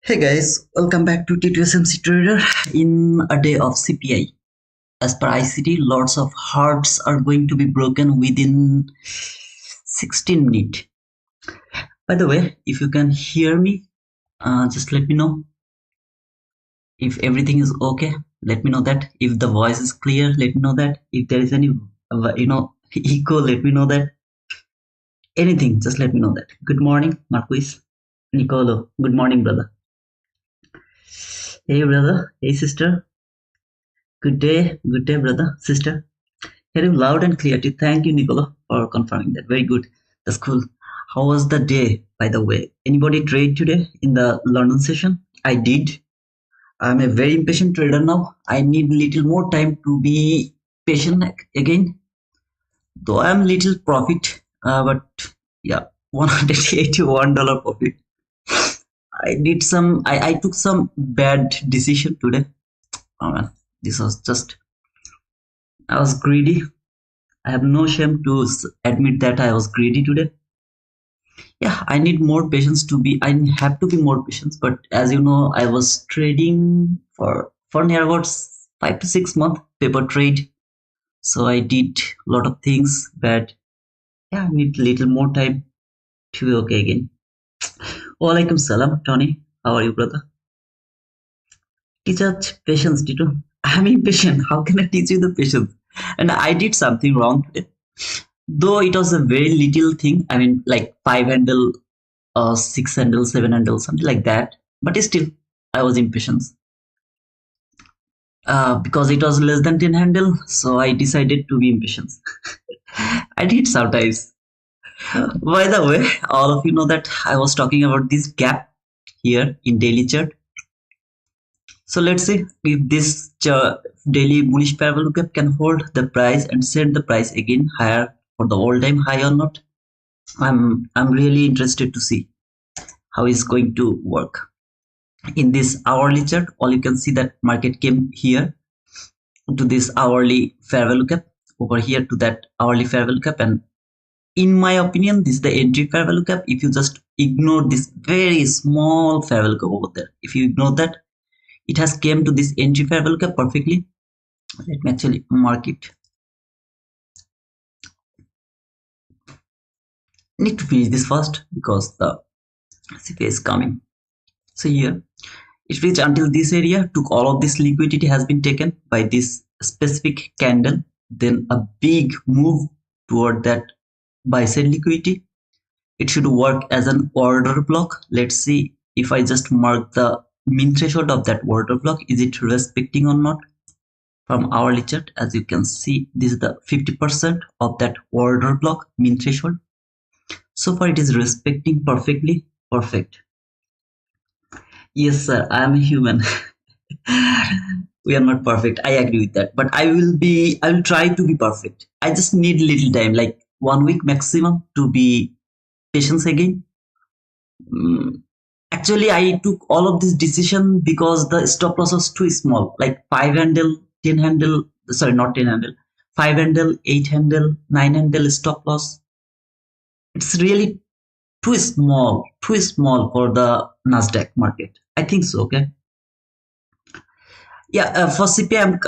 Hey guys, welcome back to T2SMC Trader. In a day of CPI, as per ICT, lots of hearts are going to be broken within 16 minutes. By the way, if you can hear me, just let me know. If everything is okay, let me know that. If the voice is clear, let me know that. If there is any, echo, let me know that. Anything, just let me know that. Good morning, Marquis. Nicolo, good morning, brother. Hey, brother. Hey, sister. Good day, brother, sister. Hear you loud and clear. Thank you, Nicola, for confirming that. Very good. That's cool. How was the day, by the way? Anybody trade today in the London session? I did. I'm a very impatient trader now. I need little more time to be patient again. Though I'm little profit, but yeah, $181 profit. I did some. I took some bad decision today. Oh man, this was just. I was greedy. I have no shame to admit that I was greedy today. Yeah, I need more patience to be. I have to be more patient. But as you know, I was trading for near about 5 to 6 months paper trade. So I did a lot of things, but yeah, I need a little more time to be okay again. Walaikum salam, Tony. How are you, brother? Teach us patience, Tito. I'm impatient. How can I teach you the patience? And I did something wrong today. Though it was a very little thing. I mean, like 5 handle, 6 handle, 7 handle, something like that. But still, I was impatient. Because it was less than 10 handle, so I decided to be impatient. I did sometimes. By the way, all of you know that I was talking about this gap here in daily chart. So let's see if this daily bullish parallel gap can hold the price and send the price again higher for the all-time high or not. I'm really interested to see how it's going to work. In this hourly chart, all you can see that market came here to this hourly fair value gap, over here to that hourly fair value gap, and in my opinion, this is the entry fair value gap. If you just ignore this very small fair value gap over there, if you ignore that, it has came to this entry fair value gap perfectly. Let me actually mark it. Need to finish this first because the CPI is coming. So here it reached until this area, took all of this liquidity has been taken by this specific candle, then a big move toward that buy side liquidity. It should work as an order block. Let's see if I just mark the mean threshold of that order block, is it respecting or not? From hourly chart, as you can see, this is the 50% of that order block mean threshold. So far it is respecting perfectly. Perfect. Yes sir, I am a human. We are not perfect, I agree with that, but I will try to be perfect. I just need little time, like 1 week maximum, to be patient again. Actually, I took all of this decision because the stop loss was too small, like 5 handle, 10 handle, sorry, not 10 handle, 5 handle, 8 handle, 9 handle stop loss. It's really too small for the Nasdaq market. I think so. Okay. Yeah, for CPI,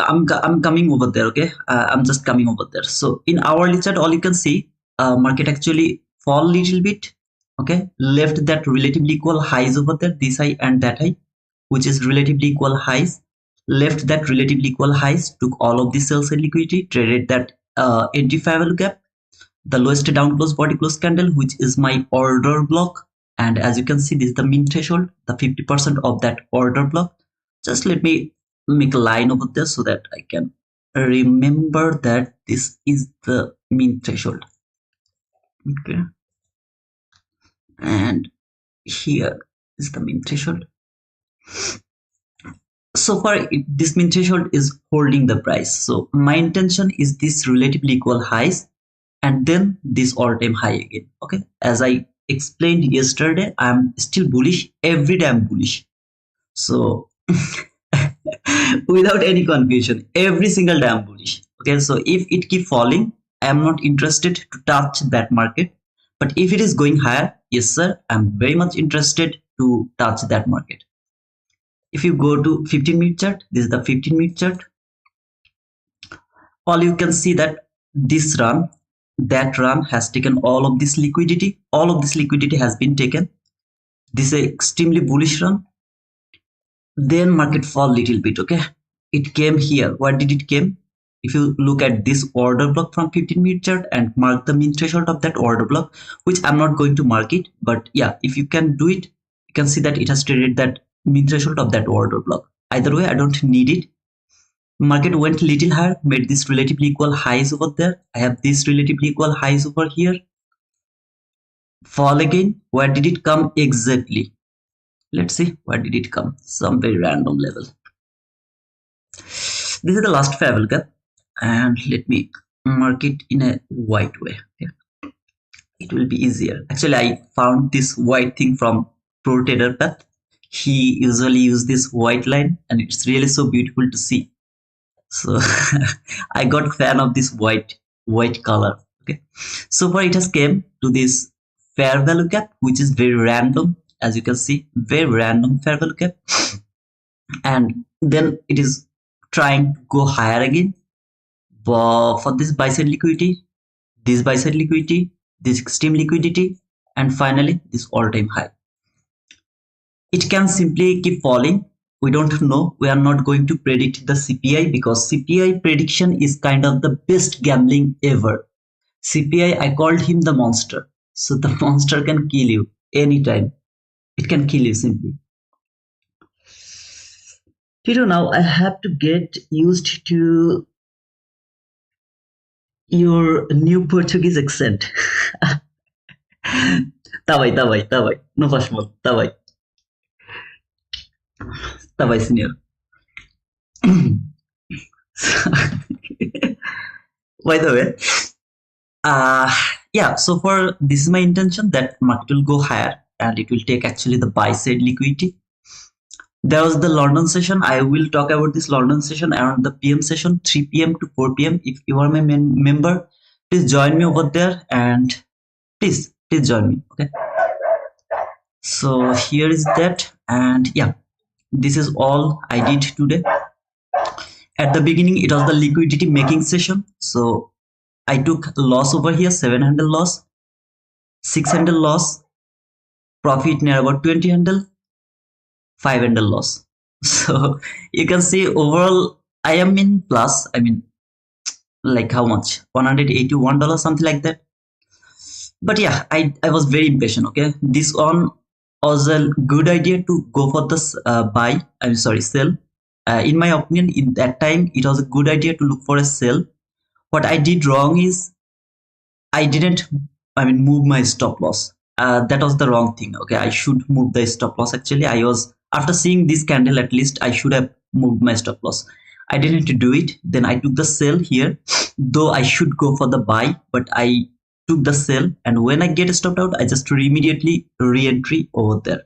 I'm coming over there. Okay, I'm just coming over there. So in hourly chart, all you can see, market actually fall a little bit. Okay, left that relatively equal highs over there, this high and that high, which is relatively equal highs. Left that relatively equal highs, took all of the sell side liquidity, traded that entry fair value gap, the lowest down close body close candle, which is my order block. And as you can see, this is the mean threshold, the 50% of that order block. Just let me make a line over there so that I can remember that this is the mean threshold. Okay, and here is the mean threshold. So far this mean threshold is holding the price, so my intention is this relatively equal highs and then this all-time high again. Okay, as I explained yesterday, I'm still bullish. Every day I'm bullish, so without any confusion, every single day I'm bullish. Okay, so if it keep falling, I am not interested to touch that market. But if it is going higher, yes sir, I'm very much interested to touch that market. If you go to 15-minute chart, this is the 15-minute chart. All you can see that this run, that run has taken all of this liquidity. All of this liquidity has been taken. This is an extremely bullish run. Then market fall little bit. Okay, it came here. Where did it came? If you look at this order block from 15-minute chart and mark the mean threshold of that order block, which I'm not going to mark it, but yeah, if you can do it, you can see that it has traded that mean threshold of that order block. Either way, I don't need it. Market went little higher, made this relatively equal highs over there. I have this relatively equal highs over here. Fall again. Where did it come exactly? Let's see. Where did it come? Some very random level. This is the last fair gap, and let me mark it in a white way. Okay. It will be easier. Actually, I found this white thing from Pro Trader Path. He usually uses this white line, and it's really so beautiful to see. So I got fan of this white color. Okay, so far it has came to this fair value gap, which is very random, as you can see, very random fair value gap, and then it is trying to go higher again. But for this buy side liquidity, this buy side liquidity, this extreme liquidity, and finally this all-time high. It can simply keep falling. We don't know. We are not going to predict the CPI because CPI prediction is kind of the best gambling ever. CPI, I called him the monster. So the monster can kill you anytime. It can kill you simply. Now I have to get used to your new Portuguese accent. Tawai. No Fashmal. Tawai. Tawai senior. By the way, yeah, so for this is my intention that market will go higher and it will take actually the buy side liquidity. There was the London session. I will talk about this London session around the PM session, 3 PM to 4 PM. If you are my member, please join me over there and please join me. Okay. So here is that, and yeah, this is all I did today. At the beginning, it was the liquidity making session. So I took loss over here, 7 handle loss, 6 handle loss, profit near about 20 handle, 5 handle loss. So you can see overall I am in plus. I mean, like how much? $181, something like that. But yeah, I was very impatient. Okay, this one was a good idea to go for this sell. In my opinion, in that time, it was a good idea to look for a sell. What I did wrong is I didn't, move my stop loss. That was the wrong thing. Okay, I should move the stop loss. Actually, after seeing this candle, at least I should have moved my stop loss. I didn't do it. Then I took the sell here, though I should go for the buy, but I took the sell, and when I get stopped out, I just immediately re-entry over there.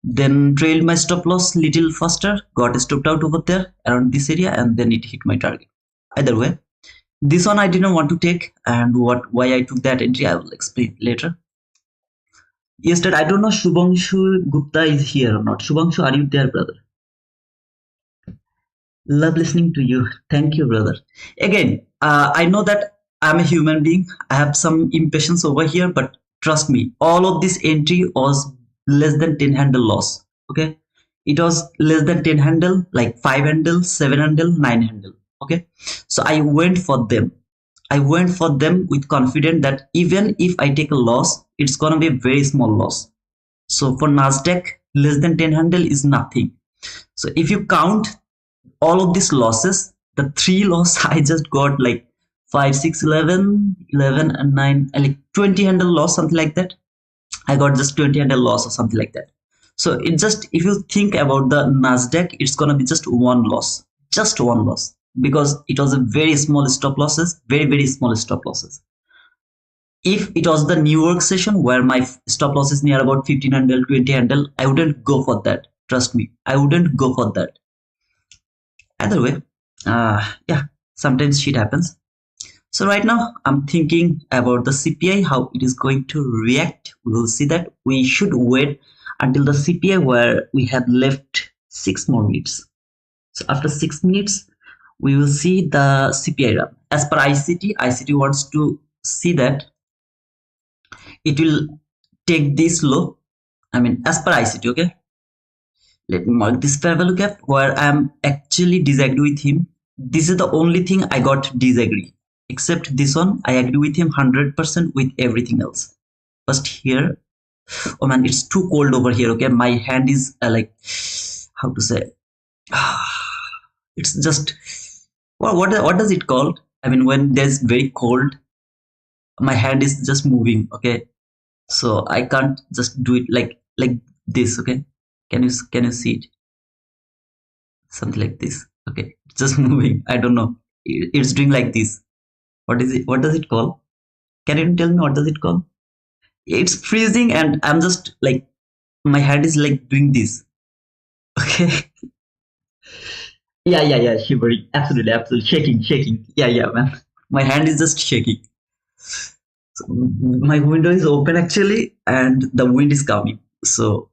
Then trailed my stop loss little faster, got stopped out over there around this area, and then it hit my target. Either way, this one I didn't want to take, and why I took that entry I will explain later. Yesterday, I don't know Shubhangshu Gupta is here or not. Shubhangshu, are you there, brother? Love listening to you. Thank you, brother. Again, I know that I'm a human being. I have some impatience over here, but trust me, all of this entry was less than 10 handle loss. Okay, it was less than 10 handle, like 5 handle, 7 handle, 9 handle. Okay, so I went for them. I went for them with confidence that even if I take a loss, it's gonna be a very small loss. So for Nasdaq, less than 10 handle is nothing. So if you count all of these losses, the 3 loss I just got like 5, 6, 11, and 9, like 20 handle loss, something like that. I got just 20 handle loss or something like that. So it just, if you think about the Nasdaq, it's gonna be just one loss, because it was a very small stop losses, very small stop losses. If it was the New York session where my stop loss is near about 15 handle, 20 handle, I wouldn't go for that. Trust me, I wouldn't go for that. Either way, yeah, sometimes shit happens. So right now I'm thinking about the CPI, how it is going to react. We will see that. We should wait until the CPI where we have left 6 more minutes. So after 6 minutes, we will see the CPI run. As per ICT wants to see that it will take this low. I mean, as per ICT, okay. Let me mark this fair value gap where I'm actually disagree with him. This is the only thing I got disagree. Except this one, I agree with him 100% with everything else. First here, oh man, it's too cold over here. Okay, my hand is like, how to say, it's just what does it called? I mean, when there's very cold, my hand is just moving. Okay, so I can't just do it like this. Okay, can you see it? Something like this. Okay, it's just moving. I don't know. It's doing like this. What is it? What does it call? Can you tell me what does it call? It's freezing, and I'm just like my hand is like doing this. Okay. Yeah. Shivering. Absolutely. Shaking. Yeah, man. My hand is just shaking. So my window is open actually, and the wind is coming. So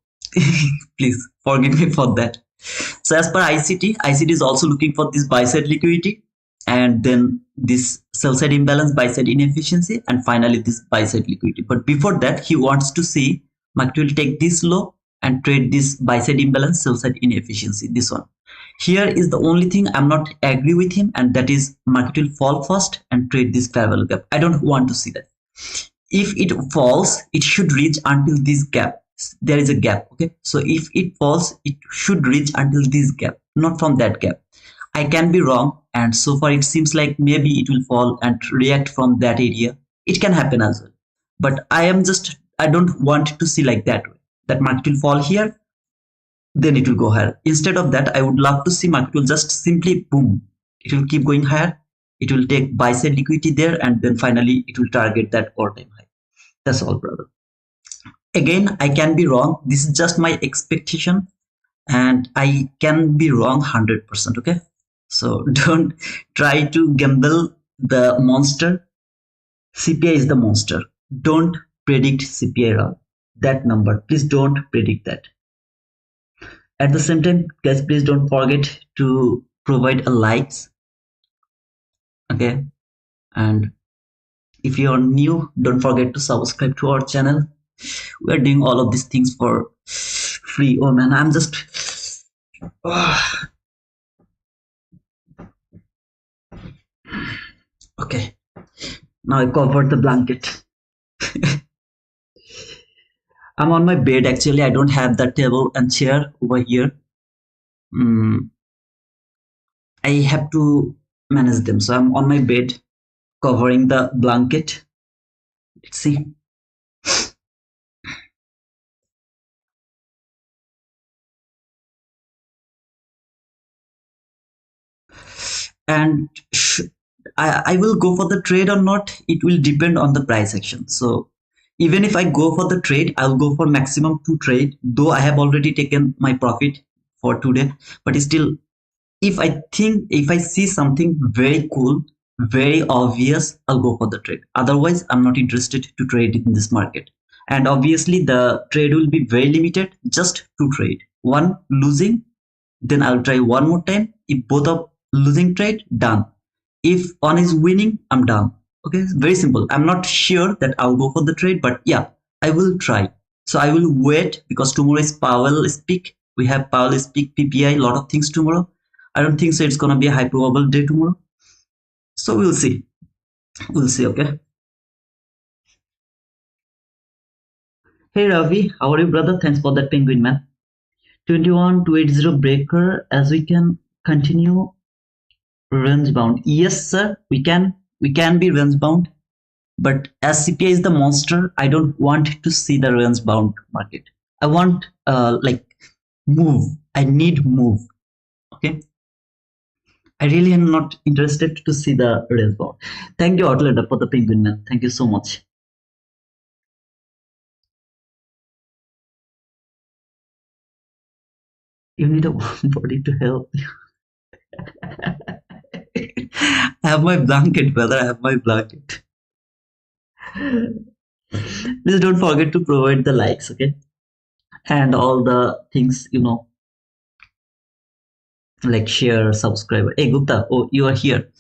please forgive me for that. So as per ICT is also looking for this buy side liquidity, and then this sell side imbalance, buy side inefficiency, and finally this buy side liquidity. But before that, he wants to see market will take this low and trade this buy side imbalance, sell side inefficiency. This one. Here is the only thing I'm not agree with him, and that is market will fall first and trade this fair value gap. I don't want to see that. If it falls, it should reach until this gap. There is a gap. Okay, so if it falls, it should reach until this gap, not from that gap. I can be wrong, and so far it seems like maybe it will fall and react from that area. It can happen as well, but I don't want to see like that way, that market will fall here, then it will go higher. Instead of that, I would love to see market will just simply boom, it will keep going higher, it will take buy side liquidity there, and then finally it will target that all-time high. That's all, brother. Again, I can be wrong. This is just my expectation, and I can be wrong 100%. Okay, so don't try to gamble the monster. CPI is the monster. Don't predict CPI run, that number. Please don't predict that. At the same time, guys, please don't forget to provide a likes. Okay, and if you are new, don't forget to subscribe to our channel. We are doing all of these things for free. Oh man, I'm just okay. Now I covered the blanket. I'm on my bed actually. I don't have the table and chair over here. I have to manage them. So I'm on my bed covering the blanket. Let's see. And I will go for the trade or not, it will depend on the price action. So even if I go for the trade, I'll go for maximum 2 trade, though I have already taken my profit for today. But still, if I see something very cool, very obvious, I'll go for the trade. Otherwise, I'm not interested to trade in this market. And obviously, the trade will be very limited, just 2 trade. One losing, then I'll try one more time. If both are losing trade, done. If one is winning, I'm done. Okay, it's very simple. I'm not sure that I'll go for the trade, but yeah, I will try. So I will wait because tomorrow is Powell speak. We have Powell speak, PPI, lot of things tomorrow. I don't think so. It's gonna be a high probable day tomorrow. So we'll see. We'll see. Okay. Hey Ravi, how are you, brother? Thanks for that penguin, man. 21280 breaker. As we can continue range bound. Yes, sir. We can be range bound. But as CPI is the monster, I don't want to see the range bound market. I want like move. I need move. Okay. I really am not interested to see the range bound. Thank you, Outlander, for the penguin, man. Thank you so much. You need a body to help you. I have my blanket, brother. I have my blanket. Please don't forget to provide the likes, okay? And all the things, like share, subscribe. Hey, Gupta, oh, you are here.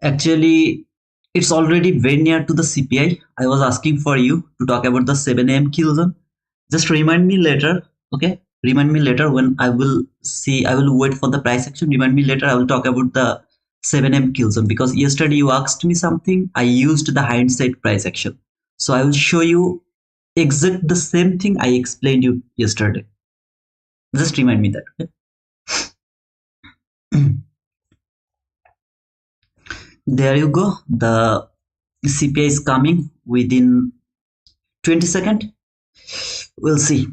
Actually, it's already very near to the CPI. I was asking for you to talk about the 7 a.m. kill zone. Just remind me later, okay? Remind me later when I will see, I will wait for the price action. Remind me later, I will talk about the 7 a.m. kill zone because yesterday you asked me something. I used the hindsight price action. So I will show you exact the same thing I explained you yesterday. Just remind me that, okay? There you go. The CPI is coming within 20 seconds. We'll see.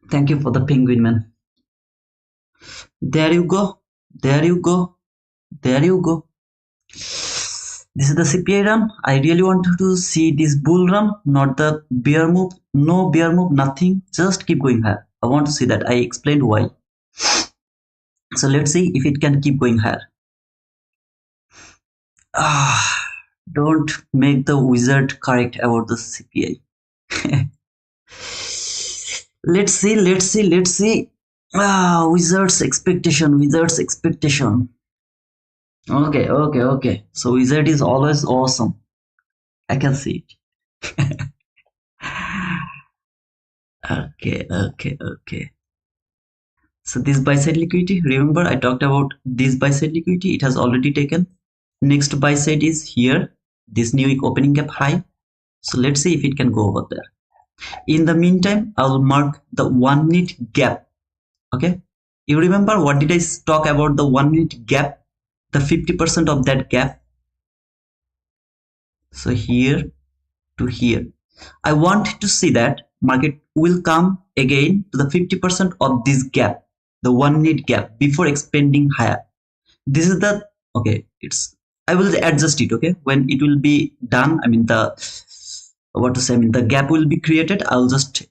Thank you for the penguin, man. There you go. There you go. There you go. This is the CPI run. I really want to see this bull run, not the bear move. No bear move, nothing. Just keep going higher. I want to see that. I explained why. So let's see if it can keep going higher. Don't make the wizard correct about the CPI. Let's see, let's see, let's see. Wizard's expectation, wizard's expectation. Okay, okay, okay. So wizard is always awesome. I can see it. Okay, okay, okay. So this buy side liquidity, remember I talked about this buy side liquidity, it has already taken. Next buy side is here, this new week opening gap high. So let's see if it can go over there. In the meantime, I'll mark the 1 minute gap. Okay, you remember what did I talk about the 1 minute gap, the 50% of that gap. So here to here, I want to see that market will come again to the 50% of this gap, the 1 minute gap, before expanding higher. This is the, okay, it's, I will adjust it, okay, when it will be done. I mean the, what to say, I mean the gap will be created. I'll just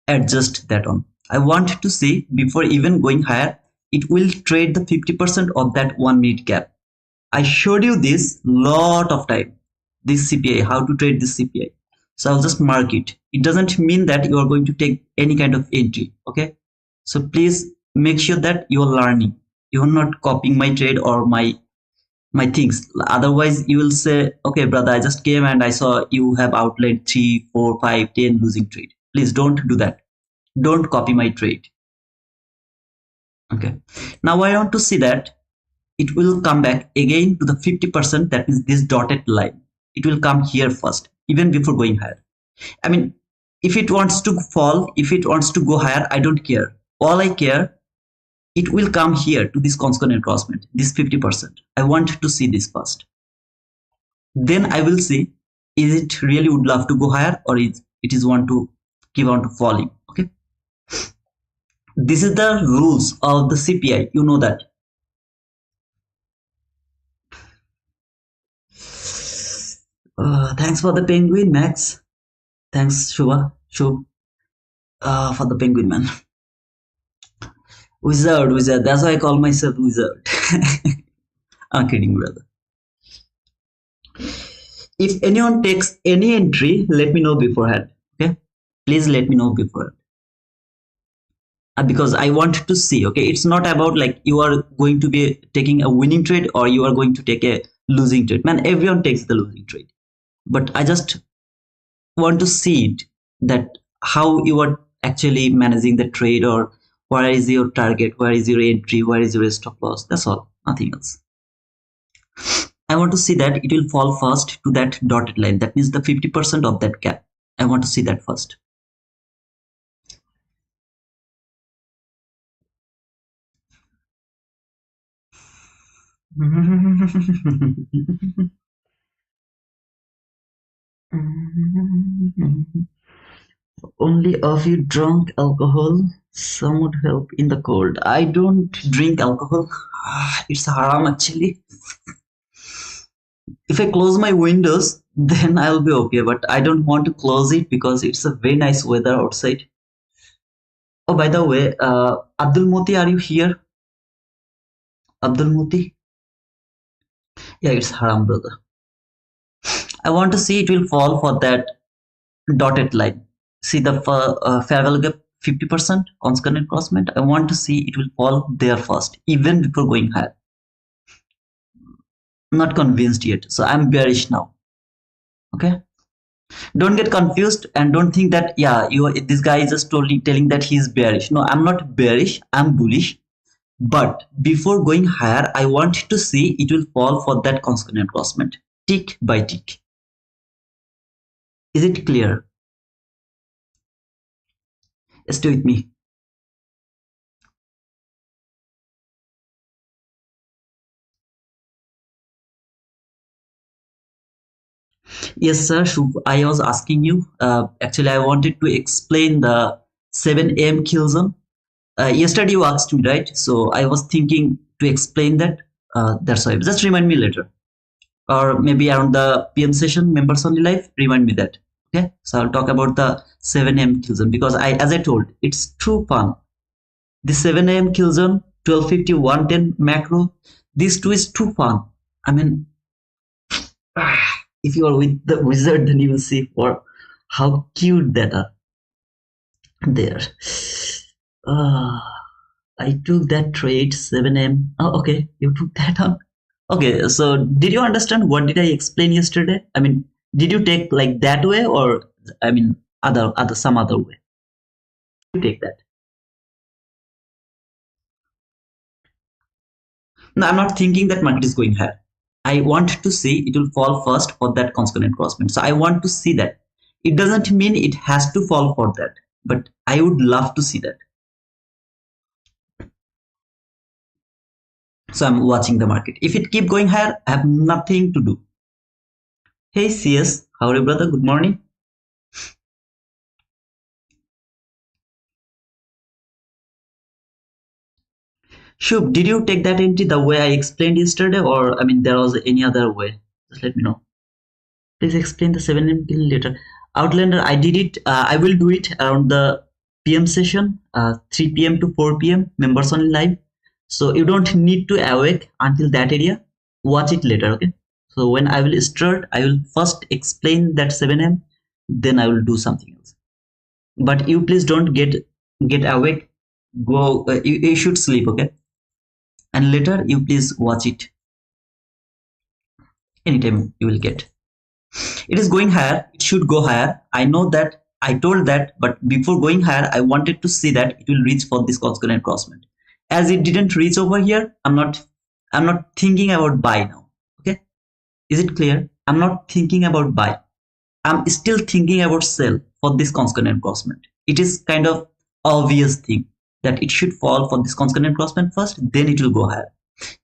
adjust that on. I want to see before even going higher, it will trade the 50% of that 1 minute gap. I showed you this lot of time, this CPI, how to trade this CPI. So I'll just mark it. It doesn't mean that you are going to take any kind of entry, okay? So please make sure that you're learning. You're not copying my trade or my things. Otherwise you will say, okay brother, I just came and I saw you have outlaid 3, 4, 5, 10 losing trade. Please don't do that. Don't copy my trade. Okay, now I want to see that it will come back again to the 50%, that means this dotted line. It will come here first, even before going higher. I mean, if it wants to fall, if it wants to go higher, I don't care. All I care, it will come here to this constant crossment, this 50%. I want to see this first. Then I will see, is it really would love to go higher or it is want to keep on to falling. Okay, this is the rules of the CPI, you know that. Thanks for the penguin, Max. Thanks, Shubha, for the penguin, man. Wizard, wizard. That's why I call myself wizard. I'm kidding, brother. If anyone takes any entry, let me know beforehand. Okay, please let me know beforehand. Because I want to see. Okay, it's not about like you are going to be taking a winning trade or you are going to take a losing trade. Man, everyone takes the losing trade, but I just want to see it, that how you are actually managing the trade, or where is your target, where is your entry, where is your stop loss. That's all, nothing else. I want to see that it will fall first to that dotted line, that means the 50% of that gap. I want to see that first. Only if you drunk alcohol, some would help in the cold. I don't drink alcohol. It's haram actually. If I close my windows, then I'll be okay. But I don't want to close it because it's a very nice weather outside. Oh, by the way, Abdul Moti, are you here? Abdul Moti? Yeah, it's haram, brother. I want to see it will fall for that dotted line. See the fair value gap 50% constant crossment. I want to see it will fall there first, even before going higher. Not convinced yet, so I'm bearish now. Okay, don't get confused and don't think that yeah, this guy is just totally telling that he's bearish. No, I'm not bearish. I'm bullish. But before going higher, I want to see it will fall for that constant crossment, tick by tick. Is it clear? Stay with me. Yes, sir. I was asking you. Actually, I wanted to explain the 7 a.m. kill zone. Yesterday you asked me, right? So I was thinking to explain that. That's why. Just remind me later, or maybe around the PM session, members only live. Remind me that. Okay. So I'll talk about the 7 a.m. kill zone because as I told, it's too fun. The 7 a.m. kill zone, 1250, 110 macro. These two is too fun. I mean, if you are with the wizard, then you will see for how cute that are there. Uh, I took that trade 7 a.m. Oh, okay, you took that on. Okay, so did you understand what did I explain yesterday? I mean, did you take like that way or I mean other some other way? You take that. No, I'm not thinking that market is going higher. I want to see it will fall first for that consonant crossment. So I want to see that. It doesn't mean it has to fall for that, but I would love to see that. So I'm watching the market. If it keep going higher, I have nothing to do. Hey CS, how are you, brother? Good morning. Shub, did you take that entry the way I explained yesterday, or I mean there was any other way? Just let me know. Please explain the 7 kill later. Outlander, I did it. I will do it around the PM session, 3 p.m. to 4 p.m. Members only live. So you don't need to awake until that area. Watch it later, okay? So when I will start, I will first explain that 7 a.m. Then I will do something else. But you please don't get awake. Go. You should sleep, okay? And later you please watch it. Anytime you will get. It is going higher. It should go higher. I know that. I told that, but before going higher, I wanted to see that it will reach for this consonant crossment. As it didn't reach over here, I'm not thinking about buy now. Okay, is it clear? I'm not thinking about buy. I'm still thinking about sell for this consonant crossment. It is kind of obvious thing that it should fall for this consonant crossment first, then it will go higher.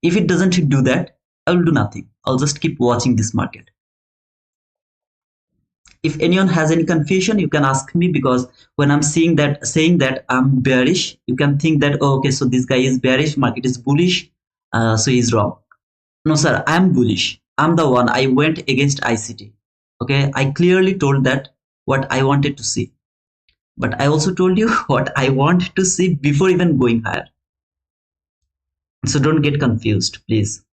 If it doesn't do that, I will do nothing. I'll just keep watching this market. If anyone has any confusion, you can ask me, because when I'm saying that I'm bearish, you can think that, oh, okay, so this guy is bearish, market is bullish, so he's wrong. No, sir, I'm bullish. I'm the one. I went against ICT. Okay, I clearly told that what I wanted to see, but I also told you what I want to see before even going higher. So don't get confused, please.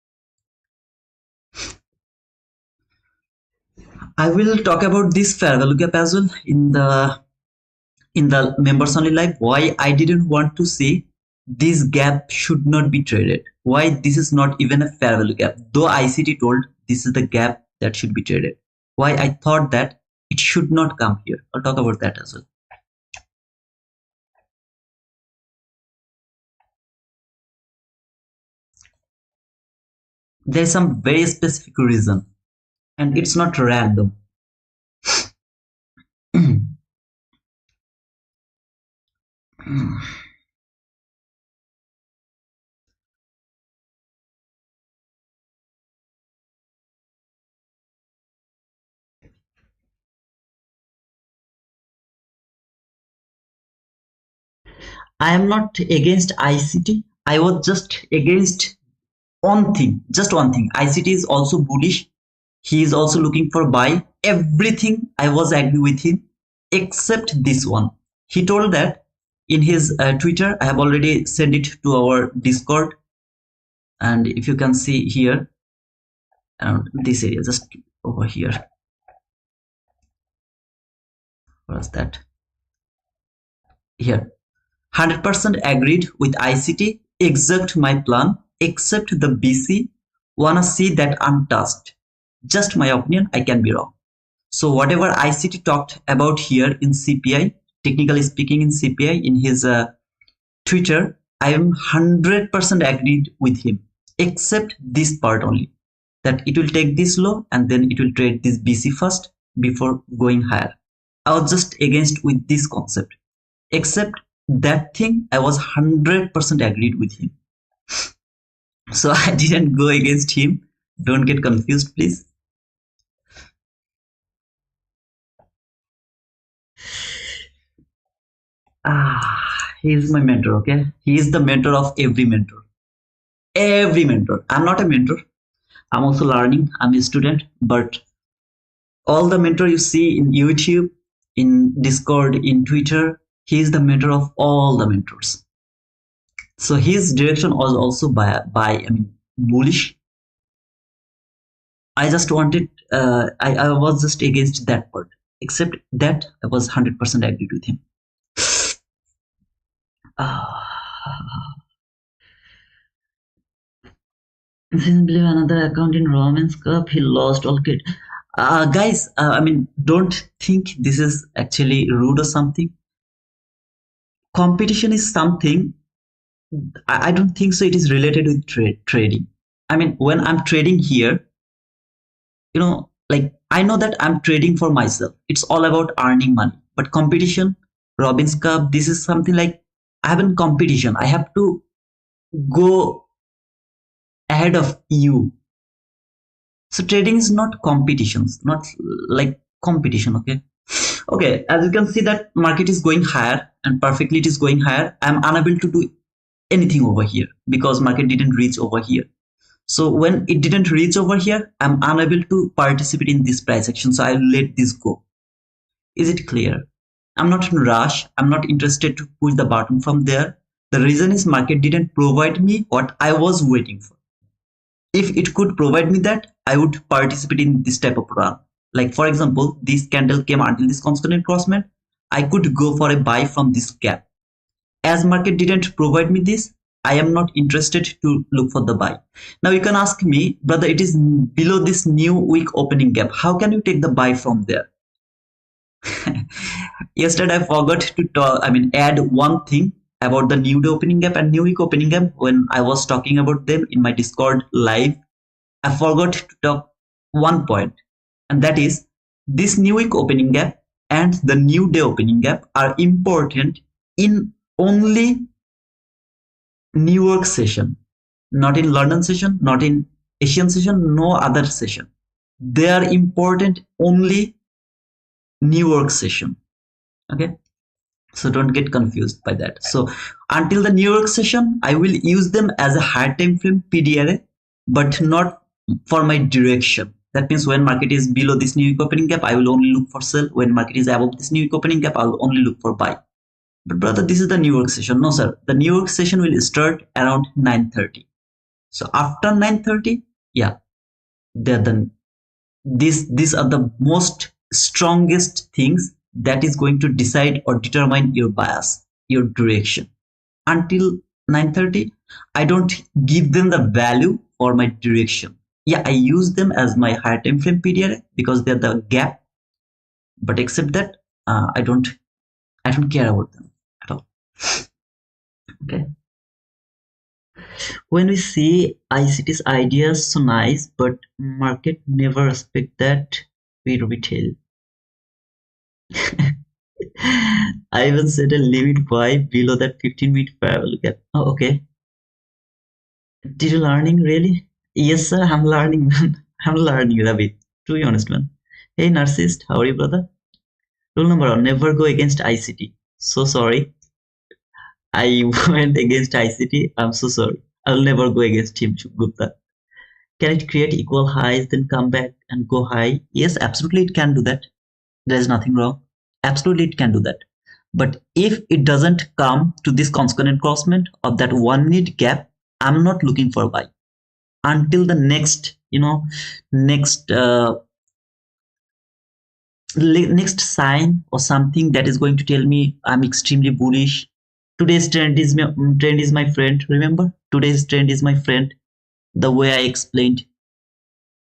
I will talk about this fair value gap as well in the members only live. Why I didn't want to say this gap should not be traded. Why this is not even a fair value gap, though ICT told this is the gap that should be traded. Why I thought that it should not come here. I'll talk about that as well. There's some very specific reason, and it's not random. I am not against ICT. I was just against one thing, just one thing. ICT is also bullish. He is also looking for buy. Everything I was agree with him except this one. He told that in his Twitter. I have already sent it to our Discord, and if you can see here around this area, just over here. What's that? Here. 100% agreed with ICT, exact my plan, except the BC, wanna see that untouched. Just my opinion, I can be wrong. So whatever ICT talked about here in CPI, technically speaking in CPI, in his Twitter, I am 100% agreed with him, except this part only, that it will take this low and then it will trade this BC first before going higher. I was just against with this concept. Except that thing, I was 100% agreed with him. So I didn't go against him. Don't get confused, please. He is my mentor, okay? He is the mentor of every mentor. Every mentor. I'm not a mentor. I'm also learning. I'm a student. But all the mentor you see in YouTube, in Discord, in Twitter, he is the mentor of all the mentors. So his direction was also bullish. I just wanted, I was just against that part. Except that I was 100% agreed with him. Simply another account in Romance Cup, he lost all kid. Guys, don't think this is actually rude or something. Competition is something, I don't think so it is related with trading. When I'm trading here, like I know that I'm trading for myself. It's all about earning money. But competition, Robin's Cup, this is something like I have a competition. I have to go ahead of you. So trading is not competitions, not like competition, okay? Okay, as you can see that market is going higher and perfectly it is going higher. I'm unable to do anything over here because market didn't reach over here. So when it didn't reach over here, I'm unable to participate in this price action. So I'll let this go. Is it clear? I'm not in rush. I'm not interested to push the button from there. The reason is market didn't provide me what I was waiting for. If it could provide me that, I would participate in this type of run. Like for example, this candle came until this constant crossment. I could go for a buy from this gap. As market didn't provide me this, I am not interested to look for the buy. Now you can ask me, brother, it is below this new week opening gap. How can you take the buy from there? Yesterday I forgot to add one thing about the new day opening gap and new week opening gap. When I was talking about them in my Discord live, I forgot to talk one point, and that is this new week opening gap and the new day opening gap are important in only New York session, not in London session, not in Asian session, no other session. They are important only New York session. Okay, so don't get confused by that. So until the New York session, I will use them as a higher time frame PD array, but not for my direction. That means when market is below this new week opening gap, I will only look for sell. When market is above this new week opening gap, I will only look for buy. But brother, this is the New York session. No sir, the New York session will start around 9:30. So after 9:30, yeah, these are the most strongest things that is going to decide or determine your bias, your direction. Until 9:30, I don't give them the value for my direction. Yeah, I use them as my higher time frame PDR because they're the gap. But except that, I don't care about them at all. Okay. When we see ICT's ideas so nice, but market never respect that we retail. I even set a limit buy below that 15-minute parallel gap. Oh, okay. Did you learning really? Yes, sir. I'm learning, man. I'm learning, Ravi. To be honest, man. Hey, narcissist. How are you, brother? Rule number one: never go against ICT. So sorry. I went against ICT. I'm so sorry. I'll never go against him, Gupta. Can it create equal highs, then come back and go high? Yes, absolutely it can do that. There is nothing wrong. Absolutely it can do that. But if it doesn't come to this consonant crossment of that 1 minute gap, I'm not looking for buy until the next, next next sign or something that is going to tell me I'm extremely bullish. Today's trend is my friend. Remember, today's trend is my friend. The way I explained.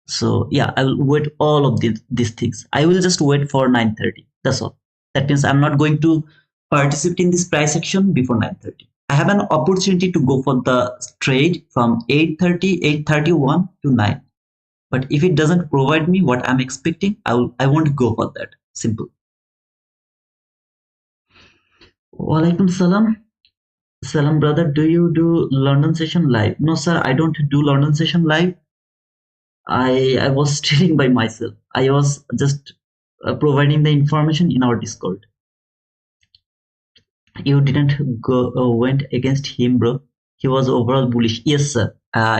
So yeah, I will wait all of these things. I will just wait for 9:30. That's all. That means I'm not going to participate in this price action before 9:30. I have an opportunity to go for the trade from 8:30, 8:31 to 9. But if it doesn't provide me what I'm expecting, I won't go for that. Simple. Walaikum salam. Salam brother. Do you do London session live? No sir, I don't do London session live. I was stating by myself. I was just providing the information in our Discord. You didn't go went against him, bro. He was overall bullish. Yes, sir.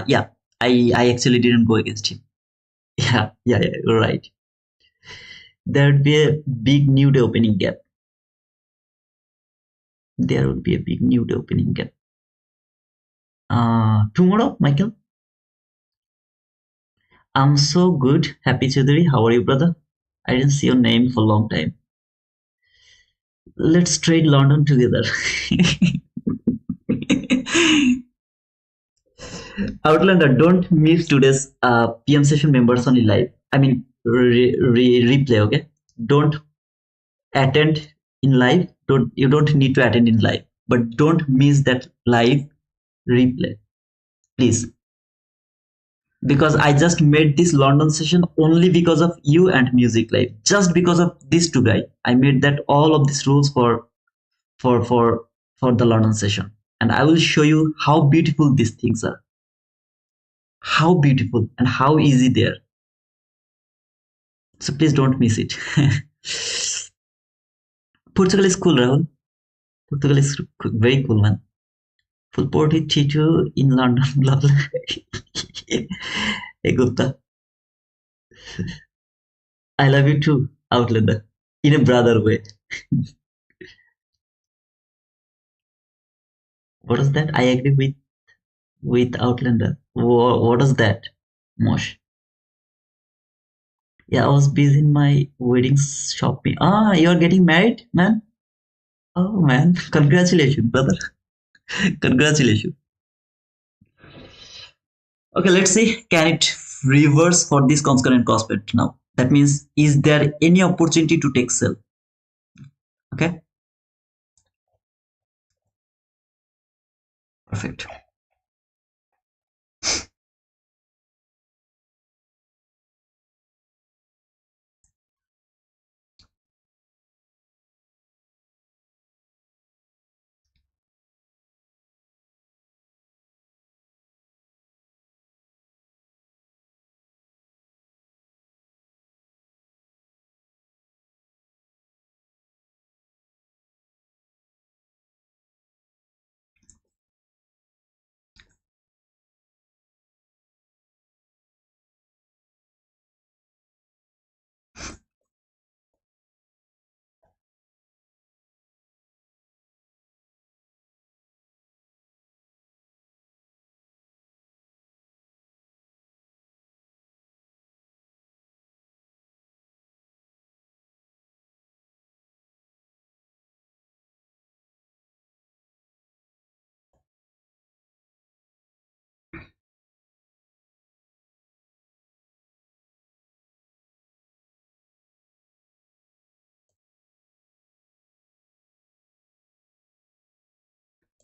Yeah, I actually didn't go against him. Yeah, you're right. There would be a big nude opening gap. There would be a big nude opening gap. Tomorrow, Michael. I'm so good. Happy Chaudhary. How are you, brother? I didn't see your name for a long time. Let's trade London together. Outlander, don't miss today's PM session members only live. I mean, replay. Okay, don't attend in live. You don't need to attend in live, but don't miss that live replay, please. Because I just made this London session only because of you and Music Live. Just because of these two guys, I made that all of these rules for for for the London session, and I will show you how beautiful these things are. How beautiful and how easy they are. So please don't miss it. Portugal is cool, Rahul. Portugal is very cool, man. Full port with Chichu in London. Blah blah. Hey Gupta, I love you too, Outlander, in a brother way. What is that? I agree with Outlander. What is that, Mosh? Yeah, I was busy in my wedding shopping. You're getting married, man? Oh man, congratulations, brother. Congratulations. Okay, let's see. Can it reverse for this consonant prospect now? That means, is there any opportunity to take sell? Okay, perfect.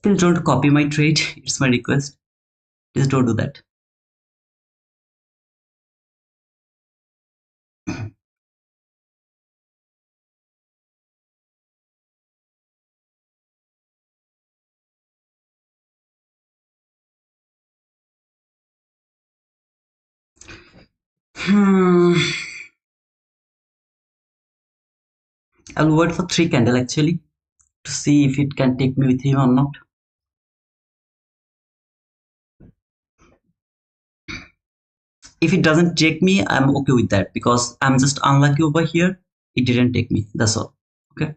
Please don't copy my trade. It's my request. Please don't do that. Hmm. I'll wait for 3 candle actually to see if it can take me with him or not. If it doesn't take me, I'm okay with that because I'm just unlucky over here. It didn't take me. That's all. Okay.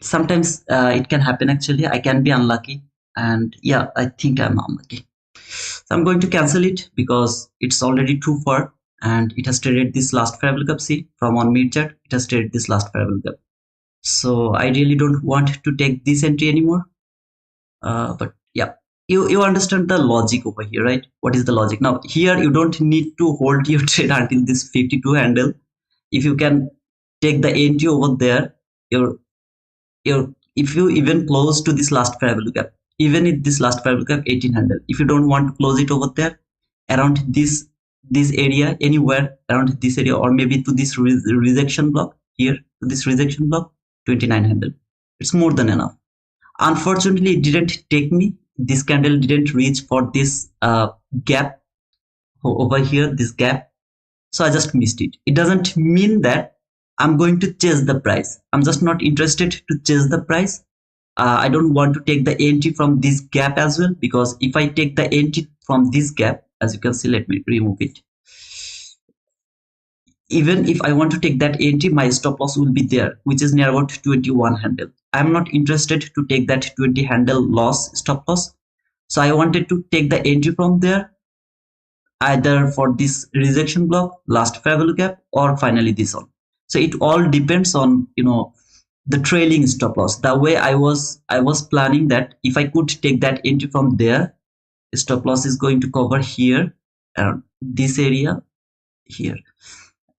Sometimes it can happen actually. I can be unlucky. And yeah, I think I'm unlucky. So I'm going to cancel it because it's already too far and it has traded this last variable gap. See, from on mid chart, it has traded this last variable gap. So I really don't want to take this entry anymore. But yeah, you understand the logic over here, right? What is the logic? Now here you don't need to hold your trade until this 52 handle. If you can take the entry over there, your if you even close to this last variable gap, even if this last variable gap 18 handle, if you don't want to close it over there, around this area, anywhere around this area, or maybe to this rejection block here, to this rejection block, 29 handle, it's more than enough. Unfortunately, it didn't take me. This candle didn't reach for this gap over here, this gap. So I just missed it. It doesn't mean that I'm going to chase the price. I'm just not interested to chase the price. I don't want to take the entry from this gap as well, because if I take the entry from this gap, as you can see, let me remove it. Even if I want to take that entry, my stop loss will be there, which is near about 21 handle. I'm not interested to take that 20 handle loss, stop loss. So I wanted to take the entry from there, either for this rejection block, last fair value gap, or finally this one. So it all depends on, the trailing stop loss. The way I was planning that if I could take that entry from there, stop loss is going to cover here, this area here,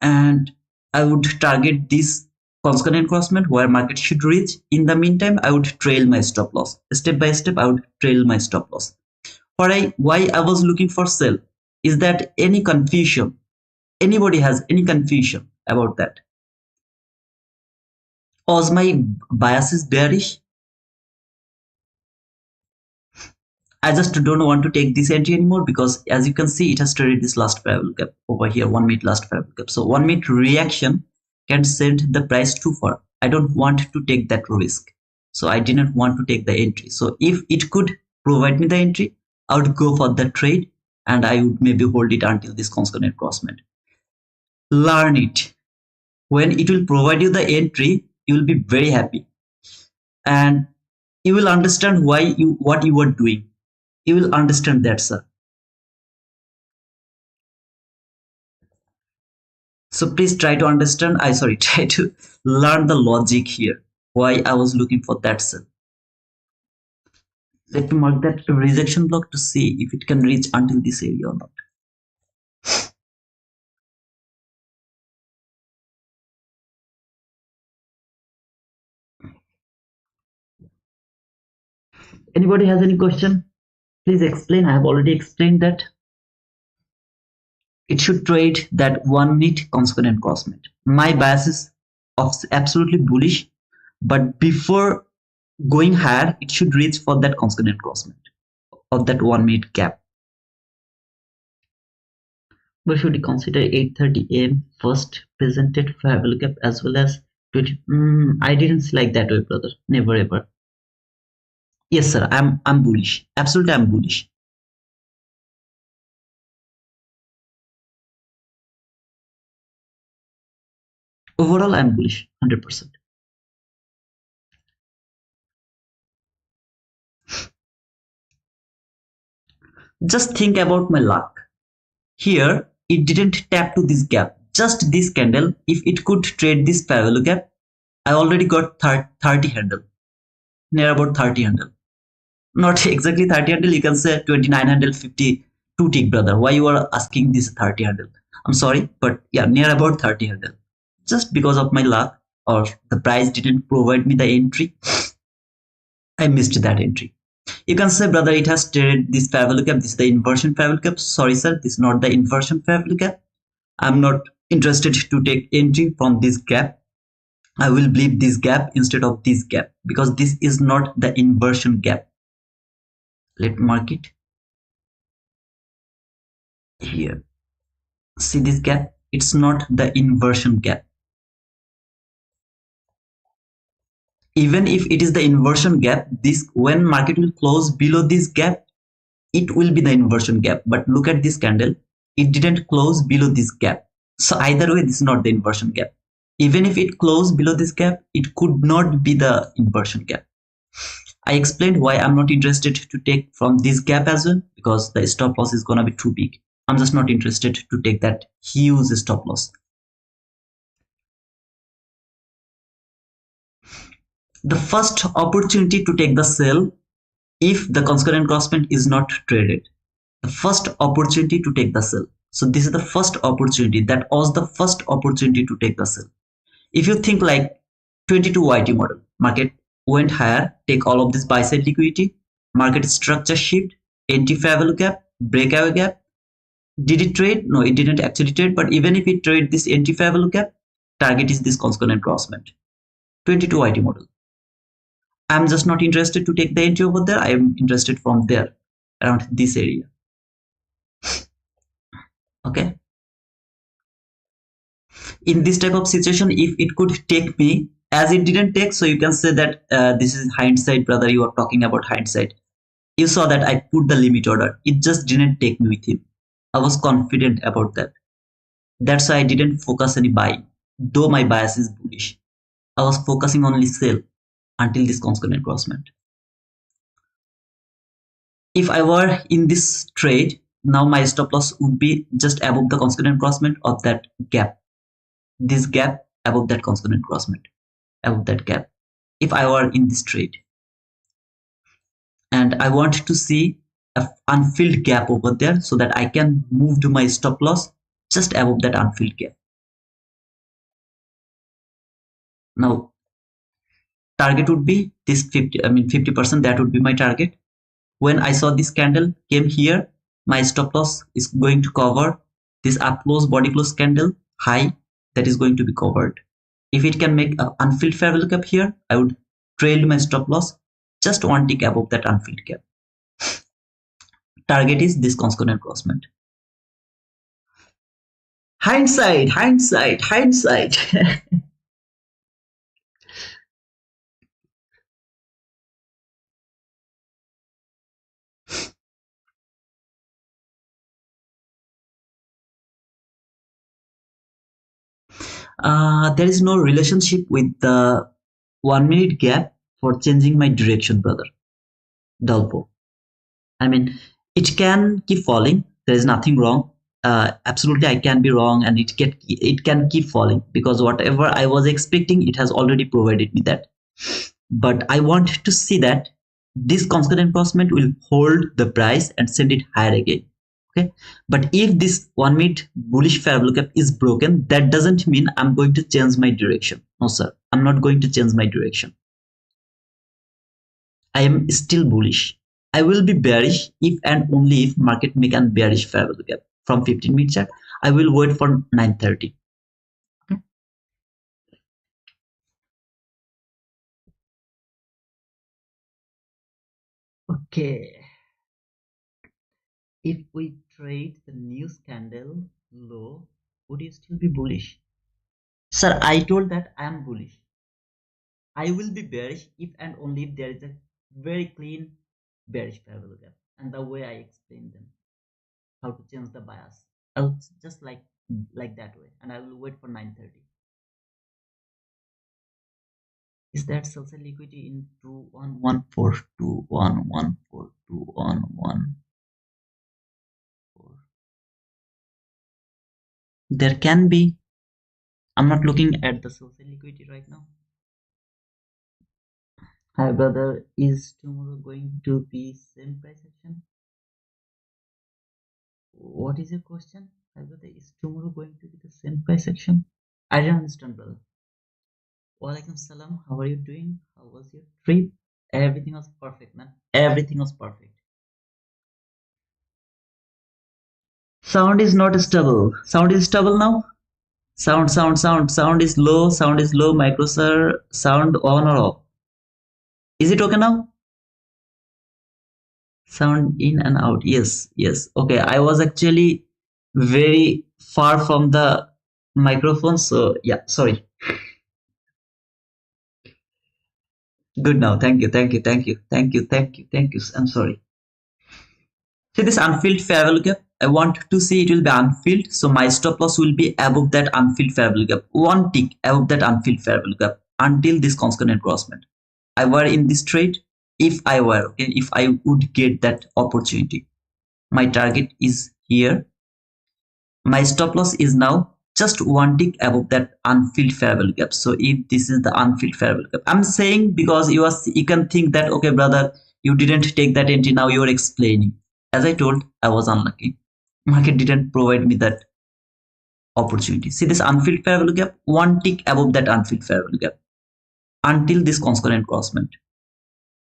and I would target this constant crossment where market should reach. In the meantime, I would trail my stop loss. Step by step, I would trail my stop loss. Why I was looking for sell is that any confusion, anybody has any confusion about that? Was my bias is bearish? I just don't want to take this entry anymore because as you can see, it has traded this last variable gap over here, 1 minute last variable gap. So 1 minute reaction can send the price too far. I don't want to take that risk. So I didn't want to take the entry. So if it could provide me the entry, I would go for the trade and I would maybe hold it until this constant crossment. Learn it. When it will provide you the entry, you will be very happy. And you will understand what you are doing. You will understand that, sir. So please try to understand, try to learn the logic here, why I was looking for that cell. Let me mark that rejection block to see if it can reach until this area or not. Anybody has any question? Please explain. I have already explained that. It should trade that 1 minute constant crossment. My bias is absolutely bullish, but before going higher, it should reach for that constant crossment of that 1 minute gap. But should we consider 8:30 a.m. first presented fair value gap as well as 20? I didn't see like that way, brother. Never ever. Yes, sir. I'm bullish. Absolutely, I'm bullish. Overall, I'm bullish, 100%. Just think about my luck. Here, it didn't tap to this gap. Just this candle. If it could trade this fair value gap, I already got 30 handle, near about 30 handle. Not exactly 30 handle. You can say 2952 tick, brother. Why you are asking this 30 handle? I'm sorry, but yeah, near about 30 handle. Just because of my luck or the price didn't provide me the entry, I missed that entry. You can say, brother, it has traded this fair value gap. This is the inversion fair value gap. Sorry, sir, this is not the inversion fair value gap. I'm not interested to take entry from this gap. I will leave this gap instead of this gap because this is not the inversion gap. Let me mark it here. See this gap? It's not the inversion gap. Even if it is the inversion gap, this when market will close below this gap, it will be the inversion gap. But look at this candle, it didn't close below this gap. So either way, this is not the inversion gap. Even if it closed below this gap, it could not be the inversion gap. I explained why I'm not interested to take from this gap as well, because the stop loss is gonna be too big. I'm just not interested to take that huge stop loss. The first opportunity to take the sell if the concurrent crosswind is not traded. The first opportunity to take the sell. So this is the first opportunity. That was the first opportunity to take the sell. If you think like 22 YT model, market went higher, take all of this buy side liquidity, market structure shift, entry fair value gap, breakaway gap. Did it trade? No, it didn't actually trade. But even if it trade this entry fair value gap, target is this concurrent crosswind. 22 YT model. I'm just not interested to take the entry over there. I am interested from there, around this area. Okay. In this type of situation, if it could take me, as it didn't take, so you can say that this is hindsight, brother. You are talking about hindsight. You saw that I put the limit order. It just didn't take me with him. I was confident about that. That's why I didn't focus any buying, though my bias is bullish. I was focusing only sell until this concurrent crosswind. If I were in this trade, now my stop loss would be just above the concurrent crosswind of that gap. This gap above that concurrent crosswind, above that gap. If I were in this trade, and I want to see an unfilled gap over there so that I can move to my stop loss just above that unfilled gap. Now, target would be this 50%. That would be my target. When I saw this candle came here, my stop loss is going to cover this up close body close candle high that is going to be covered. If it can make an unfilled fair value gap here, I would trail my stop loss just one tick above that unfilled gap. Target is this concurrent crosswind. Hindsight, hindsight, hindsight. There is no relationship with the 1 minute gap for changing my direction, brother. Dalpo. I mean, it can keep falling. There is nothing wrong. Absolutely, I can be wrong, and it can keep falling because whatever I was expecting, it has already provided me that. But I want to see that this concurrent crosswind will hold the price and send it higher again. Okay, but if this 1 minute bullish fair value gap is broken, that doesn't mean I'm going to change my direction. No, sir, I'm not going to change my direction. I am still bullish. I will be bearish if and only if market make a bearish fair value gap from 15-minute chart. I will wait for 9:30. Okay. If we trade the news candle low, would you still be bullish? Sir, I told that I am bullish. I will be bearish if and only if there is a very clean bearish fair value gap. And the way I explain them, how to change the bias, I'll just like that way, and I will wait for 9:30. Is that sell side liquidity in 2114, 2114, 2114? There can be. I'm not looking at the sell side liquidity right now. Hi brother, is tomorrow going to be same price action? What is your question? Hi brother, is tomorrow going to be the same price action? I don't understand, brother. Walaikum salam. How are you doing? How was your trip? Everything was perfect, man. Everything was perfect. Sound is not stable. Sound is stable now. Sound is low. Sound is low. Micro sir, sound on or off? Is it okay now? Sound in and out. Yes, yes. Okay, I was actually very far from the microphone, so yeah, sorry. Good now. Thank you. Thank you. Thank you. Thank you. Thank you. Thank you. I'm sorry. See this unfilled fair value gap. I want to see it will be unfilled. So my stop loss will be above that unfilled fair value gap. One tick above that unfilled fair value gap until this constant encroachment. I were in this trade. If I were, okay, if I would get that opportunity, my target is here. My stop loss is now just one tick above that unfilled fair value gap. So if this is the unfilled fair value gap, I'm saying because you can think that, okay, brother, you didn't take that entry, now you're explaining. As I told, I was unlucky. Market didn't provide me that opportunity. See this unfilled fair value gap, one tick above that unfilled fair value gap until this constant encroachment.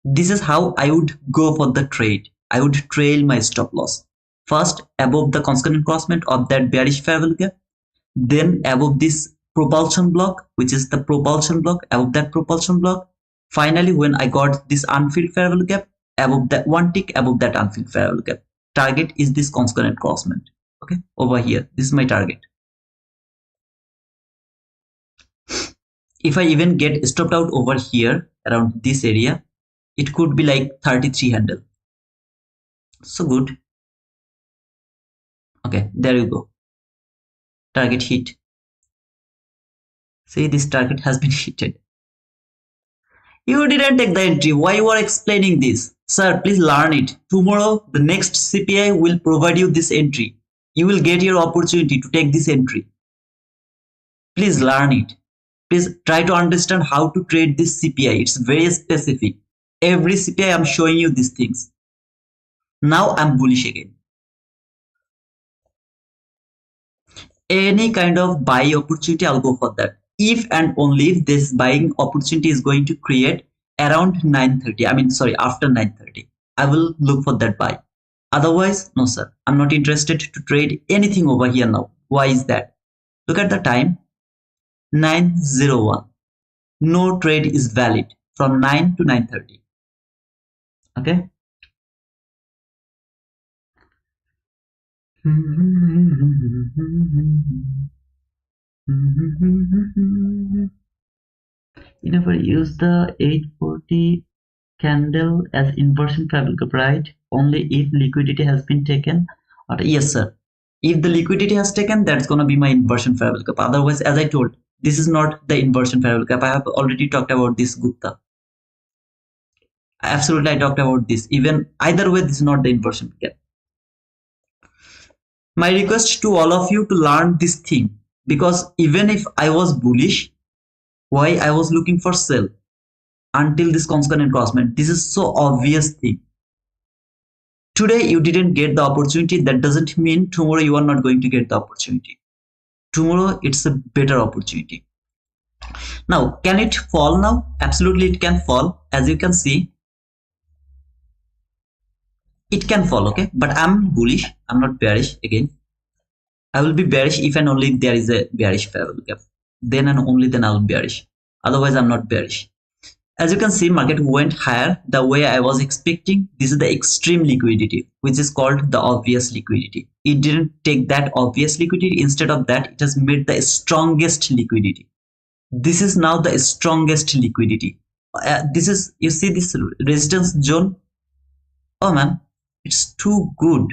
This is how I would go for the trade. I would trail my stop loss. First above the constant encroachment of that bearish fair value gap, then above this propulsion block, which is the propulsion block, above that propulsion block. Finally, when I got this unfilled fair value gap, above that one tick above that unfilled fair value gap. Target is this constant encroachment. Okay, over here, this is my target. If I even get stopped out over here around this area, it could be like 33 handle. So good. Okay, there you go. Target hit. See, this target has been hit. You didn't take the entry. Why you are explaining this? Sir, please learn it. Tomorrow, the next CPI will provide you this entry. You will get your opportunity to take this entry. Please learn it. Please try to understand how to trade this CPI. It's very specific. Every CPI I'm showing you these things. Now I'm bullish again. Any kind of buy opportunity, I'll go for that. If and only if this buying opportunity is going to create around 9:30, after 9:30, I will look for that buy. Otherwise, no sir, I'm not interested to trade anything over here now. Why is that? Look at the time, 9:01. No trade is valid from 9 to 9:30. Okay. You never use the 840 candle as inversion fair value gap, right? Only if liquidity has been taken. Yes, sir. If the liquidity has taken, that's gonna be my inversion fair value gap. Otherwise, as I told, this is not the inversion fair value gap. I have already talked about this, Gupta. Absolutely, I talked about this. Even either way, this is not the inversion gap. My request to all of you to learn this thing, because even if I was bullish, why I was looking for sell until this constant encroachment. This is so obvious thing. Today you didn't get the opportunity. That doesn't mean tomorrow you are not going to get the opportunity. Tomorrow it's a better opportunity. Now, can it fall now? Absolutely, it can fall. As you can see, it can fall, okay? But I'm bullish. I'm not bearish again. I will be bearish if and only if there is a bearish fair value gap. Then and only then I'll be bearish. Otherwise, I'm not bearish. As you can see, market went higher the way I was expecting. This is the extreme liquidity, which is called the obvious liquidity. It didn't take that obvious liquidity. Instead of that, it has made the strongest liquidity. This is now the strongest liquidity. You see this resistance zone? Oh man, it's too good.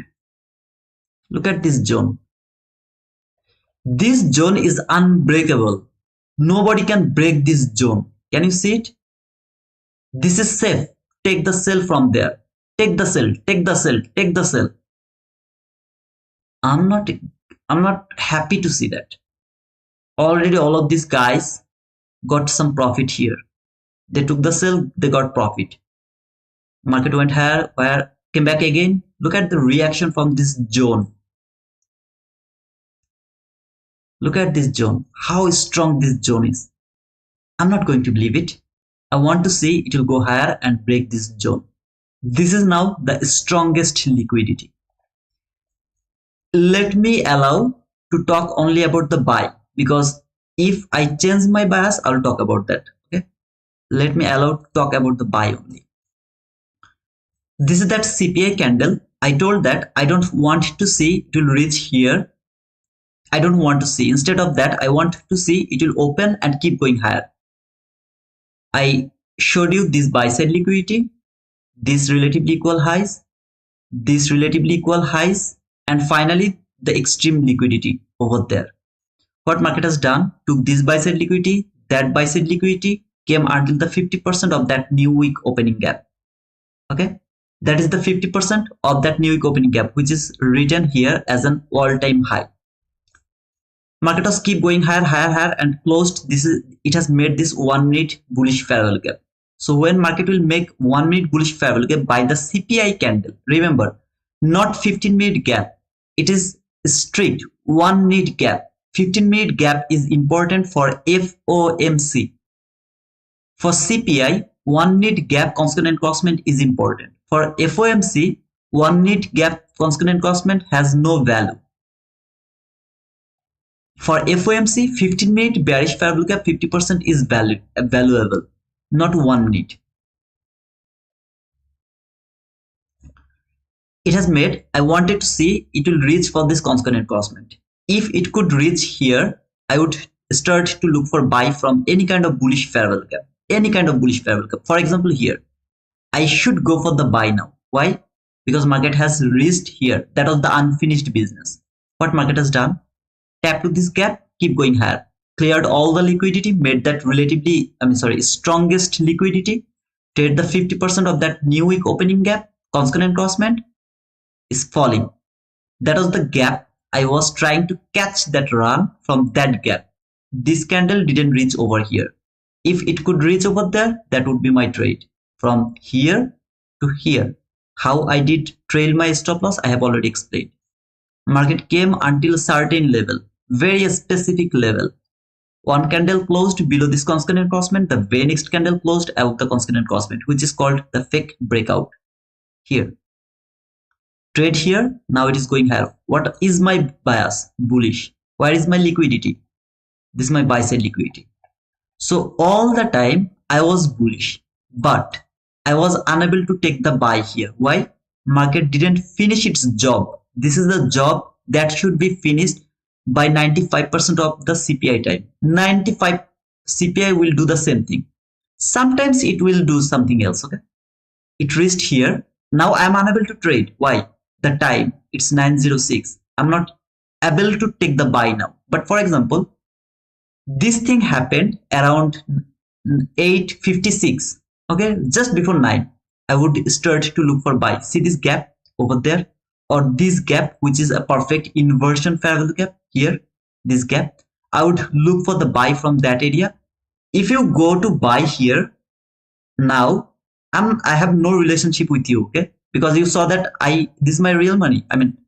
Look at this zone. This zone is unbreakable. Nobody can break this zone. Can you see it? This is safe. Take the sell from there. Take the sell. Take the sell. Take the sell. I'm not happy to see that. Already all of these guys got some profit here. They took the sell, they got profit. Market went higher, came back again. Look at the reaction from this zone. Look at this zone. How strong this zone is. I'm not going to believe it. I want to see it will go higher and break this zone. This is now the strongest liquidity. Let me allow to talk only about the buy, because if I change my bias, I'll talk about that. Okay. Let me allow to talk about the buy only. This is that CPI candle. I told that I don't want to see it will reach here. I don't want to see. Instead of that, I want to see it will open and keep going higher. I showed you this buy side liquidity, this relatively equal highs, this relatively equal highs, and finally the extreme liquidity over there. What market has done, took this buy side liquidity, that buy side liquidity, came until the 50% of that new week opening gap. Okay, that is the 50% of that new week opening gap, which is written here as an all-time high. Market has keep going higher and closed. It has made this 1 minute bullish fair value gap. So when market will make 1 minute bullish fair value gap by the CPI candle, remember, not 15-minute gap, it is strict 1 minute gap. 15-minute gap is important for FOMC. For CPI, 1 minute gap constant crossment is important. For FOMC, 1 minute gap constant crossment has no value. For FOMC, 15-minute bearish fair value gap 50% is valuable, not 1 minute. It has made, I wanted to see it will reach for this constant crossment. If it could reach here, I would start to look for buy from any kind of bullish fair value gap. Any kind of bullish fair value gap. For example, here, I should go for the buy now. Why? Because market has reached here. That was the unfinished business. What market has done? Tap to this gap, keep going higher. Cleared all the liquidity, made that strongest liquidity. Trade the 50% of that new week opening gap. Constant crossment is falling. That was the gap. I was trying to catch that run from that gap. This candle didn't reach over here. If it could reach over there, that would be my trade. From here to here. How I did trail my stop loss, I have already explained. Market came until a certain level, very specific level. One candle closed below this constant crossment, the very next candle closed above the constant crossment, which is called the fake breakout. Here. Trade here, now it is going higher. What is my bias? Bullish. Where is my liquidity? This is my buy side liquidity. So all the time I was bullish, but I was unable to take the buy here. Why? Market didn't finish its job. This is the job that should be finished by 95% of the CPI time. 95 CPI will do the same thing. Sometimes it will do something else. Okay. It reached here. Now I am unable to trade. Why? The time, it's 9:06. I'm not able to take the buy now. But for example, this thing happened around 8:56. Okay, just before 9. I would start to look for buy. See this gap over there, or this gap, which is a perfect inversion fair value gap here. This gap, I would look for the buy from that area. If you go to buy here, now I have no relationship with you. Okay. Because you saw that this is my real money. I mean,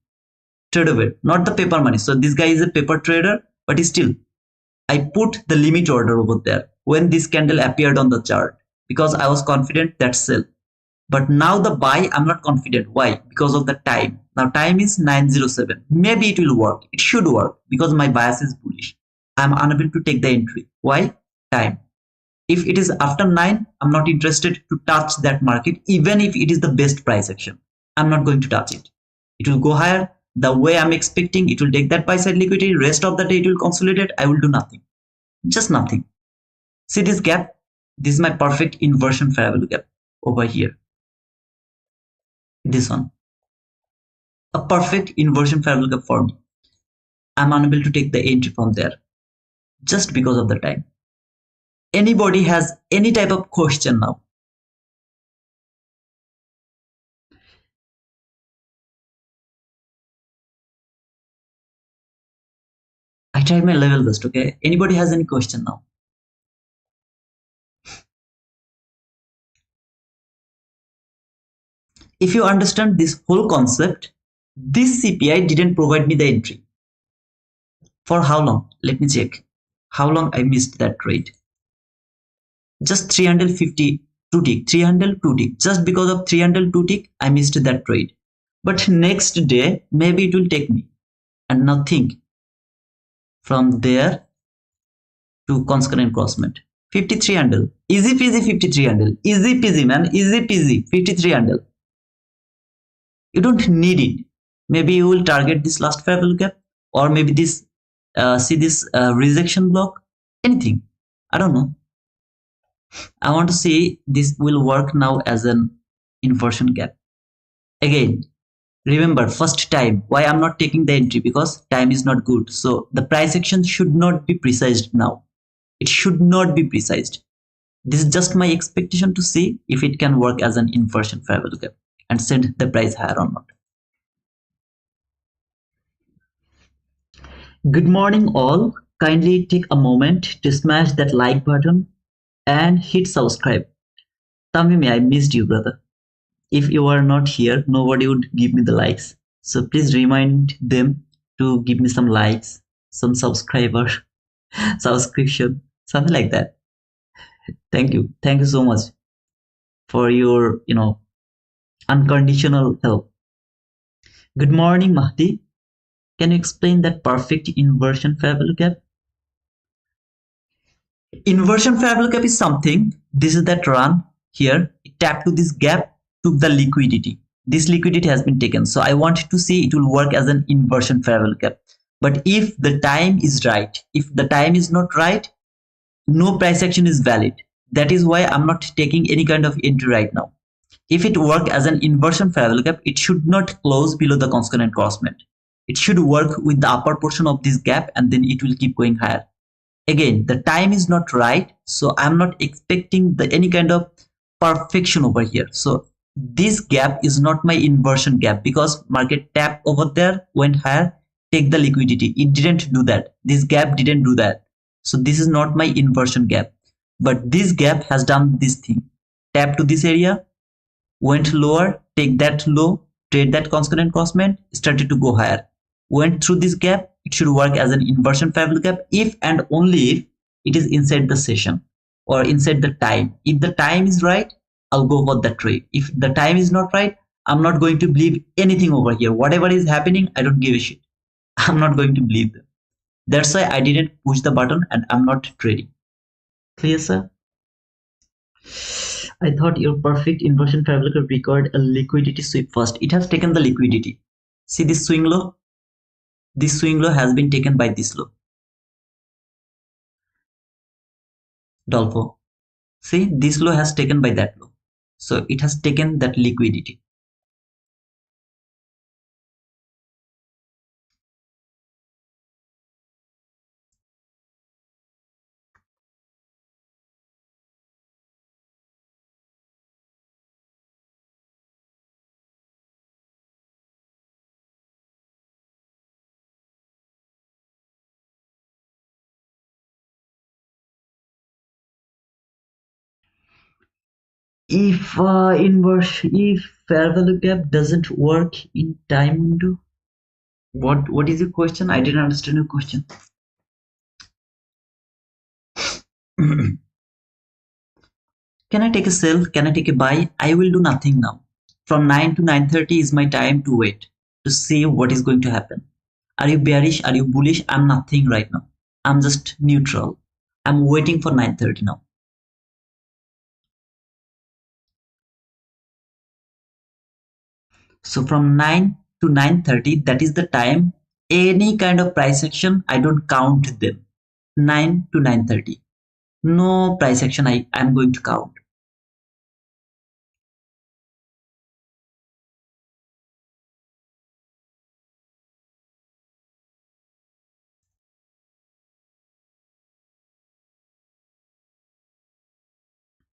tradeaway, not the paper money. So this guy is a paper trader, but still, I put the limit order over there when this candle appeared on the chart because I was confident that sell. But now the buy, I'm not confident. Why? Because of the time. Now time is 9:07. Maybe it will work. It should work because my bias is bullish. I'm unable to take the entry. Why? Time. If it is after 9, I'm not interested to touch that market, even if it is the best price action. I'm not going to touch it. It will go higher. The way I'm expecting, it will take that buy side liquidity. Rest of the day, it will consolidate. I will do nothing. Just nothing. See this gap? This is my perfect inversion fair value gap over here. This one. A perfect inversion fair value gap for me. I'm unable to take the entry from there just because of the time. Anybody has any type of question now? I tried my level best, okay? Anybody has any question now? If you understand this whole concept, this CPI didn't provide me the entry. For how long? Let me check. How long I missed that trade? Just 352 tick, 302 tick. Just because of 302 tick, I missed that trade. But next day, maybe it will take me. And now think. From there to constant crossment. 53 handle. Easy peasy 53 handle. Easy peasy, man. Easy peasy 53 handle. You don't need it. Maybe you will target this last fair value gap, or maybe this see this rejection block. Anything. I don't know. I want to see this will work now as an inversion gap. Again, remember first time why I'm not taking the entry, because time is not good. So the price action should not be precised now. It should not be precised. This is just my expectation to see if it can work as an inversion fair value gap and send the price higher or not. Good morning all. Kindly take a moment to smash that like button and hit subscribe. Tamimi, I missed you, brother. If you are not here, nobody would give me the likes. So please remind them to give me some likes, some subscriber, subscription, something like that. Thank you. Thank you so much for your, unconditional help. Good morning, Mahdi. Can you explain that perfect inversion fair value gap? Inversion fair value gap is something. This is that run here. It tapped to this gap, took the liquidity. This liquidity has been taken. So I wanted to see it will work as an inversion fair value gap. But if the time is right, if the time is not right, no price action is valid. That is why I'm not taking any kind of entry right now. If it work as an inversion fair value gap, it should not close below the consonant crossment. It should work with the upper portion of this gap and then it will keep going higher. Again, the time is not right, so I'm not expecting any kind of perfection over here. So this gap is not my inversion gap because market tap over there, went higher, take the liquidity. It didn't do that. This gap didn't do that. So this is not my inversion gap. But this gap has done this thing. Tap to this area, went lower, take that low, trade that consonant crossment, started to go higher. Went through this gap, it should work as an inversion fair value gap if and only if it is inside the session or inside the time. If the time is right, I'll go for that trade. If the time is not right, I'm not going to believe anything over here. Whatever is happening, I don't give a shit. I'm not going to believe them. That's why I didn't push the button and I'm not trading. Clear, sir? I thought your perfect inversion fair value gap required a liquidity sweep first. It has taken the liquidity. See this swing low? This swing low has been taken by this low. Dolpo. See, this low has taken by that low. So it has taken that liquidity. If fair value gap doesn't work in time window, what is your question? I didn't understand your question. Can I take a sell? Can I take a buy? I will do nothing now. From 9 to 9:30 is my time to wait to see what is going to happen. Are you bearish? Are you bullish? I'm nothing right now. I'm just neutral. I'm waiting for 9:30 now. So from 9 to 9:30, that is the time. Any kind of price action, I don't count them. 9 to 9:30. No price action I'm going to count.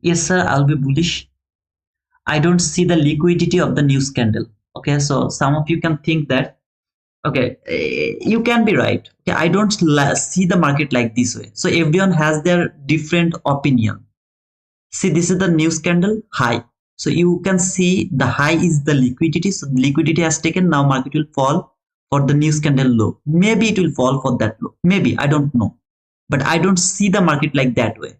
Yes, sir, I'll be bullish. I don't see the liquidity of the news candle. Okay, so some of you can think that, okay, you can be right. Okay, I don't see the market like this way. So everyone has their different opinion. See, this is the news candle high. So you can see the high is the liquidity. So the liquidity has taken. Now market will fall for the news candle low. Maybe it will fall for that low. Maybe, I don't know. But I don't see the market like that way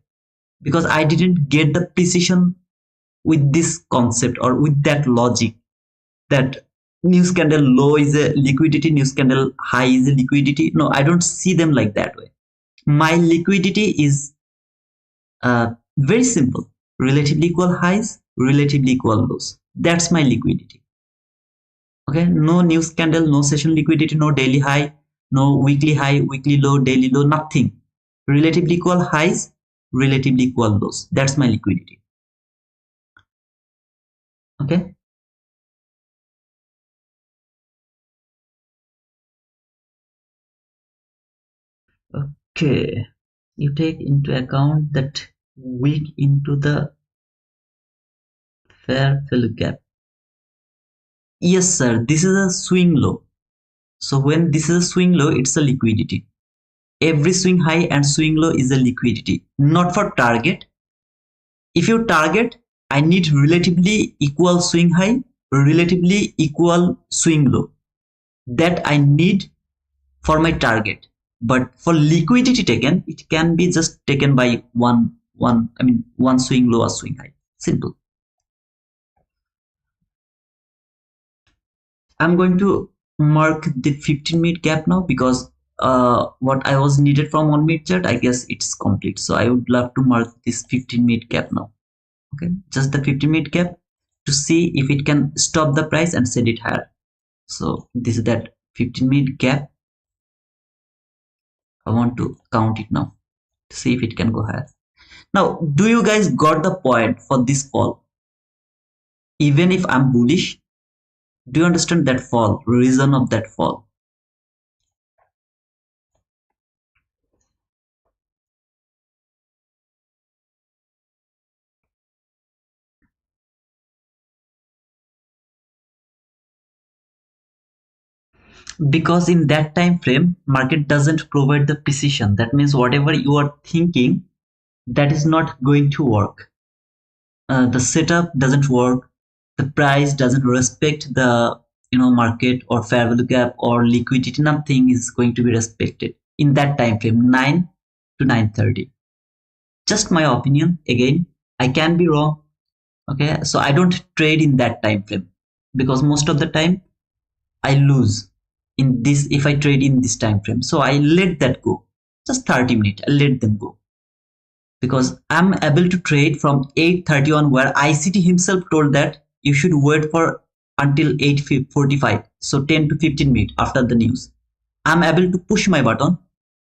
because I didn't get the precision with this concept or with that logic that news candle low is a liquidity, news candle high is a liquidity. No, I don't see them like that way. My liquidity is very simple. Relatively equal highs, relatively equal lows. That's my liquidity. Okay, no news candle, no session liquidity, no daily high, no weekly high, weekly low, daily low, nothing. Relatively equal highs, relatively equal lows. That's my liquidity. Okay. Okay. You take into account that weak into the fair value gap. Yes, sir. This is a swing low. So when this is a swing low, it's a liquidity. Every swing high and swing low is a liquidity, not for target. If you target, I need relatively equal swing high, relatively equal swing low. That I need for my target. But for liquidity taken, it can be just taken by one swing low or swing high. Simple. I'm going to mark the 15-minute gap now because what I was needed from 1 minute chart, I guess it's complete. So I would love to mark this 15-minute gap now. Okay, just the 15-minute gap to see if it can stop the price and send it higher. So this is that 15-minute gap. I want to count it now to see if it can go higher. Now, do you guys got the point for this fall? Even if I'm bullish, do you understand that fall, reason of that fall? Because in that time frame, market doesn't provide the precision. That means whatever you are thinking, that is not going to work. The setup doesn't work. The price doesn't respect the market or fair value gap or liquidity. Nothing is going to be respected in that time frame, 9 to 9:30. Just my opinion. Again, I can be wrong. Okay, so I don't trade in that time frame because most of the time I lose in this if I trade in this time frame. So I let that go. Just 30 minutes, I let them go. Because I'm able to trade from 8:30 on, where ICT himself told that you should wait for until 8:45. So 10 to 15 minutes after the news. I'm able to push my button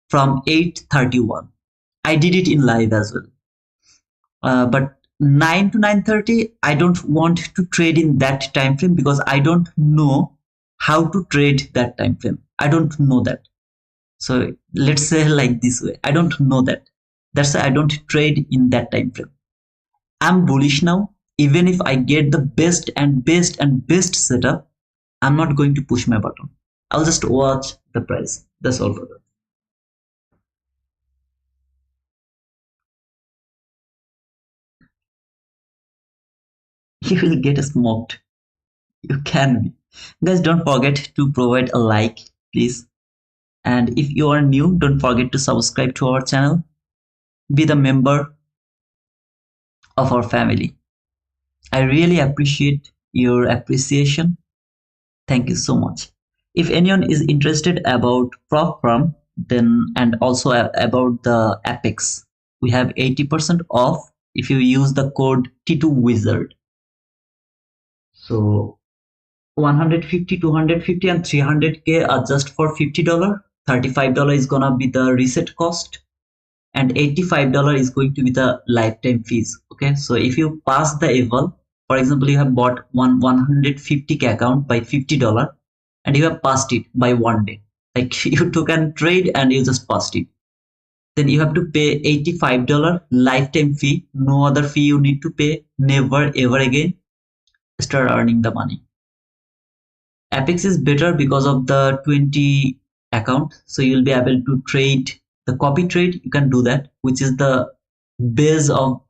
from 8:31. I did it in live as well. But 9 to 9:30, I don't want to trade in that time frame because I don't know how to trade that time frame. I don't know that. So let's say like this way, I don't know that. That's why I don't trade in that time frame. I'm bullish now. Even if I get the best and best and best setup, I'm not going to push my button. I'll just watch the price. That's all, brother. You will get smoked. You can be. Guys, don't forget to provide a like, please. And if you are new, don't forget to subscribe to our channel. Be the member of our family. I really appreciate your appreciation. Thank you so much. If anyone is interested about prop firm, then and also about the Apex, we have 80% off if you use the code T2Wizard. So 150, 250 and 300K are just for $50. $35 is gonna be the reset cost, and $85 is going to be the lifetime fees. Okay, so if you pass the eval, for example, you have bought 150K account by $50 and you have passed it by 1 day, like you took a trade and you just passed it, then you have to pay $85 lifetime fee. No other fee you need to pay. Never ever again start earning the money. Apex is better because of the 20 account, so you'll be able to trade the copy trade. You can do that, which is the base of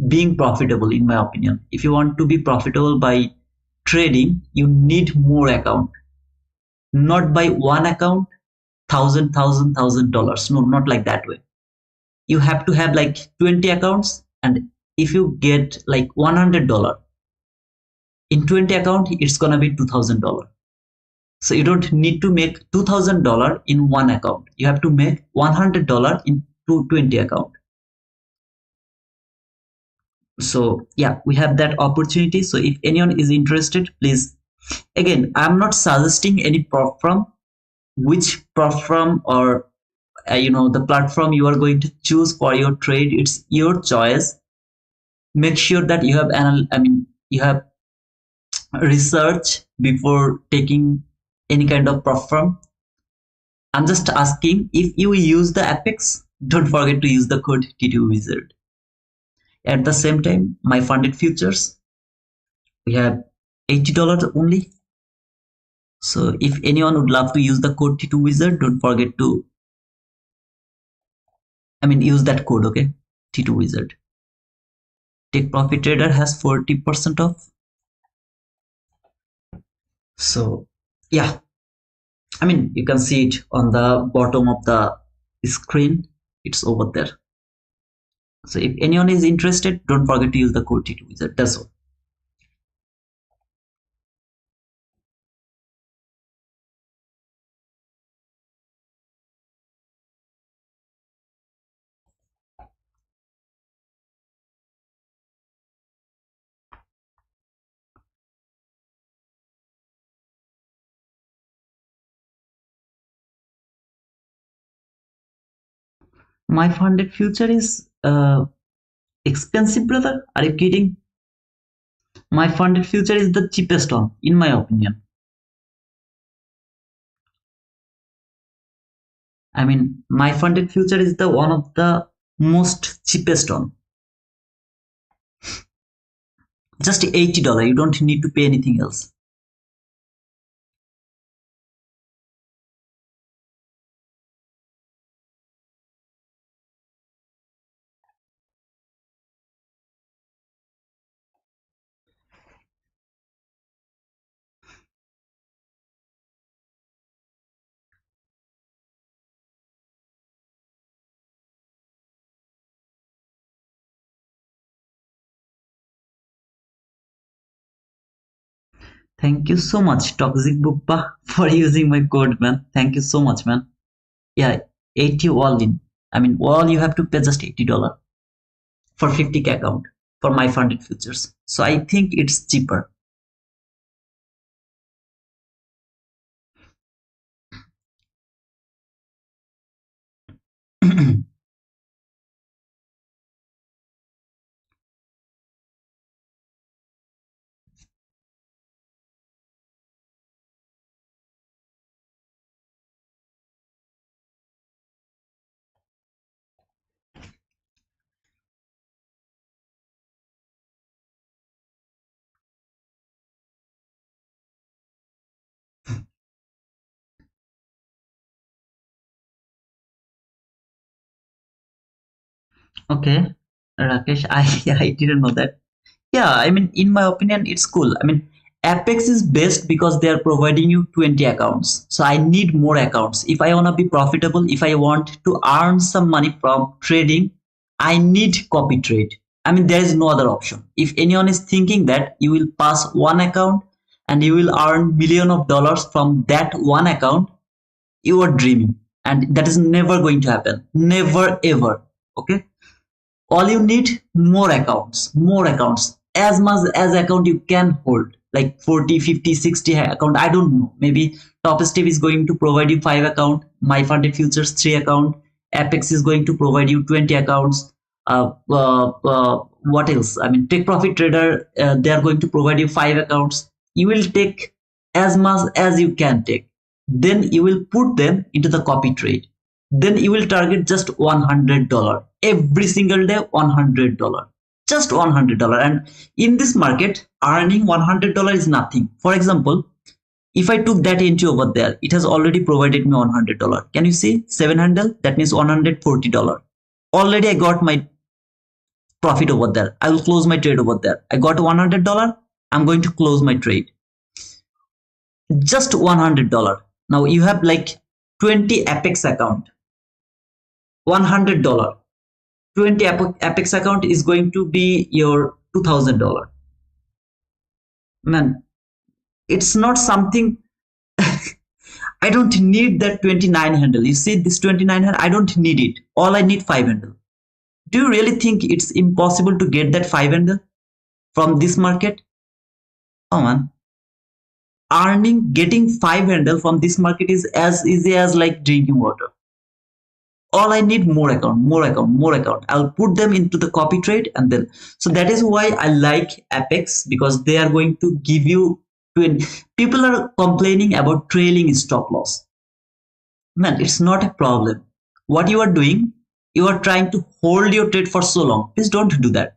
being profitable, in my opinion. If you want to be profitable by trading, you need more account, not by one account, $1,000. No, not like that way. You have to have like 20 accounts, and if you get like $100 in 20 account, it's gonna be $2,000. So you don't need to make $2,000 in one account. You have to make $100 in 20 account. So yeah, we have that opportunity. So if anyone is interested, please, again, I'm not suggesting any prop firm, which prop firm or the platform you are going to choose for your trade, it's your choice. Make sure that you have you have research before taking any kind of platform. I'm just asking, if you use the Apex, don't forget to use the code T2 Wizard. At the same time, my funded futures, we have $80 only. So if anyone would love to use the code T2 Wizard, don't forget to use that code, okay? T2 Wizard. Take Profit Trader has 40% off. So yeah, you can see it on the bottom of the screen. It's over there. So if anyone is interested, don't forget to use the code T2 Wizard. That's all. My funded future is expensive, brother. Are you kidding? My funded future is the cheapest one, in my opinion. My funded future is the one of the most cheapest one. Just $80. You don't need to pay anything else. Thank you so much, Toxic Buppa, for using my code, man. Thank you so much, man. Yeah, 80 all in. All you have to pay just $80 for 50K account for my funded futures. So I think it's cheaper. Okay, Rakesh, I didn't know that. Yeah, in my opinion, it's cool. Apex is best because they are providing you 20 accounts. So I need more accounts. If I want to be profitable, if I want to earn some money from trading, I need copy trade. There is no other option. If anyone is thinking that you will pass one account and you will earn million of dollars from that one account, you are dreaming. And that is never going to happen. Never ever. Okay. All you need, more accounts, as much as account you can hold, like 40, 50, 60 account. I don't know, maybe Top Step is going to provide you 5 account, my funded futures 3 account, Apex is going to provide you 20 accounts. What else? Take Profit Trader, they are going to provide you 5 accounts. You will take as much as you can take, then you will put them into the copy trade, then you will target just $100 every single day. $100, just $100. And in this market, earning $100 is nothing. For example, if I took that entry over there, it has already provided me $100. Can you see 7 handle? That means $140. Already I got my profit over there. I will close my trade over there. I got $100. I'm going to close my trade. Just $100. Now you have like 20 Apex account. $100. 20 Apex account is going to be your $2,000. Man, it's not something. I don't need that 29 handle. You see this 29 handle, I don't need it. All I need 5 handle. Do you really think it's impossible to get that 5 handle from this market? Oh man, getting 5 handle from this market is as easy as like drinking water. All I need more account, more account, more account. I'll put them into the copy trade and then. So that is why I like Apex, because they are going to give you. People are complaining about trailing stop loss. Man, it's not a problem. What you are doing, you are trying to hold your trade for so long. Please don't do that.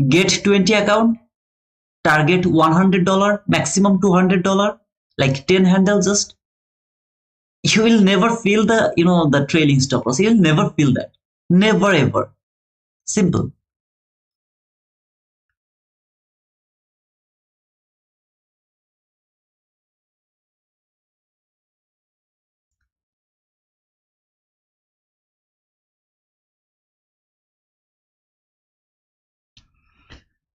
Get 20 account, target $100, maximum $200, like 10 handle just. You will never feel the trailing stop loss. You'll never feel that. Never ever. Simple.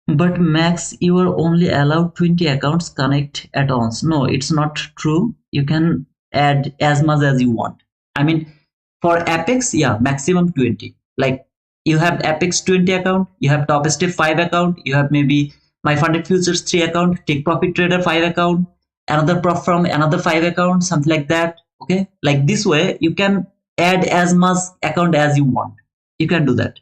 But max, you are only allowed 20 accounts connect at once. No, it's not true. You can add as much as you want. I mean, for Apex, yeah, maximum 20. Like you have Apex 20 account, you have Top Step 5 account, you have maybe My Funded Futures 3 account, Take Profit Trader 5 account, another prop from another 5 account, something like that. Okay. Like this way, you can add as much account as you want. You can do that.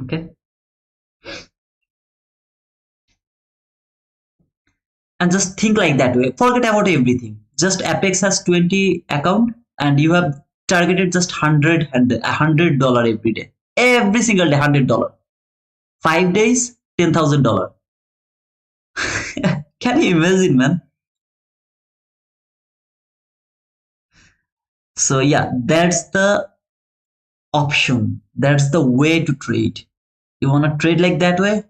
Okay. And just think like that way, forget about everything. Just Apex has 20 account and you have targeted just 100 and $100 every day, every single day $100, 5 days $10,000. Can you imagine, man? So yeah, that's the option, that's the way to trade. You want to trade like that way,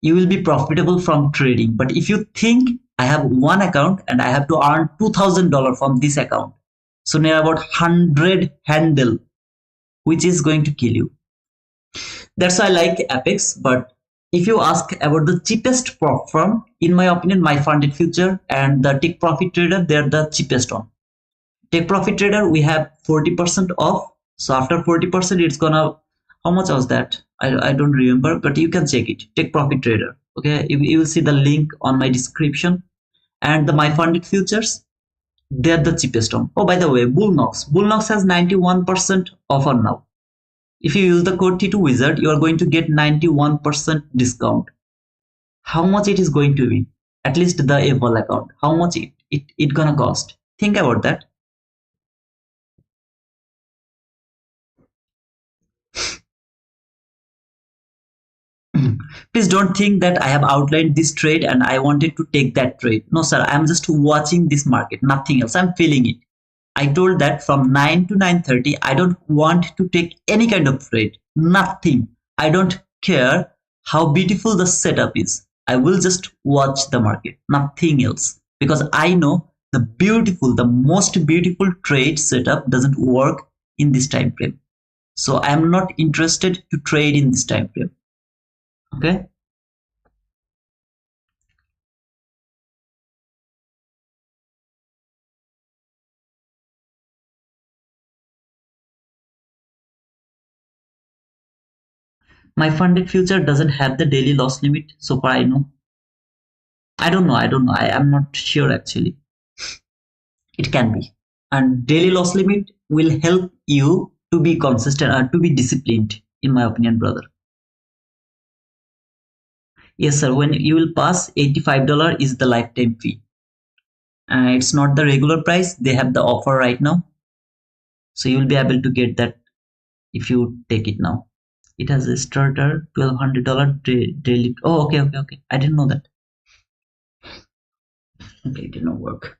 you will be profitable from trading. But if you think I have one account and I have to earn $2,000 from this account, so near about 100 handle, which is going to kill you. That's why I like Apex. But if you ask about the cheapest prop firm, in my opinion, My Funded Future and the Take Profit Trader, they're the cheapest one. Take Profit Trader, we have 40% off. So after 40%, it's gonna, how much was that? I don't remember, but you can check it. Take Profit Trader. Okay, you will see the link on my description. And the My Funded Futures, they're the cheapest one. Oh, by the way, Bluenox. Bluenox has 91% offer now. If you use the code T2 Wizard, you are going to get 91% discount. How much it is going to be? At least the Apple account. How much it gonna cost? Think about that. Please don't think that I have outlined this trade and I wanted to take that trade. No, sir, I'm just watching this market, nothing else. I'm feeling it. I told that from 9 to 9:30, I don't want to take any kind of trade. Nothing. I don't care how beautiful the setup is. I will just watch the market, nothing else. Because I know the most beautiful trade setup doesn't work in this time frame. So I am not interested to trade in this time frame. Okay. My Funded Future doesn't have the daily loss limit, so far I know. I don't know. I am not sure actually. It can be. And daily loss limit will help you to be consistent or to be disciplined, in my opinion, brother. Yes, sir. When you will pass $85 is the lifetime fee. It's not the regular price. They have the offer right now. So you will be able to get that if you take it now. It has a starter $1,200 daily. Oh, okay, okay, okay. I didn't know that. Okay, it did not work.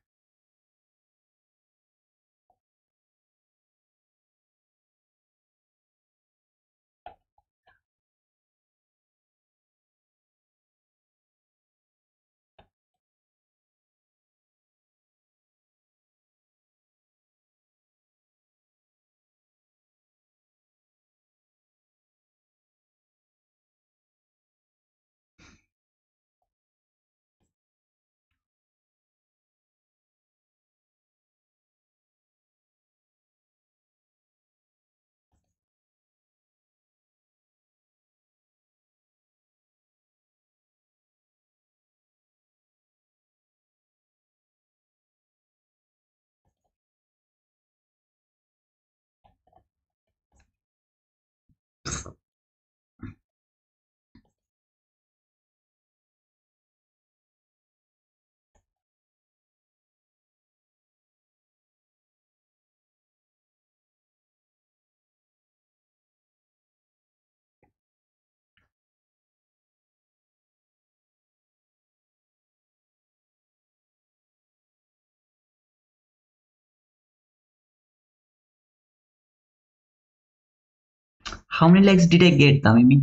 How many likes did I get, Tamimi?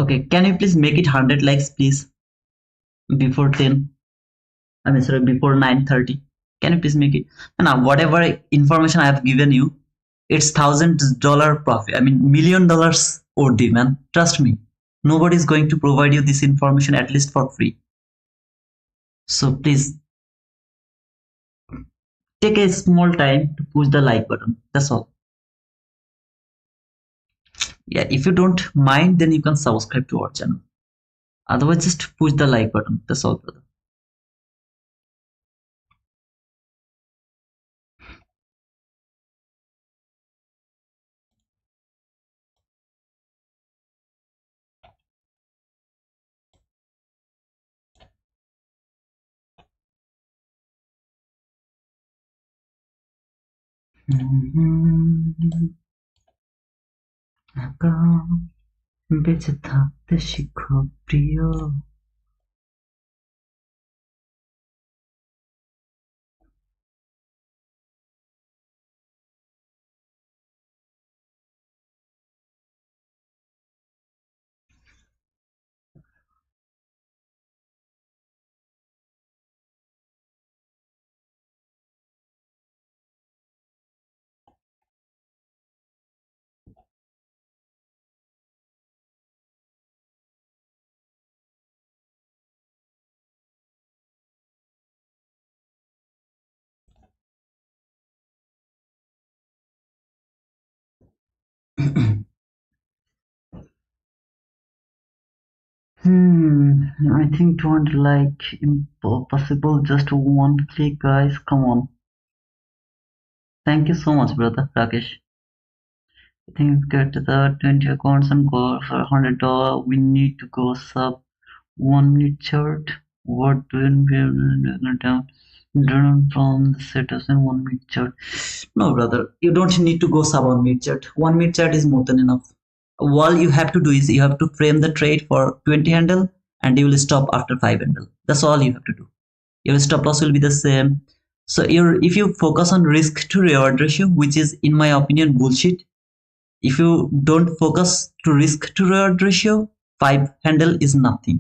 Okay, can you please make it 100 likes, please? Before 10. I mean, sorry, before 9:30. Can you please make it? Now, whatever information I have given you, it's $1,000 profit. I mean, $1,000,000 OD, man. Trust me. Nobody is going to provide you this information at least for free. So please take a small time to push the like button. That's all. Yeah, if you don't mind, then you can subscribe to our channel. Otherwise, just push the like button. That's all, brother. বেঁচে থাকতে শিখো প্রিয়। I think 200 like impossible. Just one click, guys. Come on. Thank you so much, brother Rakesh. I think get the 20 accounts and go for $100. We need to go sub 1 minute chart. What do you down from the status in 1 minute chart? No, brother, you don't need to go sub 1 minute chart. 1 minute chart is more than enough. All you have to do is you have to frame the trade for 20 handle and you will stop after 5 handle. That's all you have to do. Your stop loss will be the same. So if you focus on risk to reward ratio, which is in my opinion bullshit, if you don't focus to risk to reward ratio, 5 handle is nothing.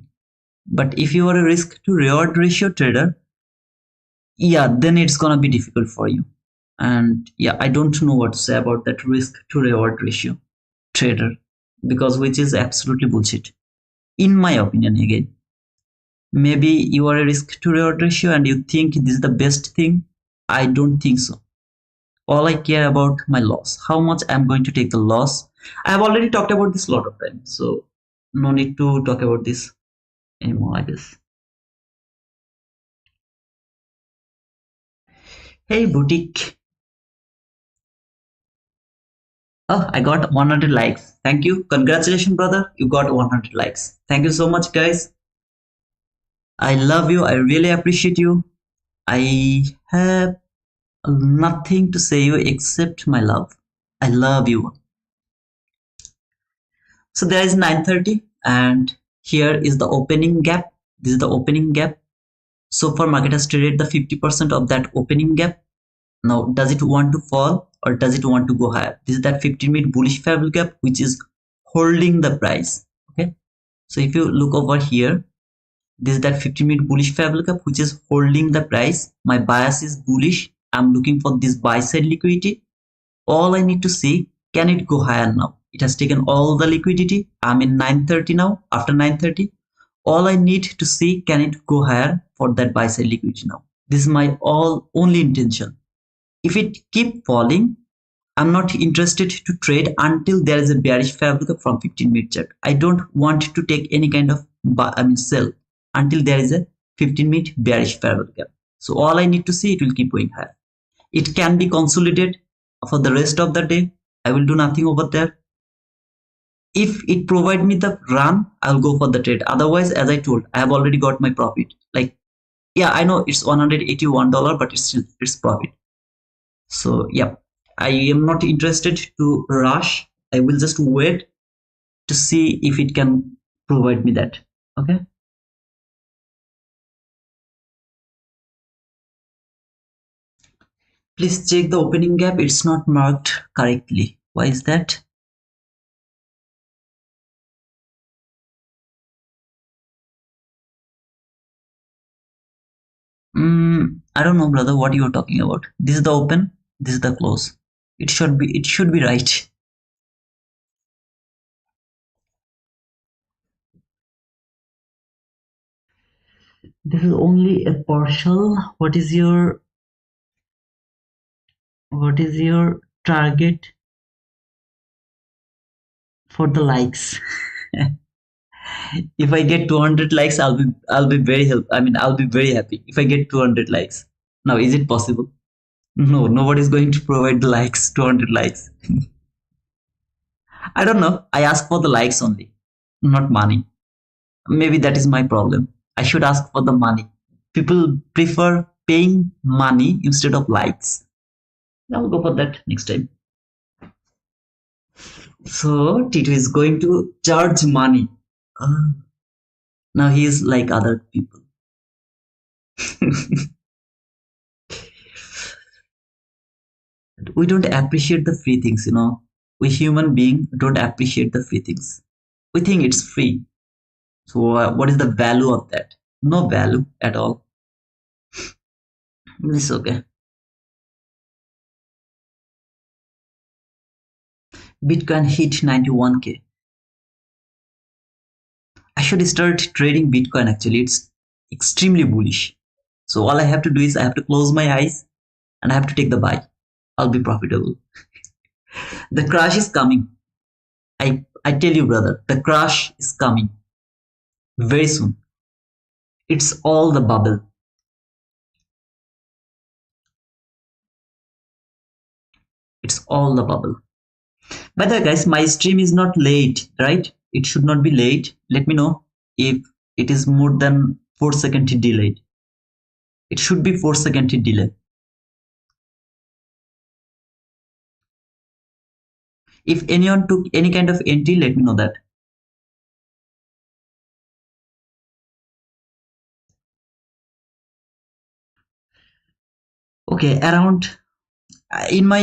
But if you are a risk to reward ratio trader, yeah, then it's gonna be difficult for you. And yeah, I don't know what to say about that risk to reward ratio trader, because which is absolutely bullshit in my opinion. Again, maybe you are a risk to reward ratio and you think this is the best thing. I don't think so. All I care about my loss, how much I'm going to take the loss. I have already talked about this a lot of times, so no need to talk about this anymore, I guess. Hey boutique. Oh, I got 100 likes. Thank you. Congratulations, brother. You got 100 likes. Thank you so much, guys. I love you. I really appreciate you. I have nothing to say you except my love. I love you. So there is 9:30 and here is the opening gap. This is the opening gap. So far market has traded the 50% of that opening gap. Now does it want to fall or does it want to go higher? This is that 15-minute bullish fair gap which is holding the price. Okay, so if you look over here, this is that 15-minute bullish fair gap which is holding the price. My bias is bullish. I'm looking for this buy side liquidity. All I need to see, can it go higher now? It has taken all the liquidity. I'm in 9:30 now. After 9:30, all I need to see, can it go higher for that buy side liquidity now? This is my only intention. If it keep falling, I'm not interested to trade until there is a bearish fair from 15-minute chart. I don't want to take any kind of sell until there is a 15-minute bearish fair gap. So all I need to see, it will keep going higher. It can be consolidated for the rest of the day. I will do nothing over there. If it provide me the run, I'll go for the trade. Otherwise, as I told, I have already got my profit. Like, yeah, I know it's $181, but it's profit. So yeah, I am not interested to rush. I will just wait to see if it can provide me that. Okay. Please check the opening gap. It's not marked correctly. Why is that? I don't know, brother, what you're talking about. This is the open, this is the close. It should be right. This is only a partial. What is your target for the likes? If I get 200 likes, I'll be I'll be very happy if I get 200 likes. Now, is it possible? No, nobody's going to provide the likes, 200 likes. I don't know. I ask for the likes only, not money. Maybe that is my problem. I should ask for the money. People prefer paying money instead of likes. I'll go for that next time. So Tito is going to charge money. Ah, now he is like other people. We don't appreciate the free things. We human being don't appreciate the free things. We think it's free. So what is the value of that? No value at all. It's okay. Bitcoin hit 91K. I should start trading Bitcoin actually. It's extremely bullish. So all I have to do is I have to close my eyes and I have to take the buy. I'll be profitable. The crash is coming. I tell you, brother, the crash is coming very soon. It's all the bubble. It's all the bubble. By the way, guys, my stream is not late, right? It should not be late. Let me know if it is more than 4 seconds delayed. It should be 4 seconds delay. If anyone took any kind of entry, let me know that. Okay, around in my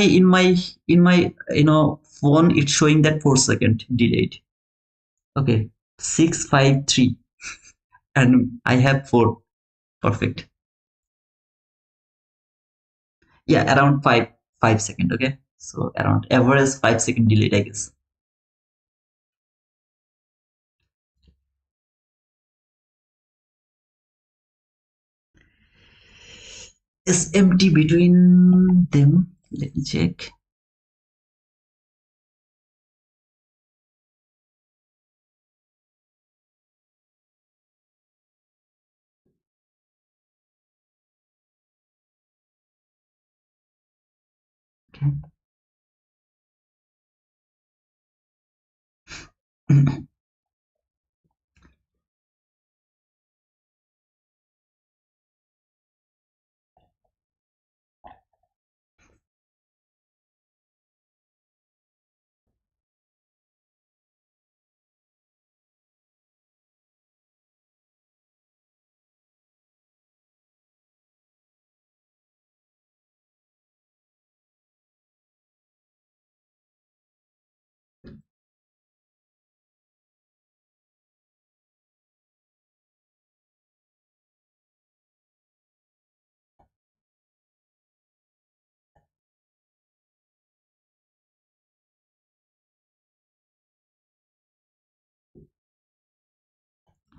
phone, it's showing that 4 seconds delayed. Okay, 653, and I have 4. Perfect. Yeah, around 5 seconds. Okay, so around average 5 second delayed, I guess. Is empty between them. Let me check. Okay.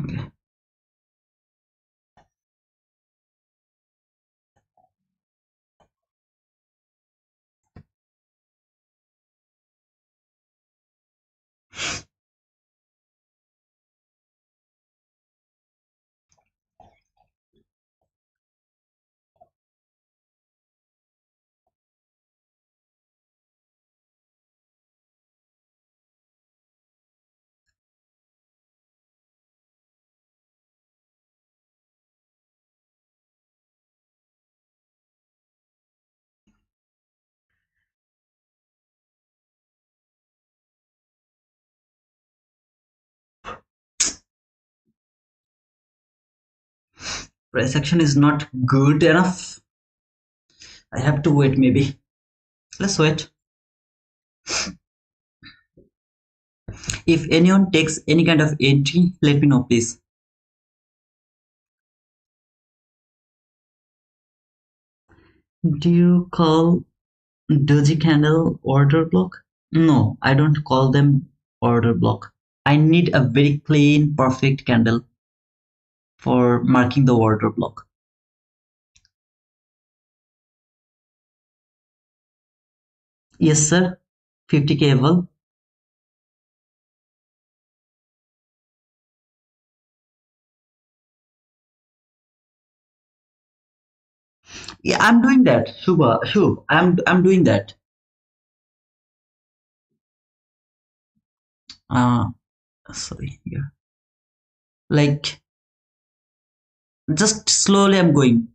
Okay. Price action is not good enough. I have to wait maybe. Let's wait. If anyone takes any kind of entry, let me know, please. Do you call doji candle order block? No, I don't call them order block. I need a very clean, perfect candle for marking the order block. Yes, sir. 50 cable. Yeah, I'm doing that. Shubha, Shubh, I'm doing that. Uh, Sorry, yeah. Like just slowly I'm going.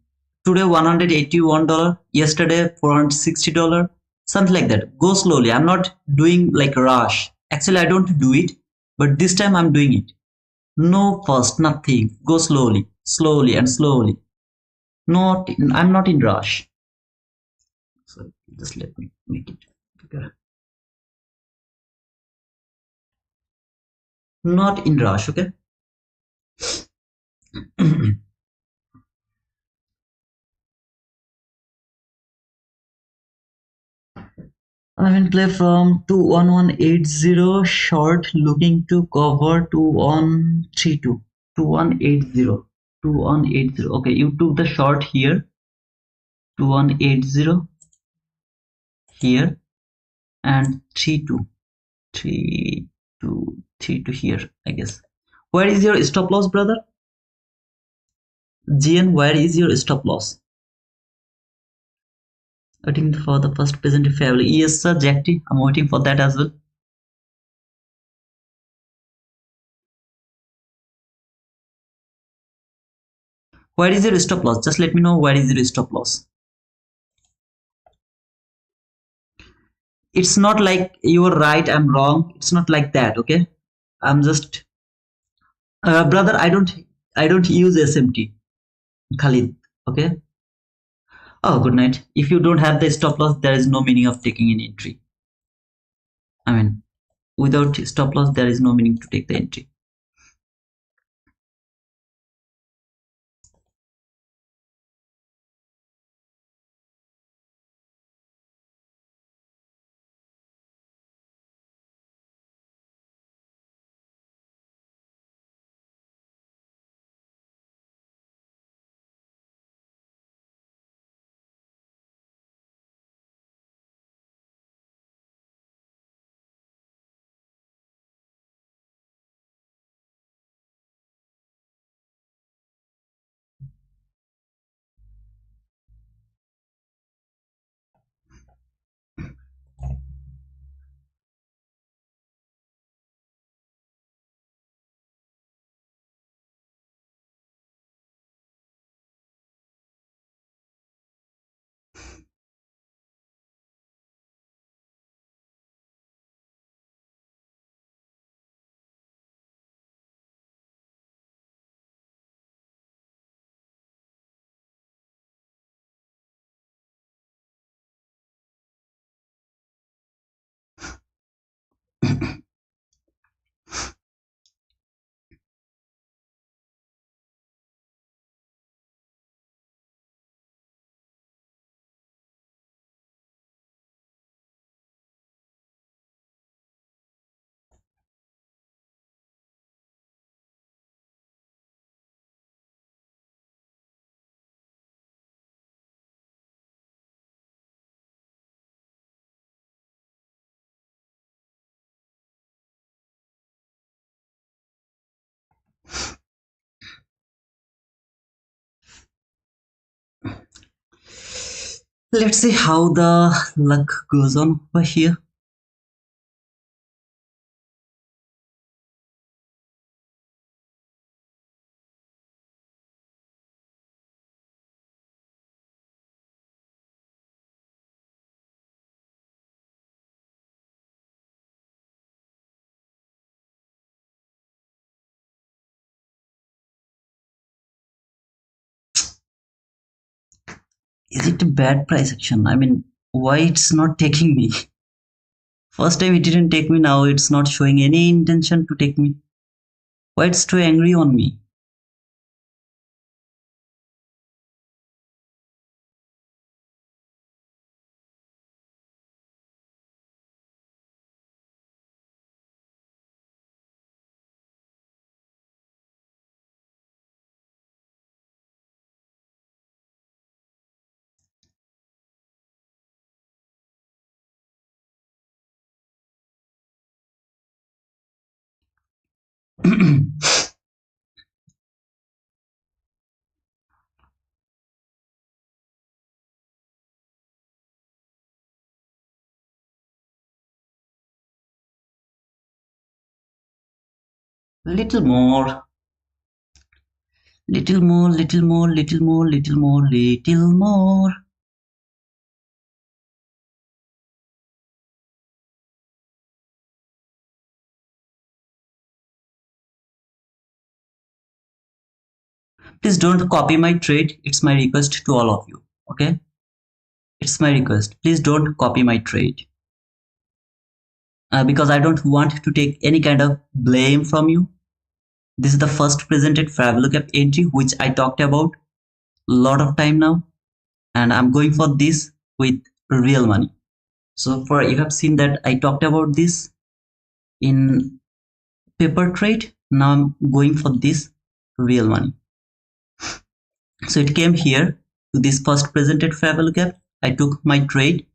Today $181, yesterday $460, something like that. Go slowly. I'm not doing like rush. Actually, I don't do it, but this time I'm doing it. No first, nothing. Go slowly, slowly and slowly. I'm not in rush. So just let me make it bigger. Not in rush, okay? I'm in play from 21180 short looking to cover 2132. 2180. 2180. Okay, you took the short here. 2180 here and 32. 3232 here, I guess. Where is your stop loss, brother? GN, where is your stop loss? Waiting for the first present family. Yes, sir, Jack T. I'm waiting for that as well. Where is your stop loss? Just let me know where is your stop loss. It's not like you're right, I'm wrong. It's not like that, okay? I'm just brother, I don't use SMT, Khalid. Okay. Oh, good night. If you don't have the stop loss, there is no meaning of taking an entry. I mean, without stop loss, there is no meaning to take the entry. Let's see how the luck goes on over here. Is it a bad price action? I mean, why it's not taking me? First time it didn't take me, now it's not showing any intention to take me. Why it's too angry on me? Little more, little more, little more, little more, little more, little more. Please don't copy my trade. It's my request to all of you. Okay? It's my request. Please don't copy my trade. Because I don't want to take any kind of blame from you. This is the first presented fair value gap entry which I talked about a lot of time now, and I'm going for this with real money. So for you have seen that I talked about this in paper trade. Now I'm going for this real money. So it came here to this first presented fair value gap. I took my trade.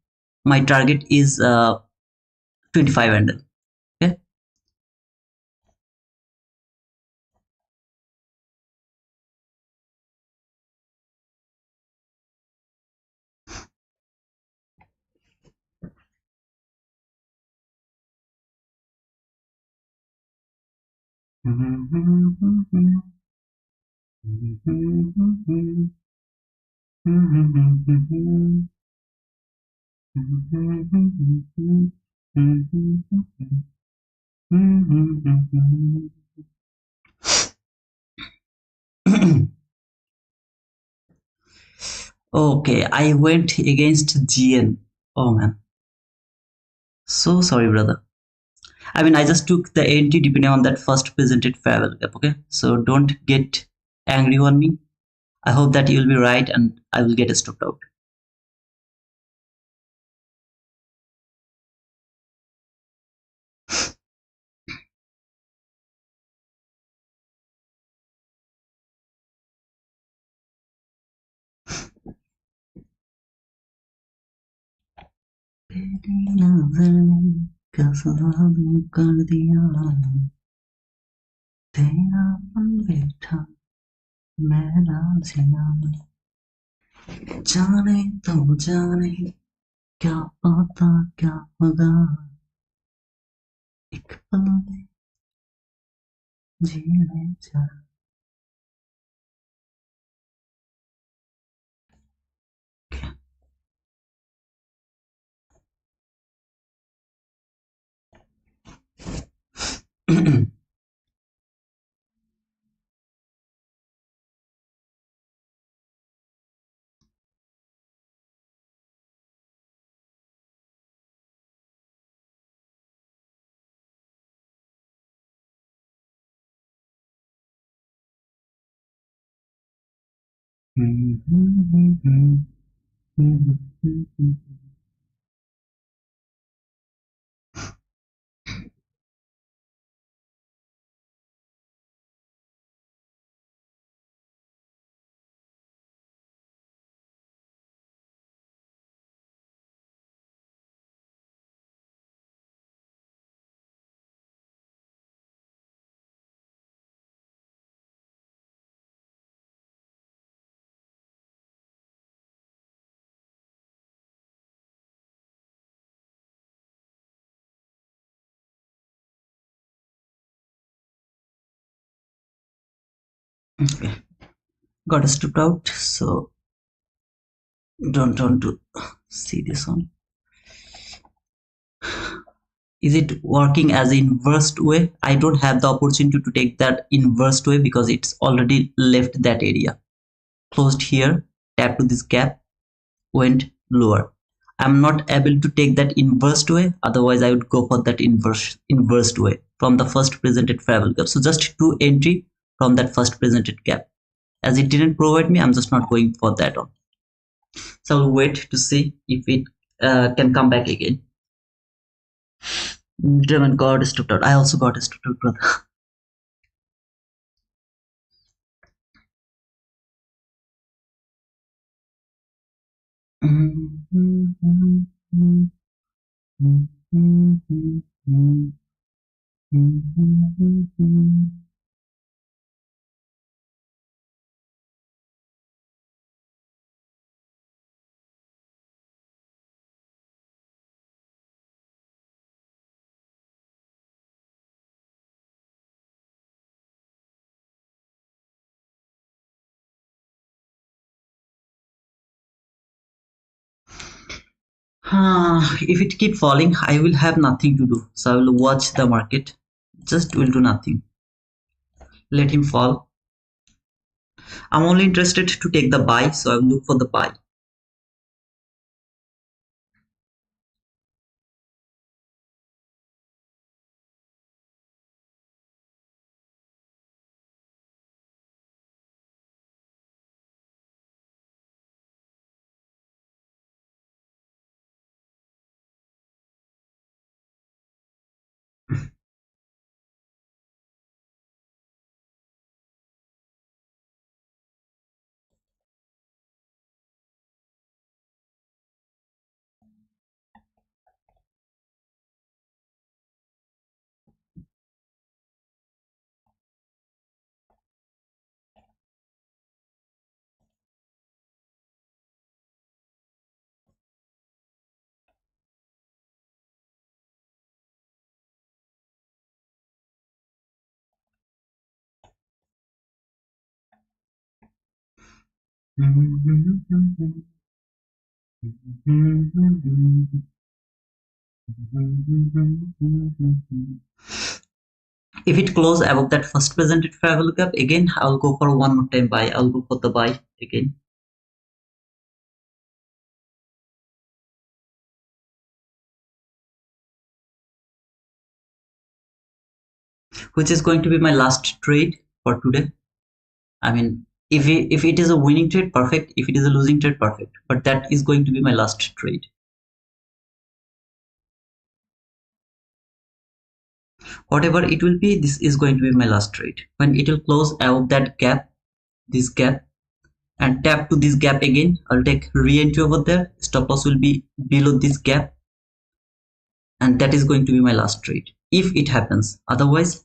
My target is 25 handle. Okay. Okay, I went against GN. Oh man, so sorry, brother. I mean, I just took the entry depending on that first presented fair value gap. Okay, so don't get angry on me. I hope that you will be right and I will get stopped out. जाने तो जाने क्या पता क्या होगा एक पल में जीने जा Okay, got stripped out, so don't want to see this one. Is it working as inversed way? I don't have the opportunity to take that inversed way because it's already left that area. Closed here, tap to this gap, went lower. I'm not able to take that inversed way, otherwise I would go for that inversed way from the first presented fair value gap. So just two entry from that first presented gap. As it didn't provide me, I'm just not going for that one. So I'll wait to see if it can come back again. German got stripped out. I also got stripped out, brother. If it keep falling, I will have nothing to do. So I will watch the market. Just will do nothing. Let him fall. I'm only interested to take the buy, so I will look for the buy. If it close above that first presented fair value gap, again I'll go for one more time buy. I'll go for the buy again. Which is going to be my last trade for today. I mean, if it is a winning trade, perfect. If it is a losing trade, perfect. But that is going to be my last trade. Whatever it will be, this is going to be my last trade. When it will close above that gap, this gap, and tap to this gap again, I'll take re-entry over there. Stop loss will be below this gap, and that is going to be my last trade if it happens. Otherwise,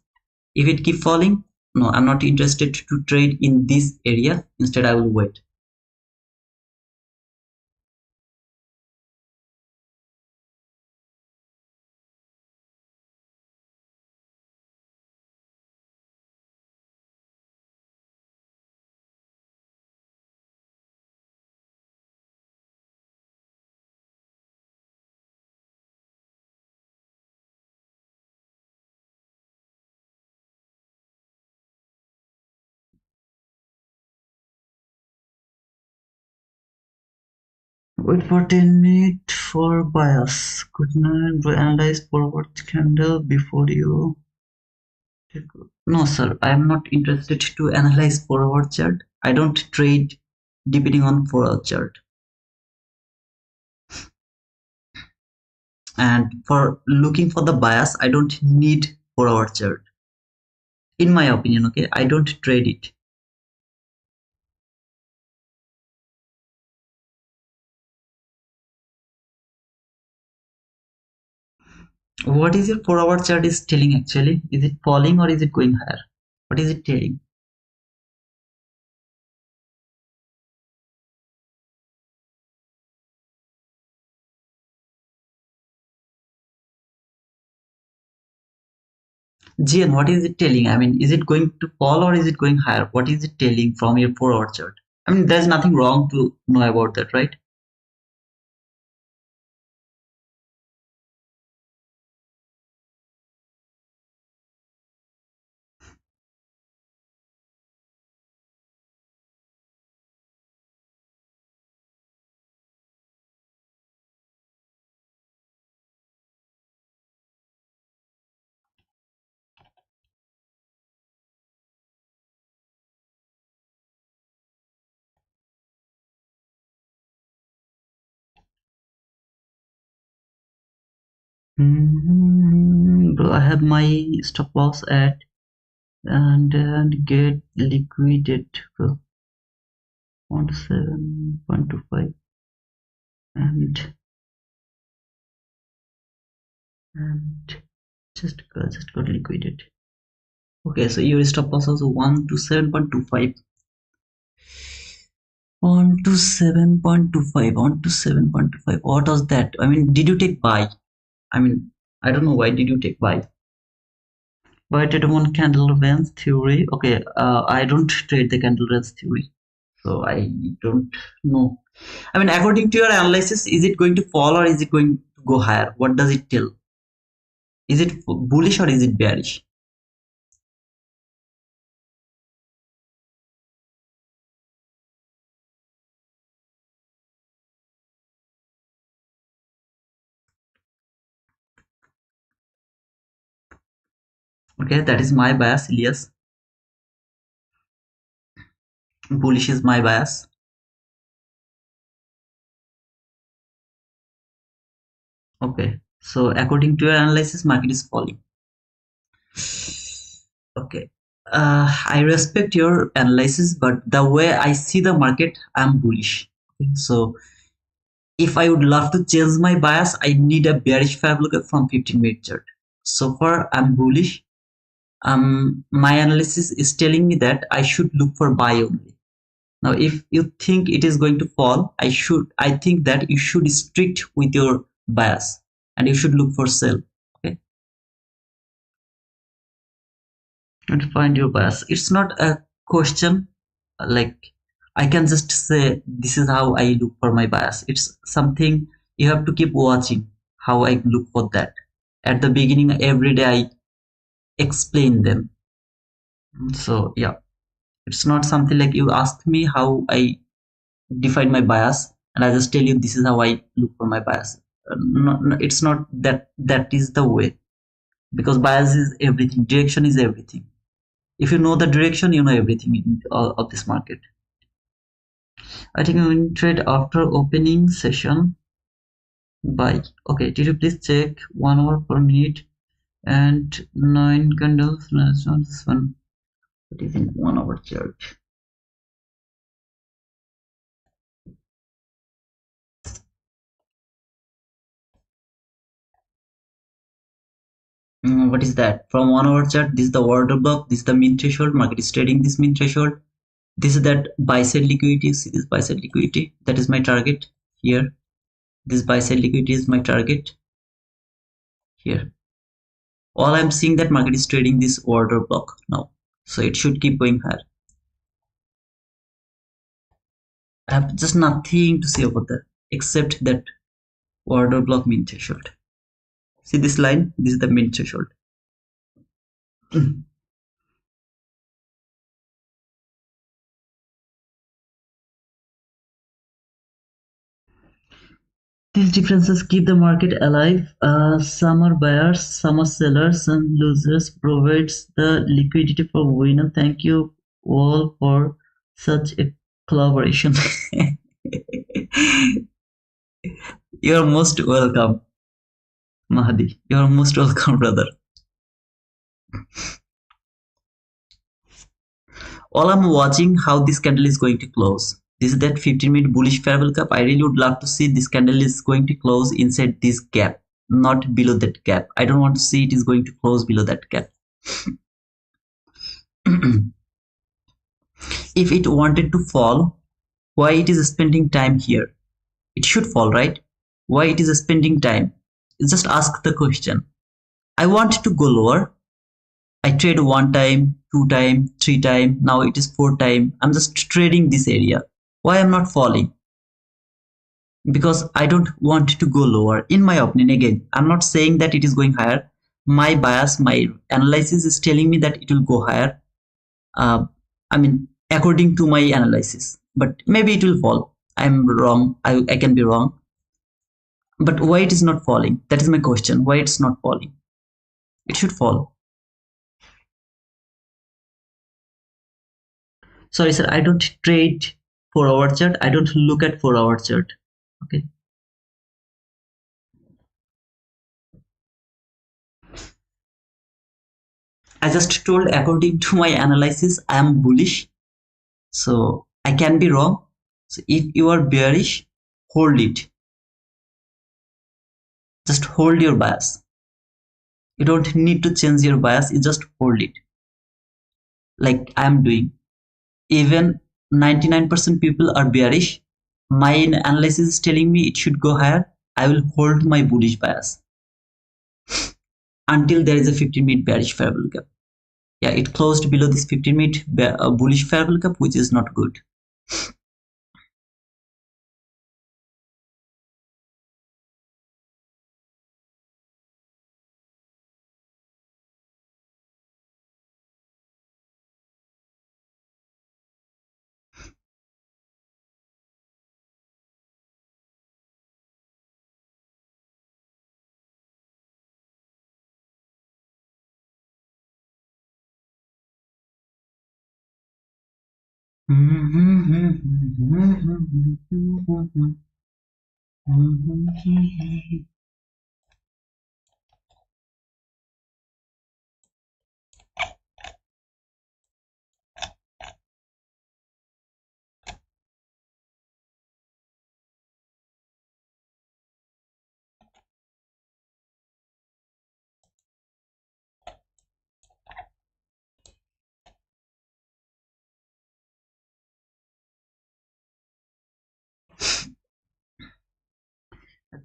if it keep falling, no, I'm not interested to trade in this area. Instead, I will wait. Wait for 10 minutes for bias. Good night. Analyze forward candle before you. No, sir. I am not interested to analyze forward chart. I don't trade depending on forward chart. And for looking for the bias, I don't need forward chart. In my opinion, okay, I don't trade it. What is your 4 hour chart is telling actually? Is it falling or is it going higher? What is it telling? GN, what is it telling? I mean, is it going to fall or is it going higher? What is it telling from your 4 hour chart? I mean, there's nothing wrong to know about that, right? Bro, I have my stop loss at and get liquidated, bro. 0.7.25 and just got liquidated. Okay, so your stop loss was 1 to 7.25. 1 to 7.25. 1 to 7.25. What was that? I mean, did you take buy? I mean, I don't know why did you take buy. Buy trade on candle range theory. Okay, I don't trade the candle range theory. So I don't know. I mean, according to your analysis, is it going to fall or is it going to go higher? What does it tell? Is it bullish or is it bearish? Okay, that is my bias, Elias. Bullish is my bias. Okay, so according to your analysis, market is falling. Okay, I respect your analysis, but the way I see the market, I'm bullish. Okay, so if I would love to change my bias, I need a bearish five lookup from 15-minute chart. So far, I'm bullish. My analysis is telling me that I should look for buy only. Now, if you think it is going to fall, I think that you should strict with your bias and you should look for sell. Okay, and find your bias. It's not a question like I can just say this is how I look for my bias. It's something you have to keep watching how I look for that. At the beginning, every day I explain them. So yeah, it's not something like you asked me how I define my bias and I just tell you this is how I look for my bias. No, it's not that is the way, because bias is everything, direction is everything. If you know the direction, you know everything in all of this market. I think I'm going to trade after opening session. Buy. Okay, did you please check 1 hour per minute and 9 candles? No, it's not this one. It is in 1 hour chart. What is that? From 1 hour chart, this is the order block, this is the mean threshold, market is trading this mean threshold. This is that buy side liquidity. See this buy side liquidity, that is my target here. This buy side liquidity is my target here. All I'm seeing that market is trading this order block now, so it should keep going higher. I have just nothing to say about that except that order block mean threshold. See this line, this is the mean threshold. These differences keep the market alive. Some are buyers, some are sellers, and losers provides the liquidity for winner. Thank you all for such a collaboration. You're most welcome, Mahdi. You're most welcome, brother. All I'm watching how this candle is going to close. This is that 15-minute bullish fair cup. I really would love to see this candle is going to close inside this gap, not below that gap. I don't want to see it is going to close below that gap. If it wanted to fall, why it is spending time here? It should fall, right? Why it is spending time? Just ask the question. I want to go lower. I trade 1 time, 2 time, 3 time. Now it is 4 time. I'm just trading this area. Why I'm not falling? Because I don't want to go lower. In my opinion, again, I'm not saying that it is going higher. My bias, my analysis is telling me that it will go higher. I mean, according to my analysis, but maybe it will fall. I'm wrong. I can be wrong. But why it is not falling? That is my question. Why it's not falling? It should fall. Sorry, sir. I don't trade 4-hour chart. I don't look at 4-hour chart. Okay. I just told according to my analysis, I am bullish. So I can be wrong. So if you are bearish, hold it. Just hold your bias. You don't need to change your bias. You just hold it. Like I am doing. Even 99% people are bearish. My analysis is telling me it should go higher. I will hold my bullish bias until there is a 15-minute bearish fair gap. Yeah, it closed below this 15-minute bullish fair gap, which is not good.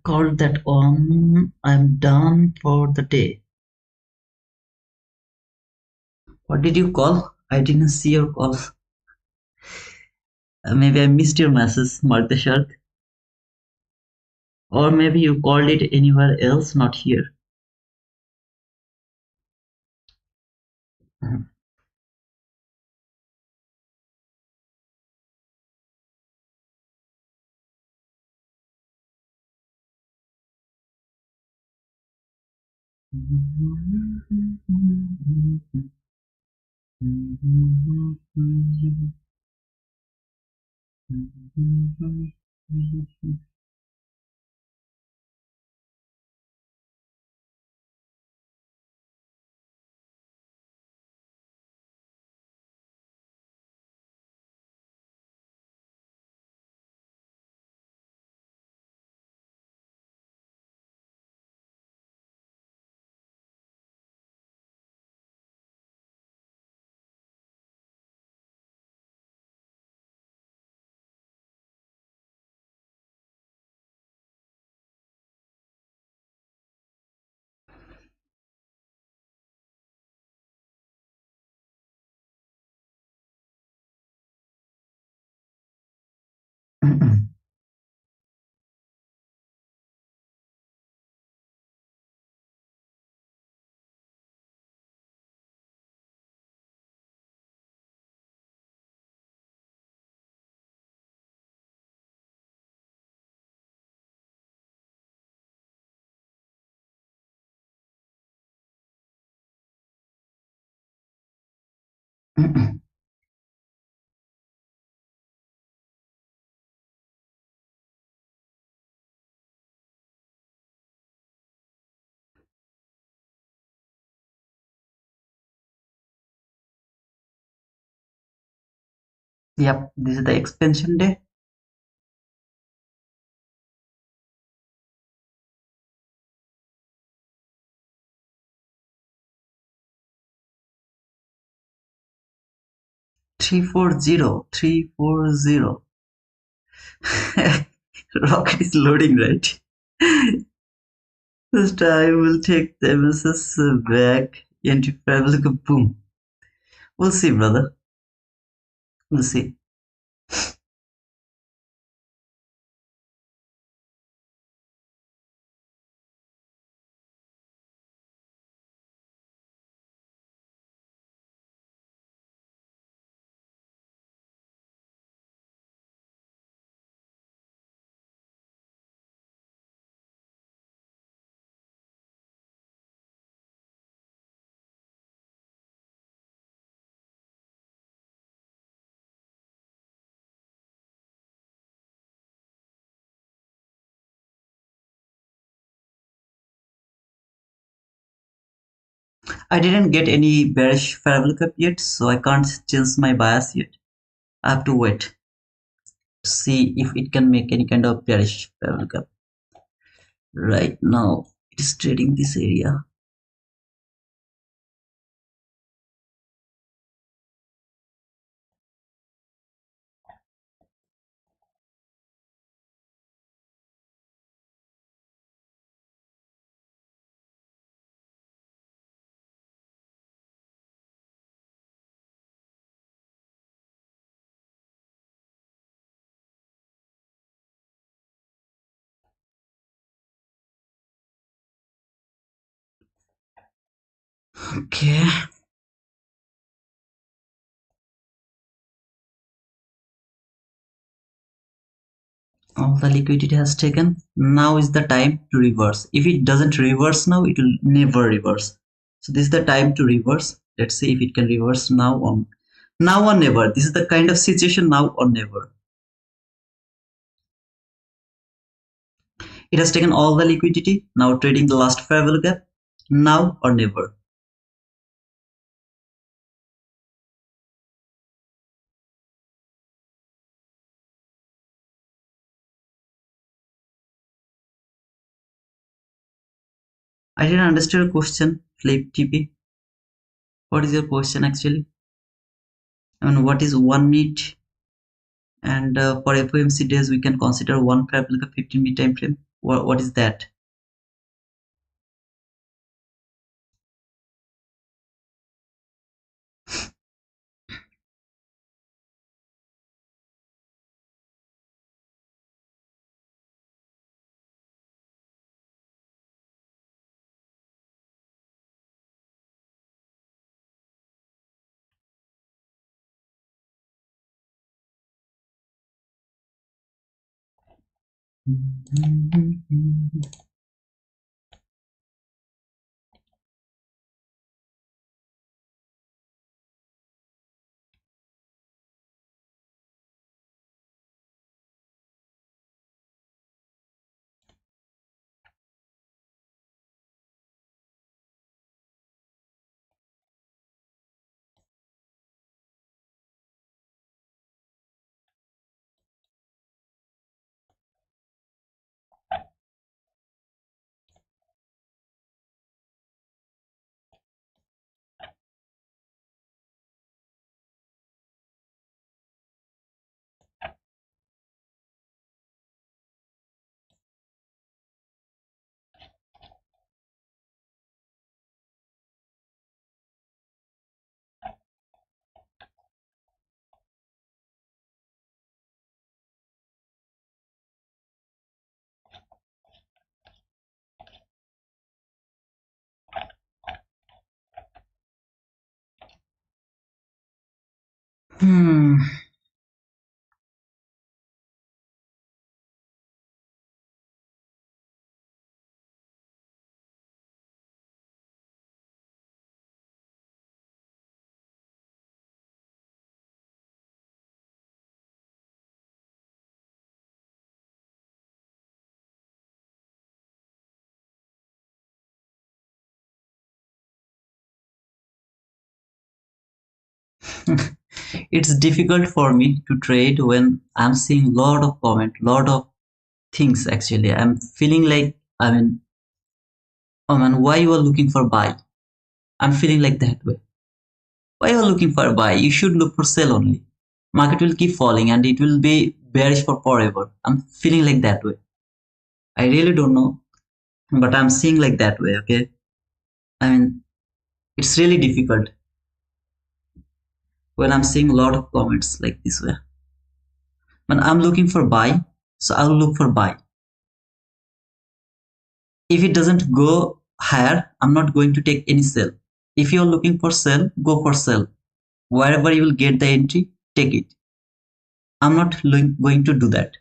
Called that on. I'm done for the day. What did you call? I didn't see your call. Maybe I missed your message, Mark the Shark. Or maybe you called it anywhere else, not here. Yep, this is the expansion day. Three four zero. Rocket is loading, right? First, I will take the MSS back into travel. Boom. We'll see, brother. We'll see. I didn't get any bearish parabolic up yet, so I can't change my bias yet. I have to wait to see if it can make any kind of bearish parabolic up. Right now, it is trading this area. Okay. All the liquidity has taken. Now is the time to reverse. If it doesn't reverse now, it will never reverse. So this is the time to reverse. Let's see if it can reverse now or never. This is the kind of situation, now or never. It has taken all the liquidity. Now trading the last fair value gap. Now or never. I didn't understand your question, Flip TP. What is your question actually? I mean, what is 1 minute? And for FOMC days, we can consider one fair value gap 15-minute time frame. What is that? Hmm. It's difficult for me to trade when I'm seeing lot of lot of things actually. I'm feeling like, why you are looking for buy? I'm feeling like that way. Why you are looking for a buy? You should look for sell only. Market will keep falling and it will be bearish for forever. I'm feeling like that way. I really don't know, but I'm seeing like that way. Okay, I mean it's really difficult when I'm seeing a lot of comments like this way. When I'm looking for buy, so I'll look for buy. If it doesn't go higher, I'm not going to take any sell. If you're looking for sell, go for sell. Wherever you will get the entry, take it. I'm not going to do that.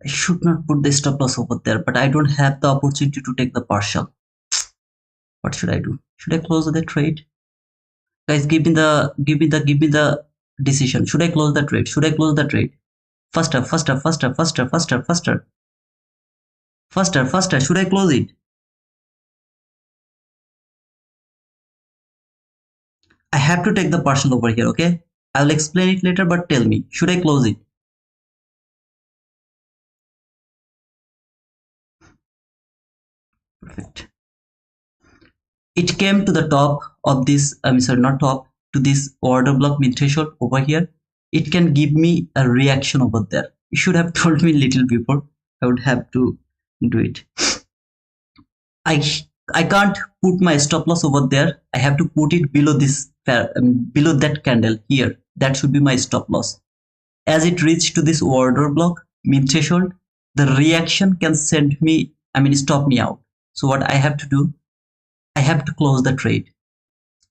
I should not put the stop loss over there, but I don't have the opportunity to take the partial. What should I do? Should I close the trade? Guys, give me the decision. Should I close the trade? Should I close the trade? Faster, faster, faster, faster, faster, faster. Faster, faster. Should I close it? I have to take the partial over here, okay? I will explain it later, but tell me, should I close it? Perfect. It came to the top of this, I'm sorry, not top, to this order block mid threshold over here. It can give me a reaction over there. You should have told me little before. I would have to do it. I I can't put my stop loss over there. I have to put it below this below that candle here. That should be my stop loss. As it reached to this order block mid threshold, the reaction can send me, stop me out. So what I have to do, I have to close the trade.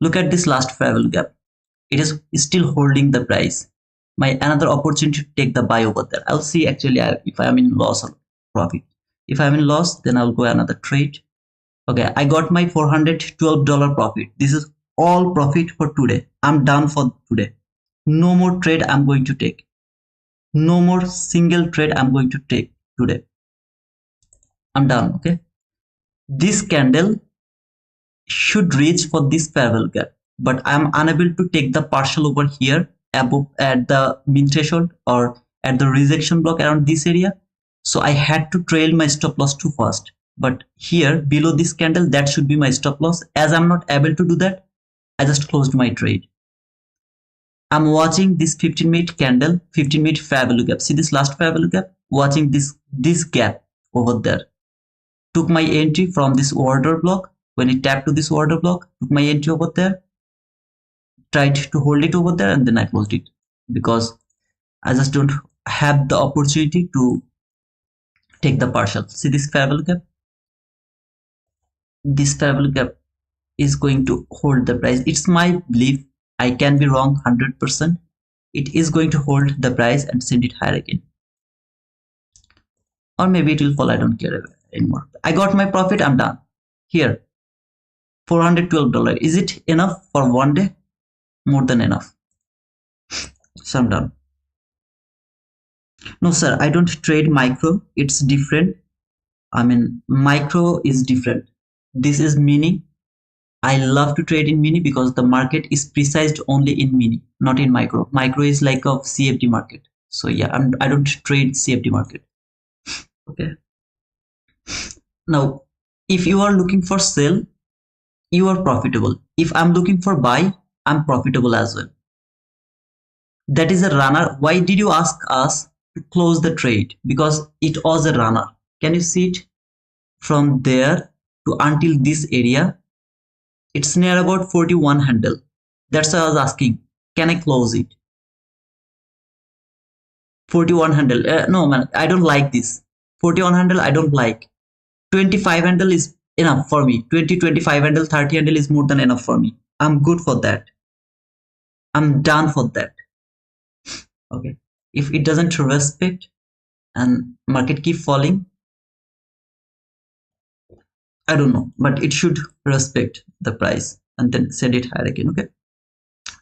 Look at this last fair value gap. It is still holding the price. My another opportunity to take the buy over there. I'll see actually if I am in loss or profit. If I'm in loss, then I'll go another trade. Okay, I got my $412 profit. This is all profit for today. I'm done for today. No more trade I'm going to take. No more single trade I'm going to take today. I'm done, okay? This candle should reach for this fair value gap, but I'm unable to take the partial over here above at the min threshold or at the rejection block around this area. So I had to trail my stop loss too fast. But here below this candle, that should be my stop loss. As I'm not able to do that, I just closed my trade. I'm watching this 15-minute candle, 15-minute fair value gap. See this last fair value gap? Watching this gap over there. Took my entry from this order block. When it tapped to this order block, took my entry over there, tried to hold it over there, and then I closed it because I just don't have the opportunity to take the partial. See this fair value gap? This fair value gap is going to hold the price. It's my belief. I can be wrong 100%. It is going to hold the price and send it higher again. Or maybe it will fall. I don't care anymore. I got my profit. I'm done. Here, $412. Is it enough for one day? More than enough. So I'm done. No, sir, I don't trade micro. It's different. Micro is different. This is mini. I love to trade in mini because the market is precised only in mini, not in micro. Micro is like a CFD market. So yeah, I don't trade CFD market. Okay. Now, if you are looking for sell, you are profitable. If I'm looking for buy, I'm profitable as well. That is a runner. Why did you ask us to close the trade? Because it was a runner. Can you see it? From there to until this area, it's near about 41 handle. That's why I was asking, can I close it? 41 handle. No, man, I don't like this. 41 handle, I don't like. 25 handle is enough for me. 20, 25 handle, 30 handle is more than enough for me. I'm good for that. I'm done for that. Okay. If it doesn't respect and market keep falling, I don't know, but it should respect the price and then send it higher again. Okay.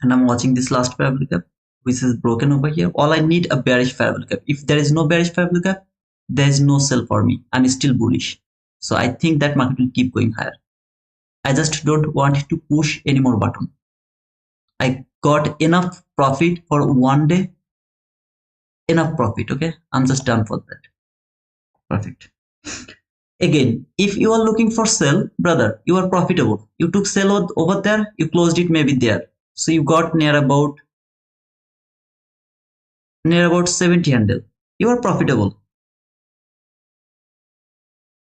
And I'm watching this last fair value gap, which is broken over here. All I need a bearish fair value gap. If there is no bearish fair value gap, there is no sell for me. I'm still bullish. So I think that market will keep going higher. I just don't want to push any more button. I got enough profit for one day. Enough profit. Okay. I'm just done for that. Perfect. Again, if you are looking for sell, brother, you are profitable. You took sell over there, you closed it maybe there. So you got near about 70 handle. You are profitable.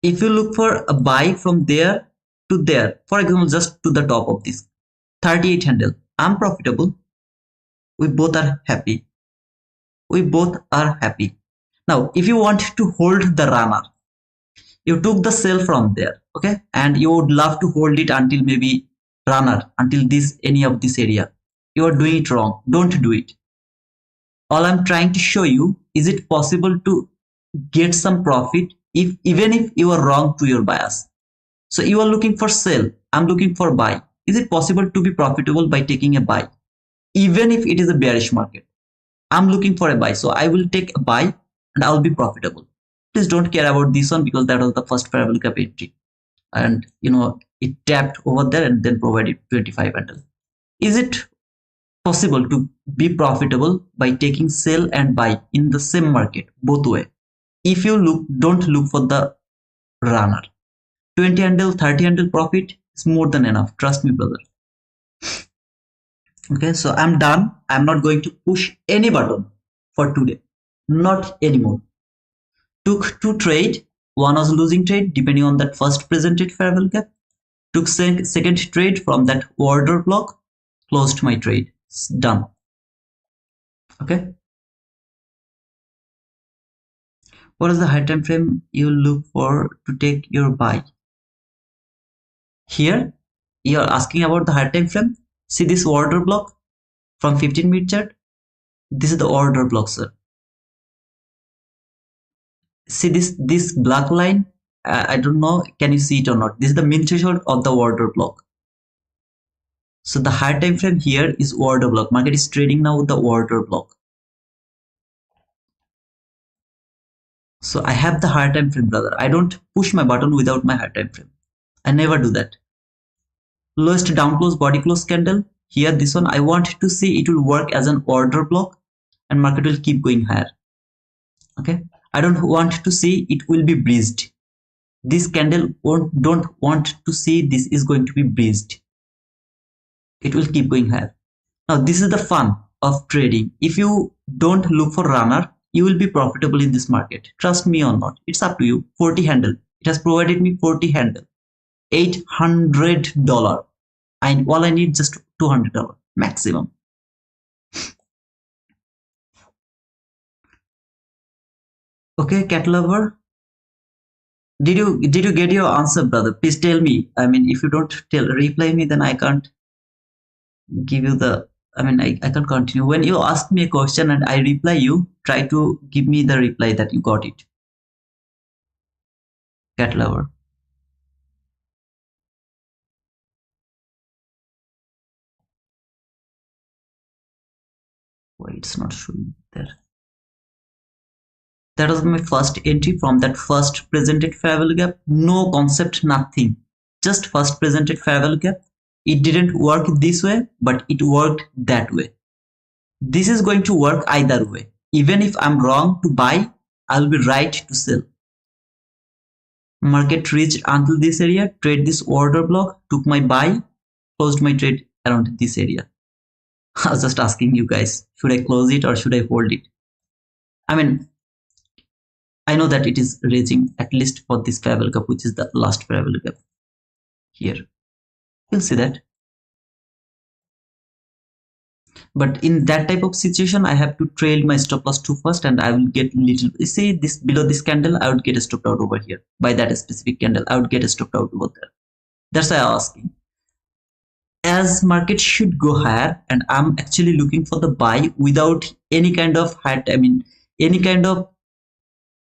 If you look for a buy from there to there, for example, just to the top of this 38 handle, I'm profitable. We both are happy. We both are happy. Now, if you want to hold the runner, you took the sell from there, okay, and you would love to hold it until maybe runner, until this any of this area. You are doing it wrong. Don't do it. All I'm trying to show you, is it possible to get some profit even if you are wrong to your bias. So you are looking for sell, I'm looking for buy. Is it possible to be profitable by taking a buy? Even if it is a bearish market, I'm looking for a buy, so I will take a buy and I'll be profitable. Please don't care about this one because that was the first parabolic gap entry, and it tapped over there and then provided 25 candle. Is it possible to be profitable by taking sell and buy in the same market both way? If you don't look for the runner, 20 handle 30 handle profit is more than enough, trust me brother. Okay, so I'm done. I'm not going to push any button for today, not anymore. Took two trade, one was losing trade depending on that first presented fair value gap. Took second trade from that order block, closed my trade. It's done. Okay, what is the high time frame you look for to take your buy? Here you are asking about the high time frame. See this order block from 15-minute chart. This is the order block, sir. See this black line. I don't know, can you see it or not? This is the mean threshold of the order block. So the high time frame here is order block. Market is trading now with the order block. So I have the high time frame, brother. I don't push my button without my high time frame. I never do that. Lowest down close body close candle. Here this one I want to see it will work as an order block and market will keep going higher. Okay, I don't want to see it will be breached. This candle don't want to see this is going to be breached. It will keep going higher. Now this is the fun of trading. If you don't look for runner, you will be profitable in this market. Trust me or not, it's up to you. 40 handle, it has provided me 40 handle, $800, and all I need just $200 maximum. Okay, cat lover, did you get your answer, brother? Please tell me. I mean, if you don't reply me, then I can't give you the, I mean, I can't continue. When you ask me a question and I reply you, try to give me the reply that you got it. Cat lover. Why it's not showing there? That was my first entry from that first presented fair value gap. No concept, nothing. Just first presented fair value gap. It didn't work this way, but it worked that way. This is going to work either way. Even if I'm wrong to buy, I'll be right to sell. Market reached until this area, trade this order block, took my buy, closed my trade around this area. I was just asking you guys, should I close it or should I hold it? I mean, I know that it is raising at least for this fair value gap, which is the last fair value gap. Here, you'll see that. But in that type of situation, I have to trail my stop loss to first, and I will get little. You see this below this candle, I would get stopped out over here. By that specific candle, I would get stopped out over there. That's why I'm asking. As market should go higher, and I'm actually looking for the buy without any kind of any kind of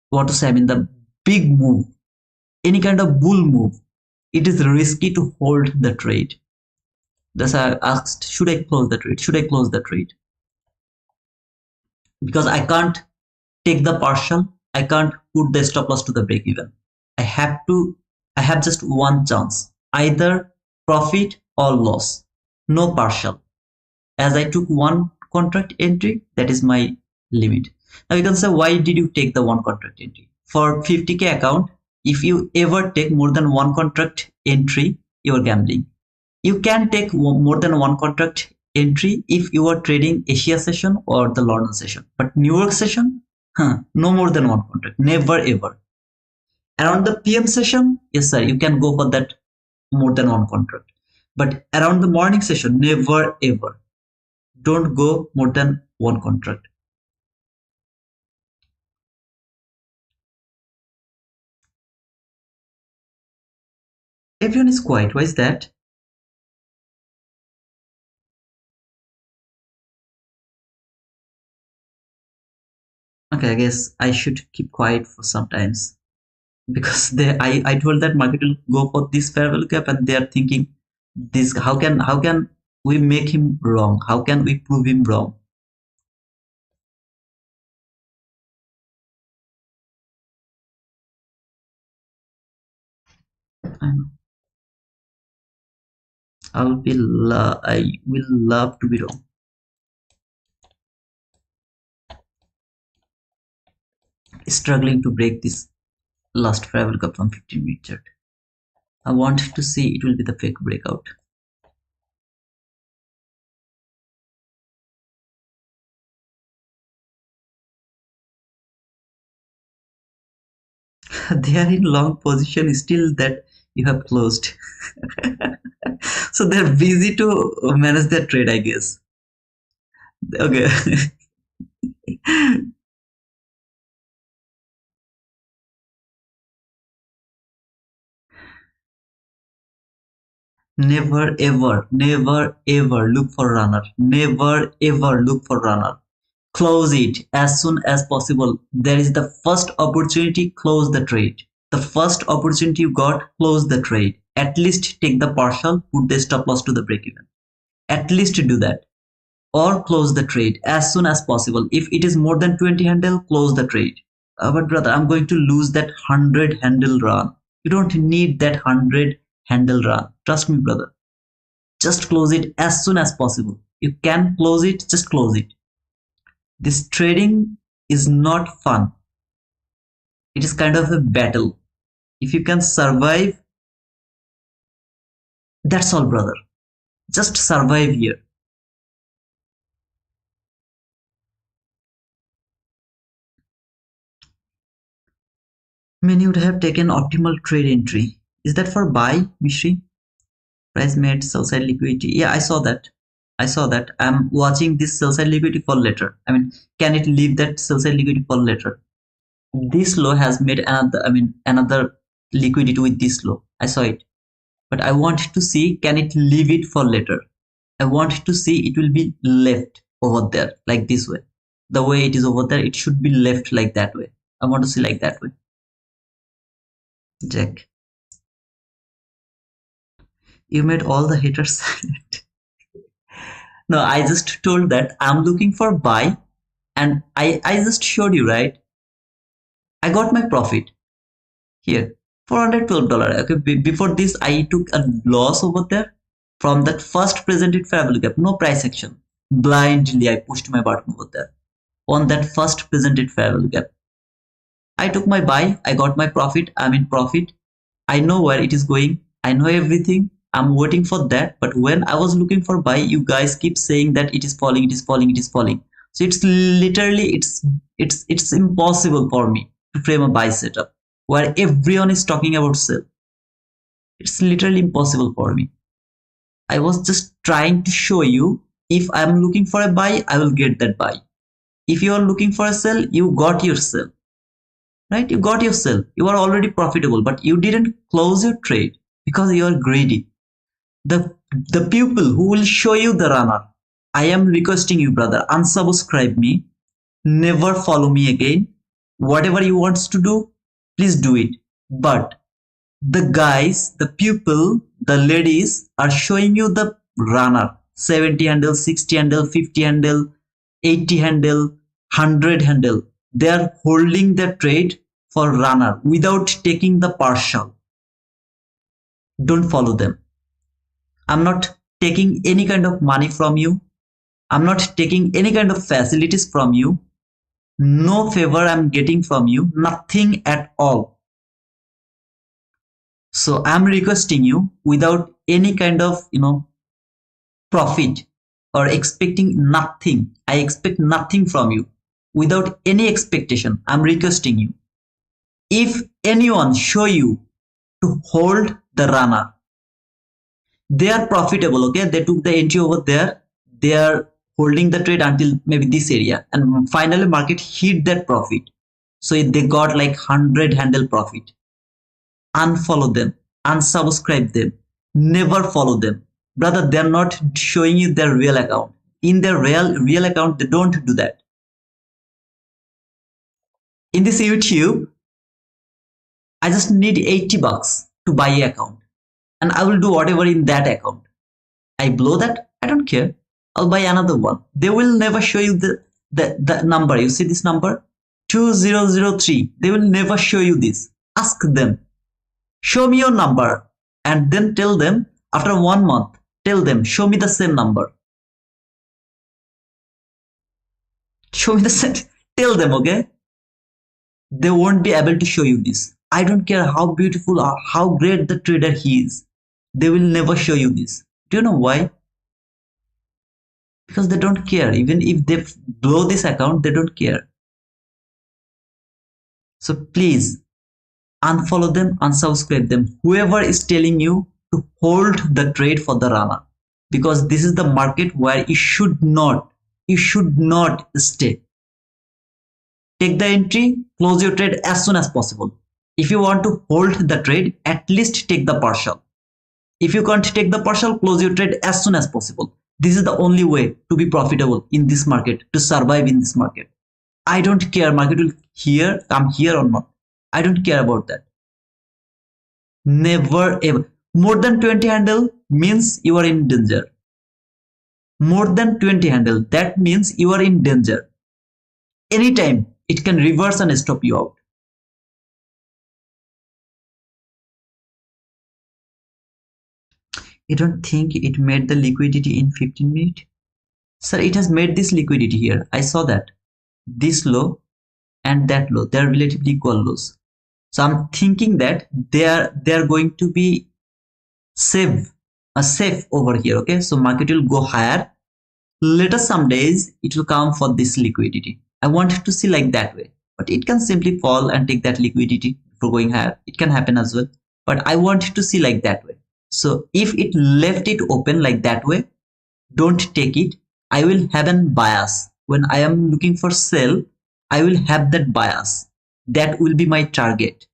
what to say, the big move, any kind of bull move. It is risky to hold the trade. That's why I asked, should I close the trade? Should I close the trade? Because I can't take the partial. I can't put the stop loss to the break even. I have just one chance, either profit or loss, no partial. As I took one contract entry, that is my limit. Now you can say, why did you take the one contract entry? For 50K account, if you ever take more than one contract entry, you are gambling. You can take more than one contract entry if you are trading Asia session or the London session, but New York session, no more than one contract, never ever. Around the PM session, yes sir, you can go for that more than one contract, but around the morning session, never ever. Don't go more than one contract. Everyone is quiet. Why is that? Okay, Okay, I guess I should keep quiet for some times because I told that market will go for this fair value gap and they are thinking this how can we make him wrong? How can we prove him wrong? I know. I will love to be wrong. Struggling to break this last fair value gap from 15-minute chart. I want to see it will be the fake breakout. They are in long position still that you have closed. So they're busy to manage their trade, I guess. Okay. Never ever look for runner. Never ever look for runner. Close it as soon as possible. There is the first opportunity, close the trade. The first opportunity you got, close the trade. At least take the partial, put the stop loss to the break even. At least do that. Or close the trade as soon as possible. If it is more than 20 handle, close the trade. But brother, I'm going to lose that 100 handle run. You don't need that 100 handle run. Trust me, brother. Just close it as soon as possible. You can close it, just close it. This trading is not fun. It is kind of a battle. If you can survive, that's all, brother. Just survive here. Many would have taken optimal trade entry. Is that for buy, Mishri? Price made sell side liquidity. Yeah, I saw that. I saw that. I'm watching this sell side liquidity fall later. I mean, can it leave that sell side liquidity fall later? This low has made another liquidity with this low. I saw it. But I want to see, can it leave it for later? I want to see it will be left over there like this way. The way it is over there, it should be left like that way. I want to see like that way. Jack. You made all the haters silent. No, I just told that I'm looking for buy and I just showed you, right? I got my profit here. $412. Okay, before this, I took a loss over there from that first presented fair value gap, no price action. Blindly, I pushed my button over there on that first presented fair value gap. I took my buy, I got my profit, I'm in profit. I know where it is going, I know everything. I'm waiting for that. But when I was looking for buy, you guys keep saying that it is falling, it is falling, it is falling. So it's literally it's impossible for me to frame a buy setup where everyone is talking about sell. It's literally impossible for me. I was just trying to show you, if I'm looking for a buy, I will get that buy. If you are looking for a sell, you got your sell. Right? You got your sell. You are already profitable, but you didn't close your trade because you are greedy. The people who will show you the runner, I am requesting you, brother, unsubscribe me, never follow me again. Whatever you want to do, please do it. But the guys, the people, the ladies are showing you the runner, 70 handle, 60 handle, 50 handle, 80 handle, 100 handle. They are holding the trade for runner without taking the partial. Don't follow them. I'm not taking any kind of money from you. I'm not taking any kind of facilities from you. No favor I'm getting from you. Nothing at all. So I'm requesting you without any kind of, profit or expecting nothing. I expect nothing from you. Without any expectation, I'm requesting you. If anyone show you to hold the runner, they are profitable. Okay, they took the entry over there, they are holding the trade until maybe this area, and finally market hit that profit, so they got like 100 handle profit. Unfollow them, unsubscribe them, never follow them, brother. They're not showing you their real account. In their real account, they don't do that. In this YouTube, I just need 80 bucks to buy an account, and I will do whatever in that account. I blow that, I don't care. I'll buy another one. They will never show you the number. You see this number? 2003. They will never show you this. Ask them. Show me your number. And then tell them after 1 month, tell them, show me the same number. Show me the same. Tell them, okay? They won't be able to show you this. I don't care how beautiful or how great the trader he is. They will never show you this. Do you know why? Because they don't care. Even if they blow this account, they don't care. So please unfollow them, unsubscribe them. Whoever is telling you to hold the trade for the runner, because this is the market where you should not stay. Take the entry, close your trade as soon as possible. If you want to hold the trade, at least take the partial. If you can't take the partial, close your trade as soon as possible. This is the only way to be profitable in this market, to survive in this market. I don't care market will come here or not. I don't care about that. Never ever. More than 20 handle means you are in danger. More than 20 handle, that means you are in danger. Anytime it can reverse and stop you out. You don't think it made the liquidity in 15 minutes? Sir, it has made this liquidity here. I saw that. This low and that low, they are relatively equal lows. So I'm thinking that they are going to be safe over here. Okay, so market will go higher. Later some days it will come for this liquidity. I want to see like that way, but it can simply fall and take that liquidity before going higher. It can happen as well, but I want to see like that way. So if it left it open like that way, don't take it. I will have a bias. When I am looking for sell, I will have that bias. That will be my target.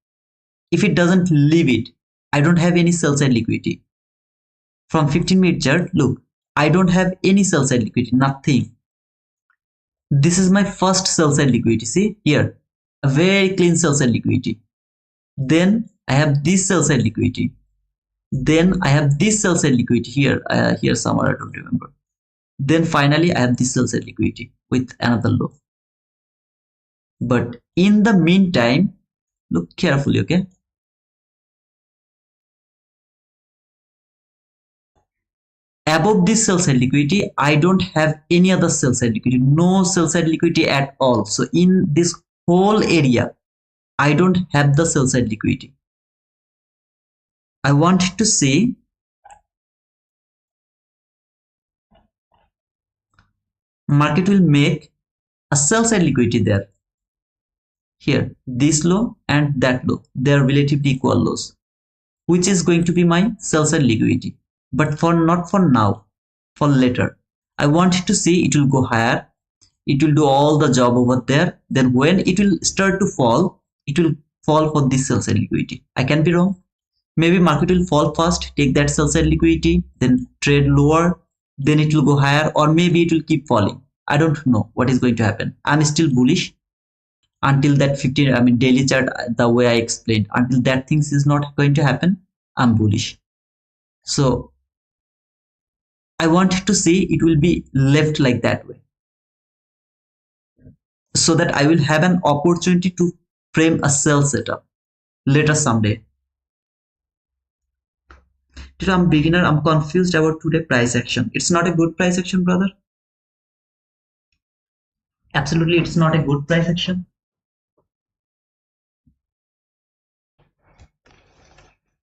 If it doesn't leave it, I don't have any sell side liquidity. From 15-minute chart, look, I don't have any sell side liquidity, nothing. This is my first sell side liquidity. See here, a very clean sell side liquidity. Then I have this sell side liquidity. Then I have this sell side liquidity here, here somewhere, I don't remember. Then finally I have this sell side liquidity with another low. But in the meantime, look carefully, okay? Above this sell side liquidity, I don't have any other sell side liquidity, no sell side liquidity at all. So in this whole area, I don't have the sell side liquidity. I want to see market will make a sell side liquidity there. Here, this low and that low, they are relatively equal lows, which is going to be my sell side liquidity. But not for now, for later. I want to see it will go higher. It will do all the job over there. Then when it will start to fall, it will fall for this sell side liquidity. I can be wrong. Maybe market will fall first, take that sell side liquidity, then trade lower, then it will go higher, or maybe it will keep falling. I don't know what is going to happen. I'm still bullish until that daily chart, the way I explained, until that things is not going to happen, I'm bullish. So I want to see it will be left like that way, so that I will have an opportunity to frame a sell setup later someday. I'm beginner, I'm confused about today price action. It's not a good price action, brother. Absolutely, it's not a good price action.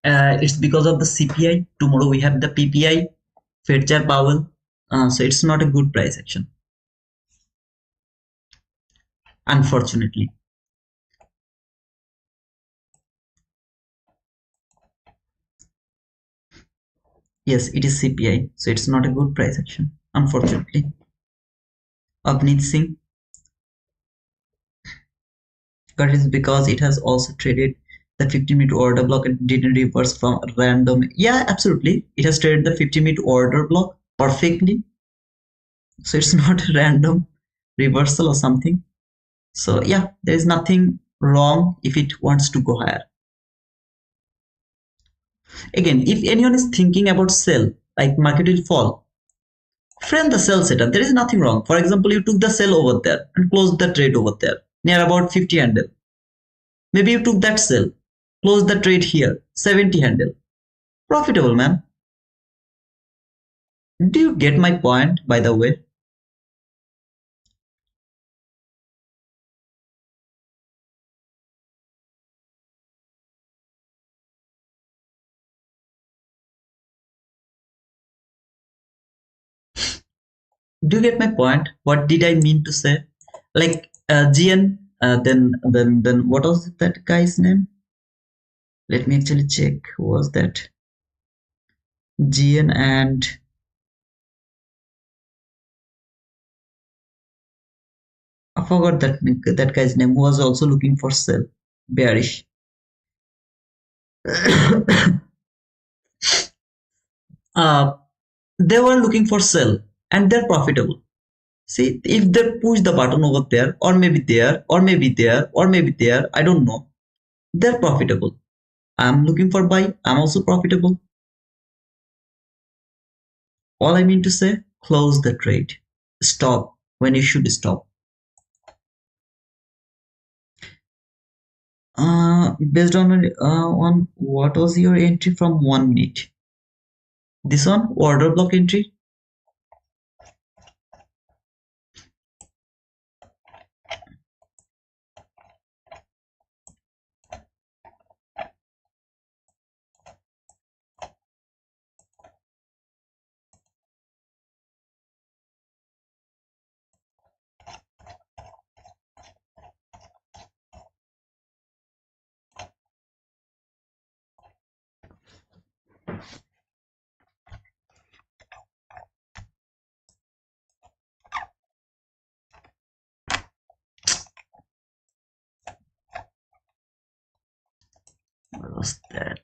It's because of the CPI. Tomorrow we have the PPI, Fed Chair Powell. So it's not a good price action, unfortunately. Yes, it is CPI, so it's not a good price action, unfortunately. Avneet Singh. But it's because it has also traded the 15-minute order block and didn't reverse from random. Yeah, absolutely. It has traded the 15-minute order block perfectly. So it's not random reversal or something. So yeah, there is nothing wrong if it wants to go higher. Again, if anyone is thinking about sell, like market will fall, friend the sell setup, there is nothing wrong. For example, you took the sell over there and closed the trade over there near about 50 handle. Maybe you took that sell, closed the trade here, 70 handle. Profitable, man. Do you get my point, by the way? Do you get my point? What did I mean to say? Like GN, then what was that guy's name? Let me actually check. Who was that? GN and I forgot that guy's name, who was also looking for sell, bearish. They were looking for sell and they're profitable. See, if they push the button over there, or maybe there, or maybe there, or maybe there, I don't know, they're profitable. I'm looking for buy, I'm also profitable. All I mean to say, close the trade. Stop when you should stop. Based on what was your entry from 1 minute? This one, order block entry. What was that?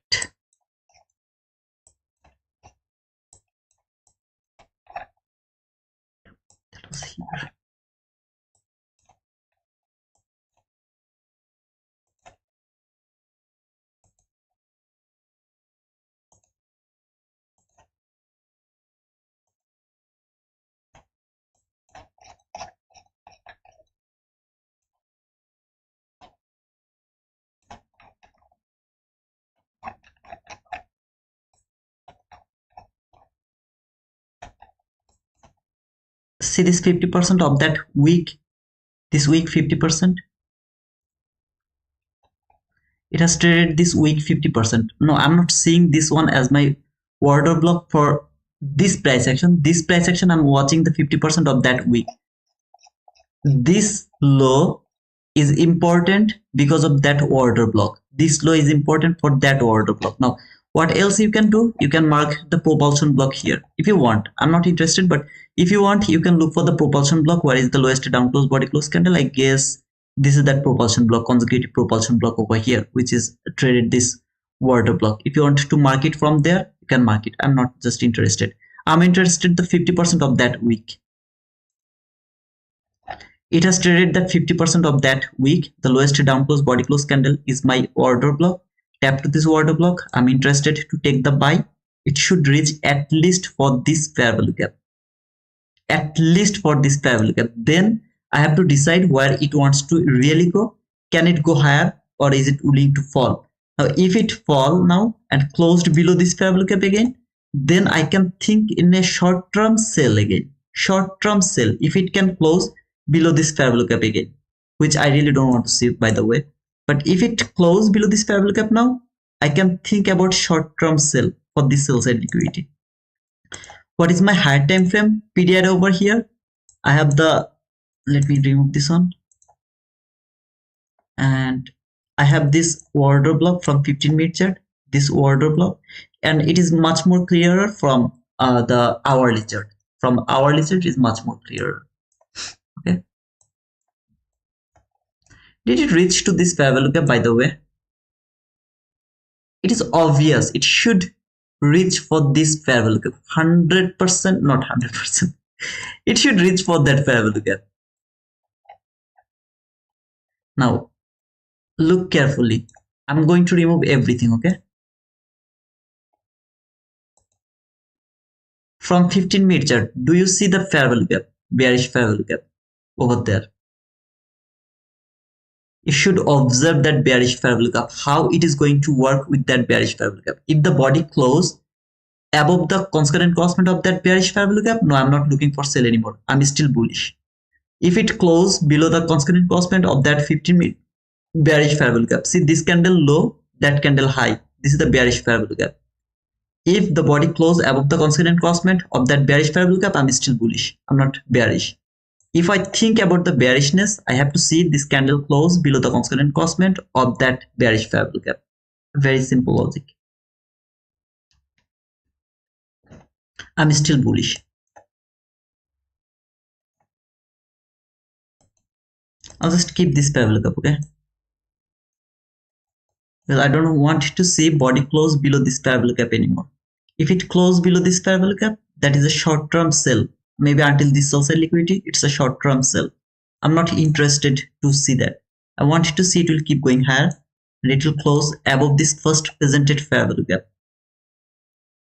That was here. See this 50% of that week, this week 50%. It has traded this week 50%. No, I'm not seeing this one as my order block for this price action. This price action, I'm watching the 50% of that week. This low is important because of that order block. This low is important for that order block. Now, what else you can do? You can mark the propulsion block here if you want. I'm not interested, but if you want, you can look for the propulsion block. Where is the lowest down close body close candle? I guess this is that propulsion block, consecutive propulsion block over here, which is traded this order block. If you want to mark it from there, you can mark it. I'm not just interested. I'm interested the 50% of that week. It has traded that 50% of that week. The lowest down close body close candle is my order block. Tap to this order block. I'm interested to take the buy. It should reach at least for this fair value gap. At least for this fair value gap. Then I have to decide where it wants to really go. Can it go higher or is it willing to fall? Now, if it fall now and closed below this fair value gap again, then I can think in a short-term sell again. Short-term sell if it can close below this fair value gap again, which I really don't want to see, by the way. But if it close below this fair value gap now, I can think about short-term sell for this sell side liquidity. What is my higher time frame period over here? I have the, let me remove this one, and I have this order block from 15 minute chart, this order block, and it is much more clearer from the hourly chart. From hourly chart is much more clearer. Okay. Did it reach to this fair value gap, by the way? It is obvious it should reach for this fair value gap. 100%, not 100%. It should reach for that fair value gap. Now, Look carefully. I'm going to remove everything, okay? From 15-minute chart, do you see the fair value gap, bearish fair value gap over there? You should observe that bearish fair value gap, how it is going to work with that bearish fair value gap. If the body close above the concurrent crossment of that bearish fair value gap, no, I'm not looking for sell anymore. I'm still bullish. If it close below the concurrent crossment of that 15-minute bearish fair value gap, see this candle low, that candle high. This is the bearish fair value gap. If the body close above the concurrent crossment of that bearish fair value gap, I'm still bullish. I'm not bearish. If I think about the bearishness, I have to see this candle close below the concurrent crossment of that bearish fair value gap. Very simple logic. I'm still bullish. I'll just keep this fair value gap, okay? Because I don't want to see body close below this fair value gap anymore. If it close below this fair value gap, that is a short-term sell. Maybe until this sells a liquidity, it's a short-term sell. I'm not interested to see that. I want to see it will keep going higher and it will close above this first presented fair value gap,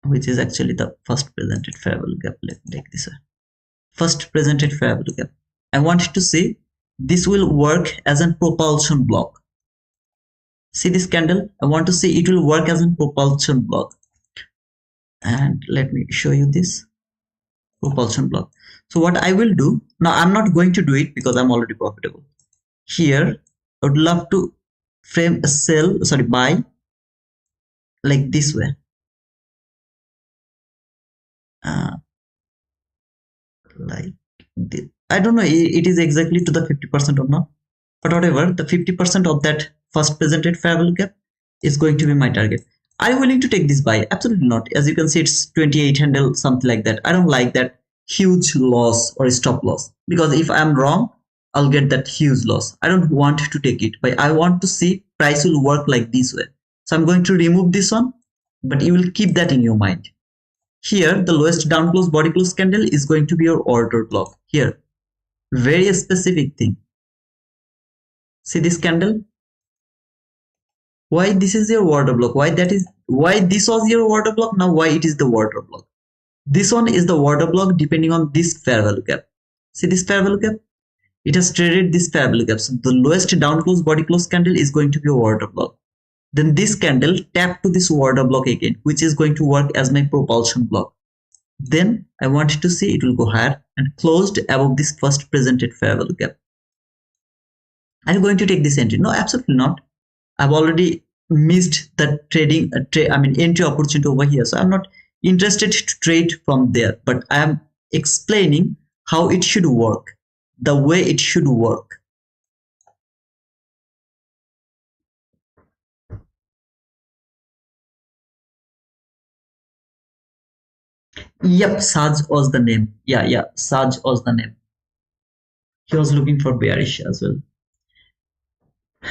which is actually the first presented fair value gap. Let me take this one. First presented fair value gap. I want to see this will work as a propulsion block. See this candle? I want to see it will work as a propulsion block. And let me show you this propulsion block. So what I will do now, I'm not going to do it because I'm already profitable. Here I would love to frame a sell, sorry, buy like this way. Like this. I don't know it is exactly to the 50% or not, but whatever, the 50% of that first presented fair value gap is going to be my target. Are you willing to take this buy? Absolutely not. As you can see, it's 28 handle, something like that. I don't like that huge loss or stop loss, because if I'm wrong, I'll get that huge loss. I don't want to take it, but I want to see price will work like this way. So I'm going to remove this one, but you will keep that in your mind. Here, the lowest down close body close candle is going to be your order block. Here, very specific thing. See this candle? Why this is your order block? Why this was your order block? Now why it is the order block? This one is the order block depending on this fair value gap. See this fair value gap? It has traded this fair value gap. So the lowest down close body close candle is going to be your order block. Then this candle tap to this order block again, which is going to work as my propulsion block. Then I want to see it will go higher and closed above this first presented fair value gap. Are you going to take this entry? No, absolutely not. I've already missed the trading, entry opportunity over here. So I'm not interested to trade from there, but I am explaining how it should work, the way it should work. Yep, Saj was the name. Yeah, Saj was the name. He was looking for bearish as well.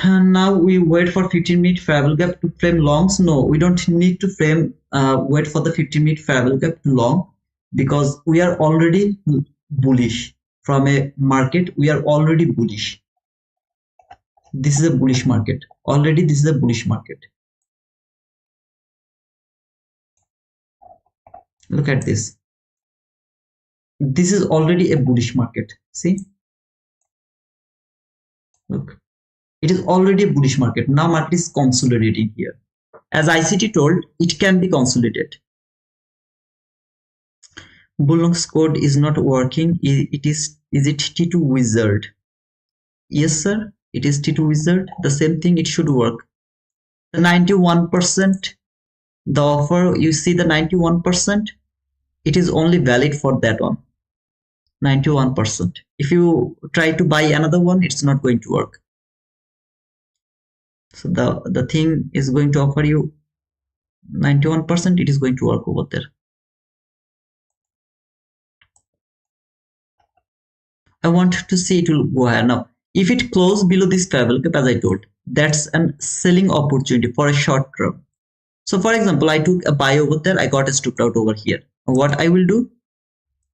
And now we wait for 15-minute fair value gap to frame longs. No, we don't need to frame wait for the 15-minute fair value gap to long, because we are already bullish. From a market, we are already bullish. This is a bullish market. Already this is a bullish market. Look at this. This is already a bullish market. See? Look. It is already a bullish market. Now market is consolidating here. As ICT told, it can be consolidated. Bluenox code is not working. Is it T2 wizard? Yes, sir. It is T2 wizard. The same thing, it should work. The 91%, the offer, you see the 91%, it is only valid for that one. 91%. If you try to buy another one, it's not going to work. So the thing is going to offer you 91%, it is going to work over there. I want to see it will go higher. Now, if it closes below this fair value gap, as I told, that's a selling opportunity for a short term. So for example, I took a buy over there, I got a stop out over here. What I will do,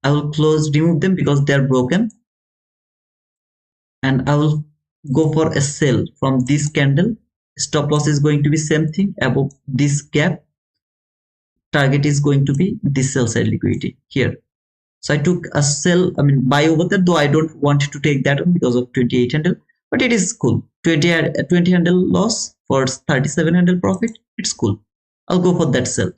I will remove them because they're broken, and I will go for a sell from this candle. Stop loss is going to be same thing above this gap. Target is going to be this sell side liquidity here. So I took a sell, buy over there, though I don't want to take that one because of 28 handle, but it is cool. 20 handle loss for 37 handle profit. It's cool. I'll go for that sell.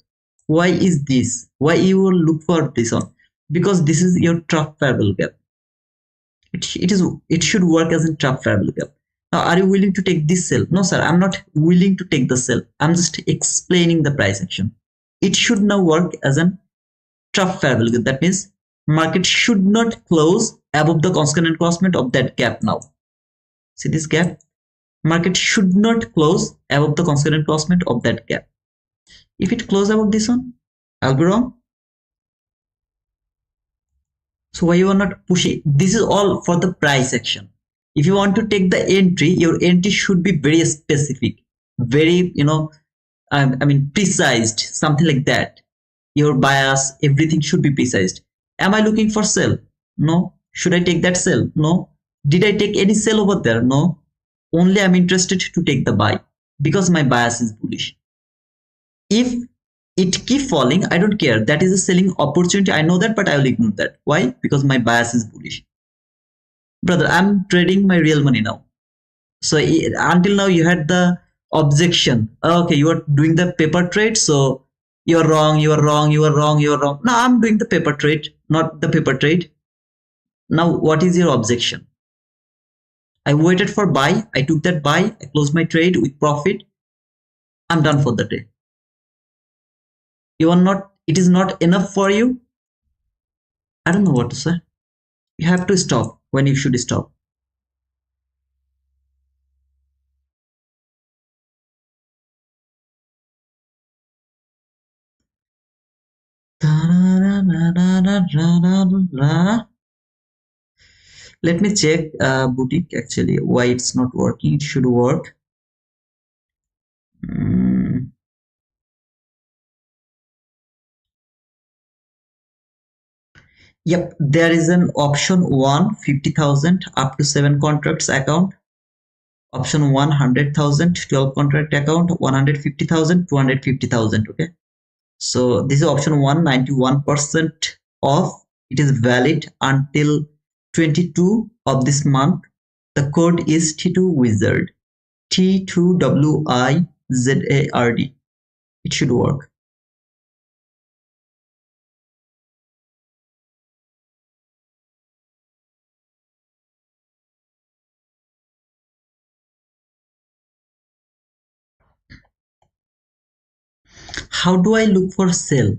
Why is this? Why you will look for this one? Because this is your trough parallel gap. It should work as a trough parallel gap. Now, are you willing to take this sell? No, sir, I'm not willing to take the sell. I'm just explaining the price action. It should now work as a trough parallel gap. That means market should not close above the constant crossment of that gap now. See this gap? Market should not close above the constant crossment of that gap. If it closes above this one, I'll be wrong. So why you are not pushing? This is all for the price action. If you want to take the entry, your entry should be very specific, very, precised, something like that. Your bias, everything should be precised. Am I looking for sell? No. Should I take that sell? No. Did I take any sell over there? No. Only I'm interested to take the buy because my bias is bullish. If it keep falling, I don't care. That is a selling opportunity. I know that, but I will ignore that. Why? Because my bias is bullish. Brother, I'm trading my real money now. So until now you had the objection. Okay, you are doing the paper trade, so you're wrong, you are wrong, you are wrong, you are wrong. Now I'm doing the paper trade, not the paper trade. Now what is your objection? I waited for buy, I took that buy, I closed my trade with profit. I'm done for the day. You are not, it is not enough for you. I don't know what to say. You have to stop when you should stop. Let me check boutique actually why it's not working. It should work. Yep, there is an option 1 50,000 up to 7 contracts account. Option 1 100,000 12 contract account 150,000 250,000. Okay, so this is option 1 91% off. It is valid until 22 of this month. The code is T2 Wizard, T2WIZARD. It should work. How do I look for a sell?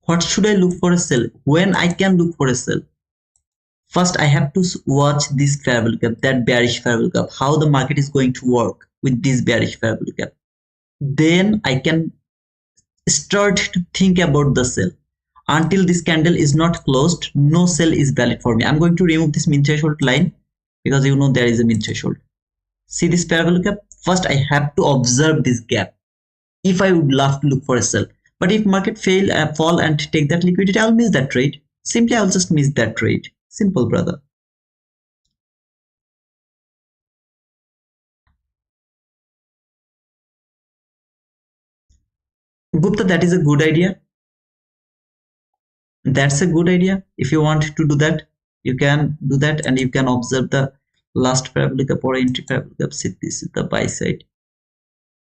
What should I look for a sell? When I can look for a sell? First, I have to watch this fair value gap, that bearish fair value gap, how the market is going to work with this bearish fair value gap. Then I can start to think about the sell. Until this candle is not closed, no sell is valid for me. I'm going to remove this min threshold line because you know there is a min threshold. See this fair value gap? First, I have to observe this gap if I would love to look for a sell. But if market fall and take that liquidity, I'll miss that trade. Simply, I'll just miss that trade. Simple, brother. Gupta, that is a good idea. That's a good idea. If you want to do that, you can do that, and you can observe the last fair value gap or entry fair value gap. See, this is the buy side.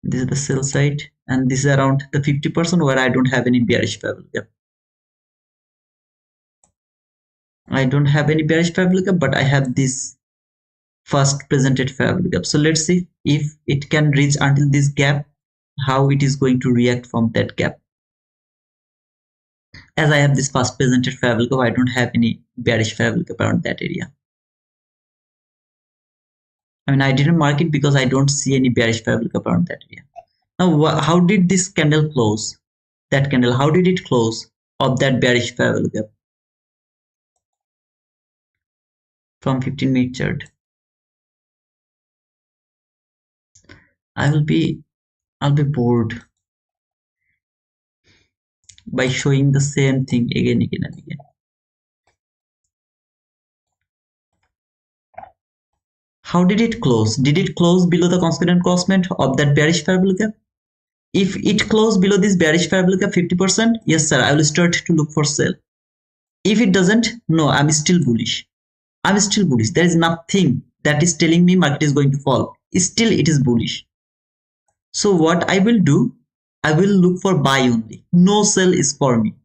This is the sell side, and this is around the 50% where I don't have any bearish fair value gap. I don't have any bearish fair value gap, but I have this first presented fair value gap. So let's see if it can reach until this gap, how it is going to react from that gap. As I have this first presented fair value gap, I don't have any bearish fair value gap around that area. I didn't mark it because I don't see any bearish fair value gap around that area. Now, how did this candle close? That candle, how did it close of that bearish fair value gap? From 15-minute chart. I'll be bored by showing the same thing again and again. How did it close? Did it close below the consequent crossment of that bearish fair value gap? If it closed below this bearish fair value gap 50%, yes sir, I will start to look for sell. If it doesn't, no, I'm still bullish. I'm still bullish. There is nothing that is telling me market is going to fall. Still it is bullish. So what I will do, I will look for buy only. No sell is for me.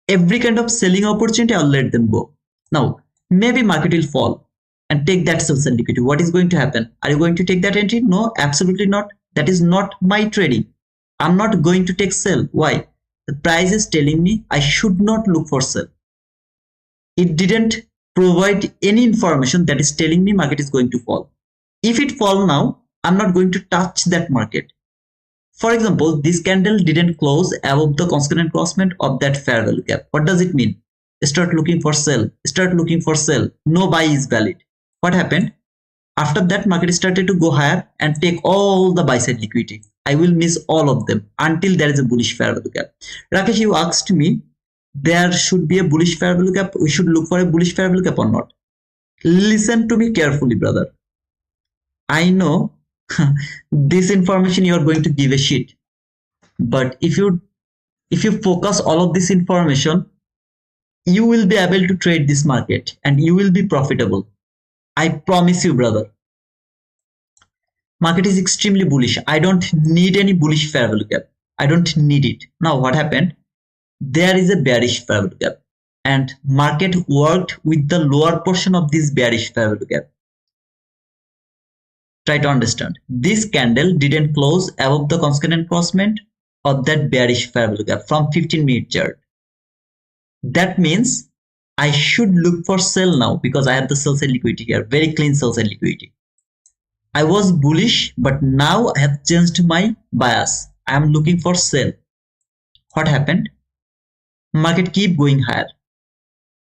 Every kind of selling opportunity, I'll let them go. Now, maybe market will fall and take that sell and liquidity. What is going to happen? Are you going to take that entry? No, absolutely not. That is not my trading. I'm not going to take sell. Why? The price is telling me I should not look for sell. It didn't provide any information that is telling me market is going to fall. If it fall now, I'm not going to touch that market. For example, this candle didn't close above the consequent crossment of that fair value gap. What does it mean? Start looking for sell. Start looking for sell. No buy is valid. What happened? After that, market started to go higher and take all the buy side liquidity. I will miss all of them until there is a bullish fair value gap. Rakesh, you asked me there should be a bullish fair value gap. We should look for a bullish fair value gap or not. Listen to me carefully, brother. I know this information you are going to give a shit, but if you focus all of this information, you will be able to trade this market and you will be profitable. I promise you, brother. Market is extremely bullish. I don't need any bullish fair value gap. I don't need it. Now what happened? There is a bearish fair value gap and market worked with the lower portion of this bearish fair value gap. Try to understand. This candle didn't close above the consequent crossment of that bearish fair value gap from 15-minute chart. That means I should look for sell now because I have the sell side liquidity here, very clean sell side liquidity. I was bullish, but now I have changed my bias. I am looking for sell. What happened? Market keep going higher.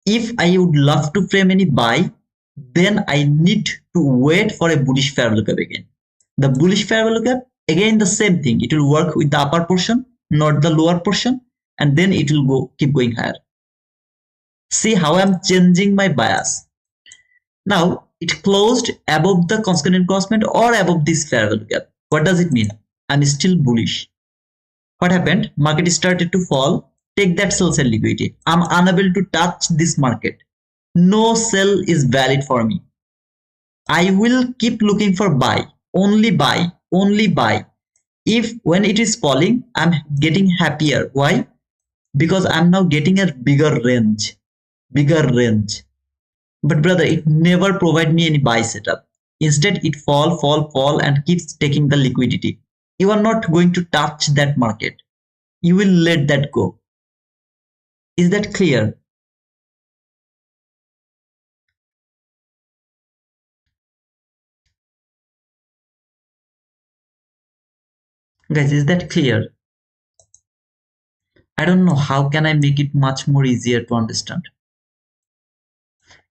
If I would love to frame any buy, then I need to wait for a bullish fair value gap again. The bullish fair value gap, again the same thing. It will work with the upper portion, not the lower portion, and then it will keep going higher. See how I'm changing my bias. Now it closed above the consequent crossment or above this fair value gap. What does it mean? I'm still bullish. What happened? Market started to fall. Take that sell side liquidity. I'm unable to touch this market. No sell is valid for me. I will keep looking for buy. Only buy. Only buy. If when it is falling, I'm getting happier. Why? Because I'm now getting a bigger range. Bigger range. But brother, it never provide me any buy setup. Instead, it fall and keeps taking the liquidity. You are not going to touch that market. You will let that go. Is that clear? Guys, is that clear? I don't know how can I make it much more easier to understand.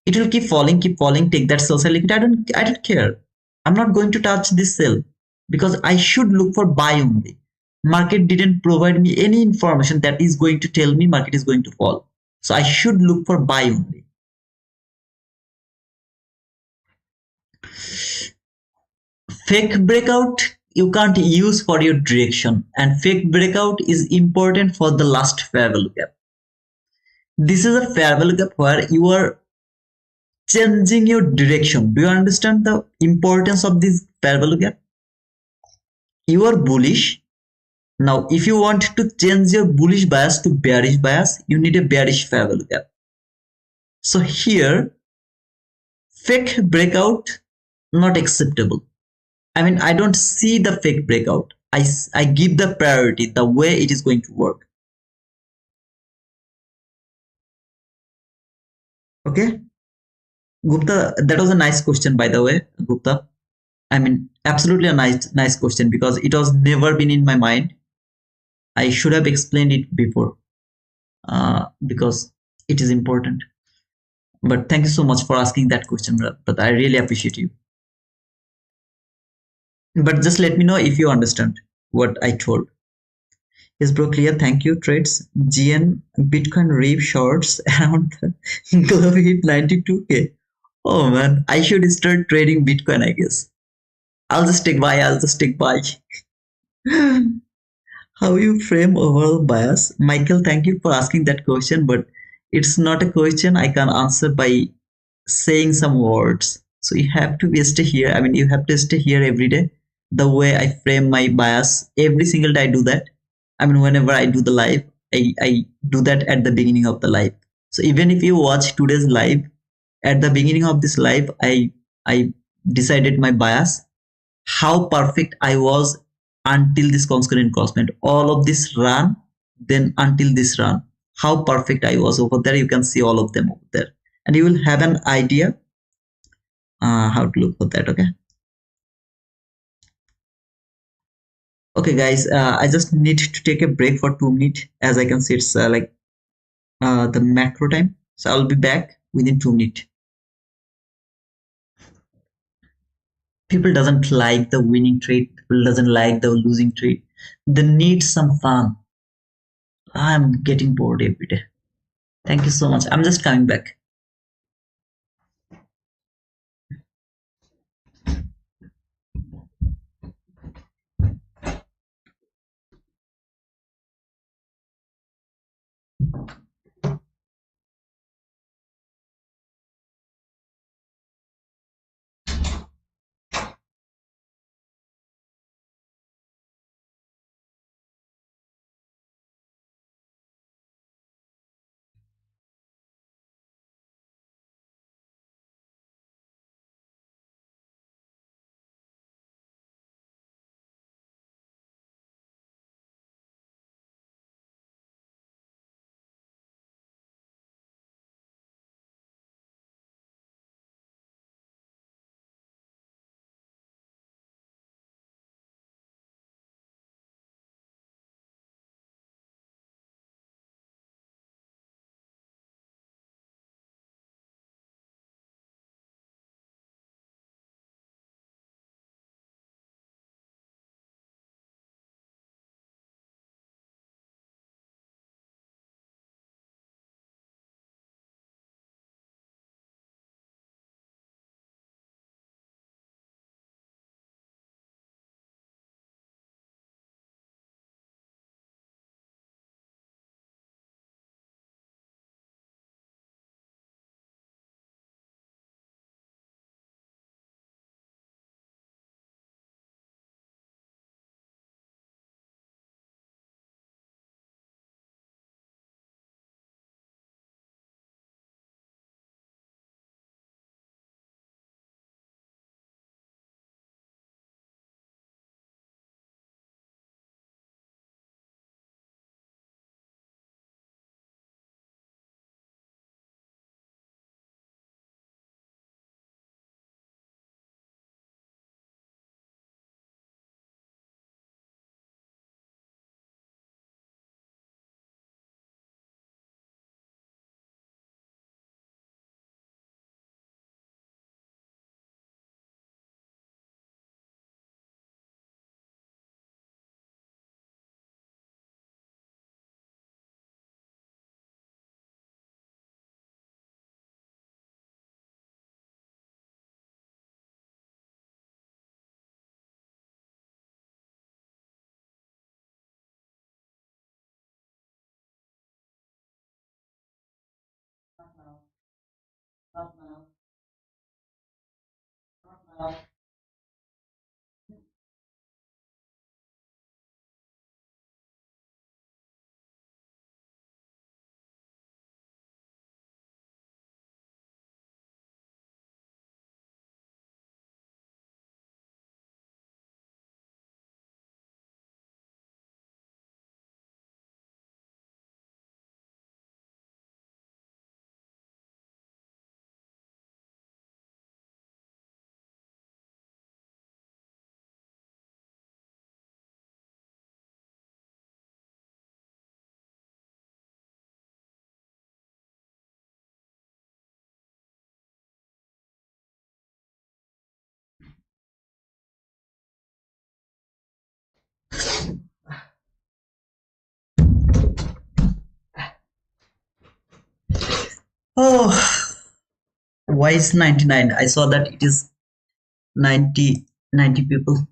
It will keep falling, take that sell side liquidity. I don't care. I'm not going to touch this sell because I should look for buy only. Market didn't provide me any information that is going to tell me market is going to fall. So I should look for buy only. Fake breakout you can't use for your direction, and fake breakout is important for the last fair value gap. This is a fair value gap where you are changing your direction. Do you understand the importance of this fair value gap? You are bullish. Now, if you want to change your bullish bias to bearish bias, you need a bearish fair value gap. So here, fake breakout not acceptable. I mean, I don't see the fake breakout. I give the priority the way it is going to work. Okay, Gupta, that was a nice question, by the way, Gupta. I mean, absolutely a nice question because it was never been in my mind. I should have explained it before because it is important. But thank you so much for asking that question, but I really appreciate you. But just let me know if you understand what I told. Yes, bro, clear. Thank you. Trades GN Bitcoin rip shorts around the global hit 92K. Oh man, I should start trading Bitcoin, I guess. I'll just take buy, I'll just take buy. How you frame overall bias? Michael, thank you for asking that question, but it's not a question I can answer by saying some words. So you have to be stay here. I mean, you have to stay here every day. The way I frame my bias, every single day I do that. I mean, whenever I do the live, I do that at the beginning of the live. So even if you watch today's live, at the beginning of this live, I decided my bias, how perfect I was until this concurrent crossment. All of this run, then until this run, how perfect I was over there. You can see all of them over there, and you will have an idea how to look for that. Okay. Okay, guys. I just need to take a break for 2 minutes. As I can see, it's like the macro time. So I'll be back within 2 minutes. People doesn't like the winning trade. People doesn't like the losing trade. They need some fun. I'm getting bored every day. Thank you so much. I'm just coming back. Oh, Why is 99? I saw that it is 90 people.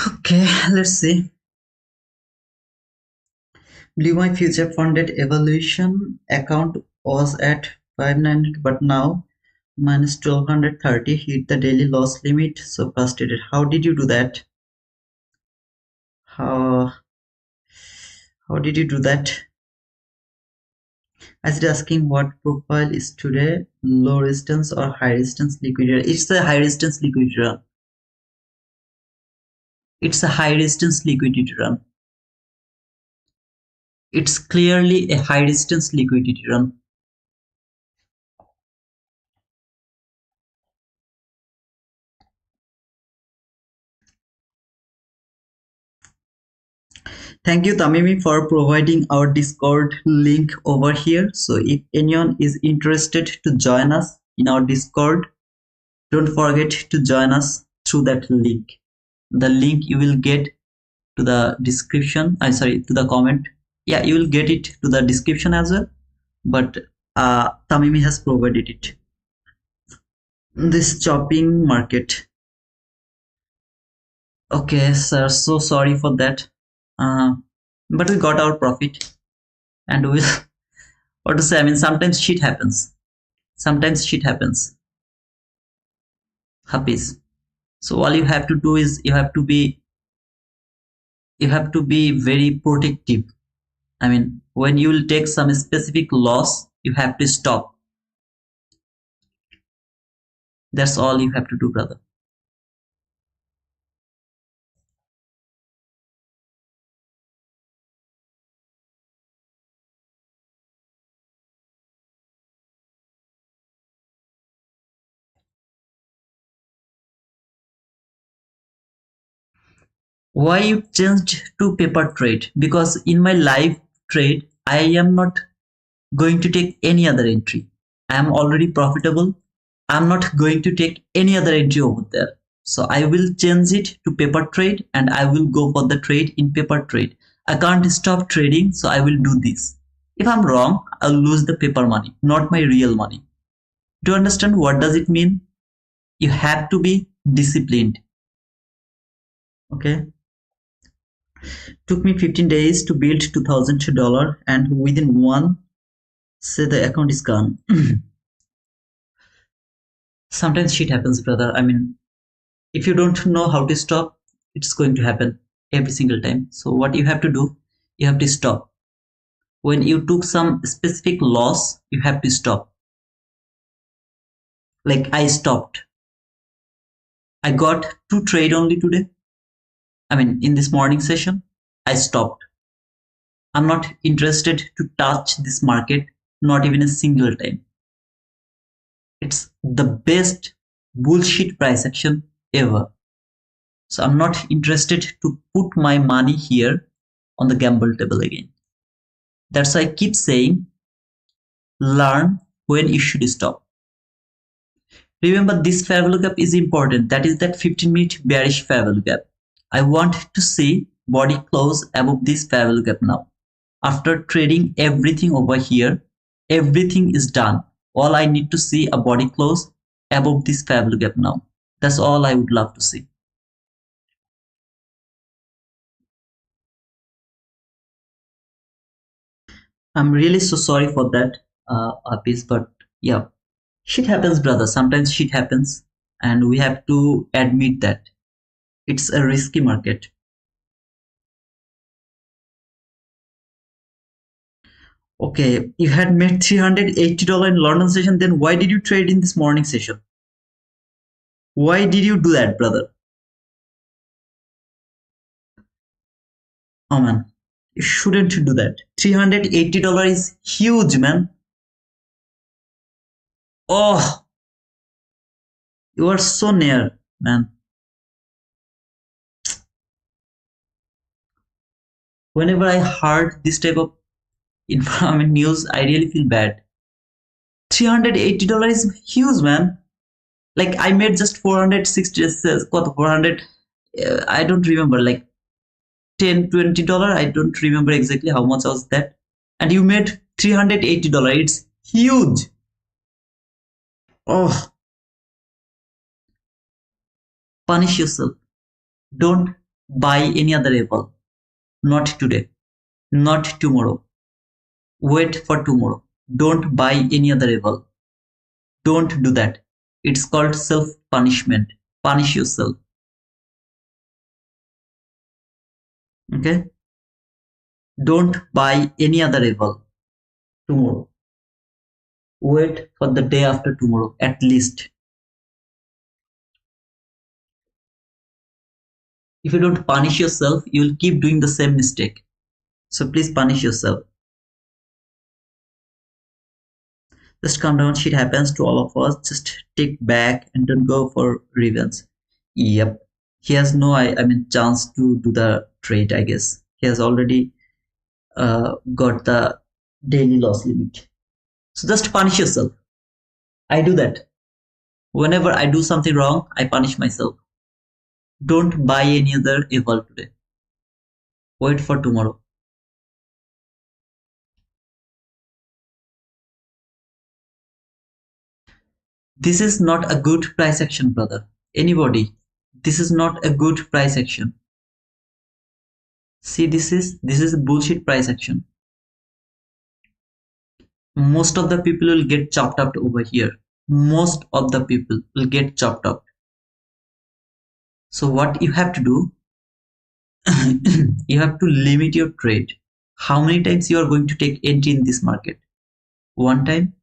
Okay, let's see. Blue My Future funded evaluation account was at 500, but now minus 1230 hit the daily loss limit. So frustrated. How did you do that? How how did you do that? I was asking what profile is today, low resistance or high resistance liquidity. It's a high resistance liquidity run. It's a high resistance liquidity run. It's clearly a high resistance liquidity run. Thank you, Tamimi, for providing our Discord link over here. So if anyone is interested to join us in our Discord, don't forget to join us through that link. The link you will get to the description. I'm sorry, to the comment. Yeah, you will get it to the description as well. But Tamimi has provided it. This chopping market. Okay, sir. So sorry for that. Uh, but we got our profit, and we what to say? I mean, sometimes shit happens. Sometimes shit happens. Happens. So all you have to do is you have to be very protective. I mean, when you will take some specific loss, you have to stop. That's all you have to do, brother. Why you changed to paper trade? Because in my live trade, I am not going to take any other entry. I am already profitable. I'm not going to take any other entry over there. So I will change it to paper trade and I will go for the trade in paper trade. I can't stop trading, so I will do this. If I'm wrong, I'll lose the paper money, not my real money. Do you understand what does it mean? You have to be disciplined. Okay. Took me 15 days to build $2,000 and within one, say the account is gone. Sometimes shit happens, brother. I mean, if you don't know how to stop, it's going to happen every single time. So what you have to do, you have to stop. When you took some specific loss, you have to stop. Like I stopped. I got 2 trade only today. I mean, in this morning session, I stopped. I'm not interested to touch this market, not even a single time. It's the best bullshit price action ever. So I'm not interested to put my money here on the gamble table again. That's why I keep saying, learn when you should stop. Remember, this fair value gap is important. That is that 15-minute bearish fair value gap. I want to see body close above this fair value gap now. After trading everything over here, everything is done. All I need to see a body close above this fair value gap now. That's all I would love to see. I'm really so sorry for that, Apis, but yeah, shit happens, brother. Sometimes shit happens, and we have to admit that it's a risky market. Okay, you had made $380 in London session, then why did you trade in this morning session? Why did you do that, brother? Oh man, you shouldn't do that. $380 is huge, man. Oh, you are so near, man. Whenever I heard this type of news, I really feel bad. $380 is huge, man. Like I made just 460, 400. I don't remember, like $10-20. I don't remember exactly how much was that. And you made $380. It's huge. Oh, punish yourself. Don't buy any other apple. Not today. Not tomorrow. Wait for tomorrow. Don't buy any other apple. Don't do that. It's called self punishment. Punish yourself. Okay? Don't buy any other apple tomorrow. Wait for the day after tomorrow at least. If you don't punish yourself, you will keep doing the same mistake. So please punish yourself. Just calm down. Shit happens to all of us. Just take back and don't go for revenge. Yep. He has no chance to do the trade, I guess. He has already got the daily loss limit. So just punish yourself. I do that. Whenever I do something wrong, I punish myself. Don't buy any other apple today. Wait for tomorrow. This is not a good price action, brother. Anybody, this is not a good price action. See, this is bullshit price action. Most of the people will get chopped up over here. Most of the people will get chopped up. So what you have to do, you have to limit your trade. How many times you are going to take entry in this market? 1 time,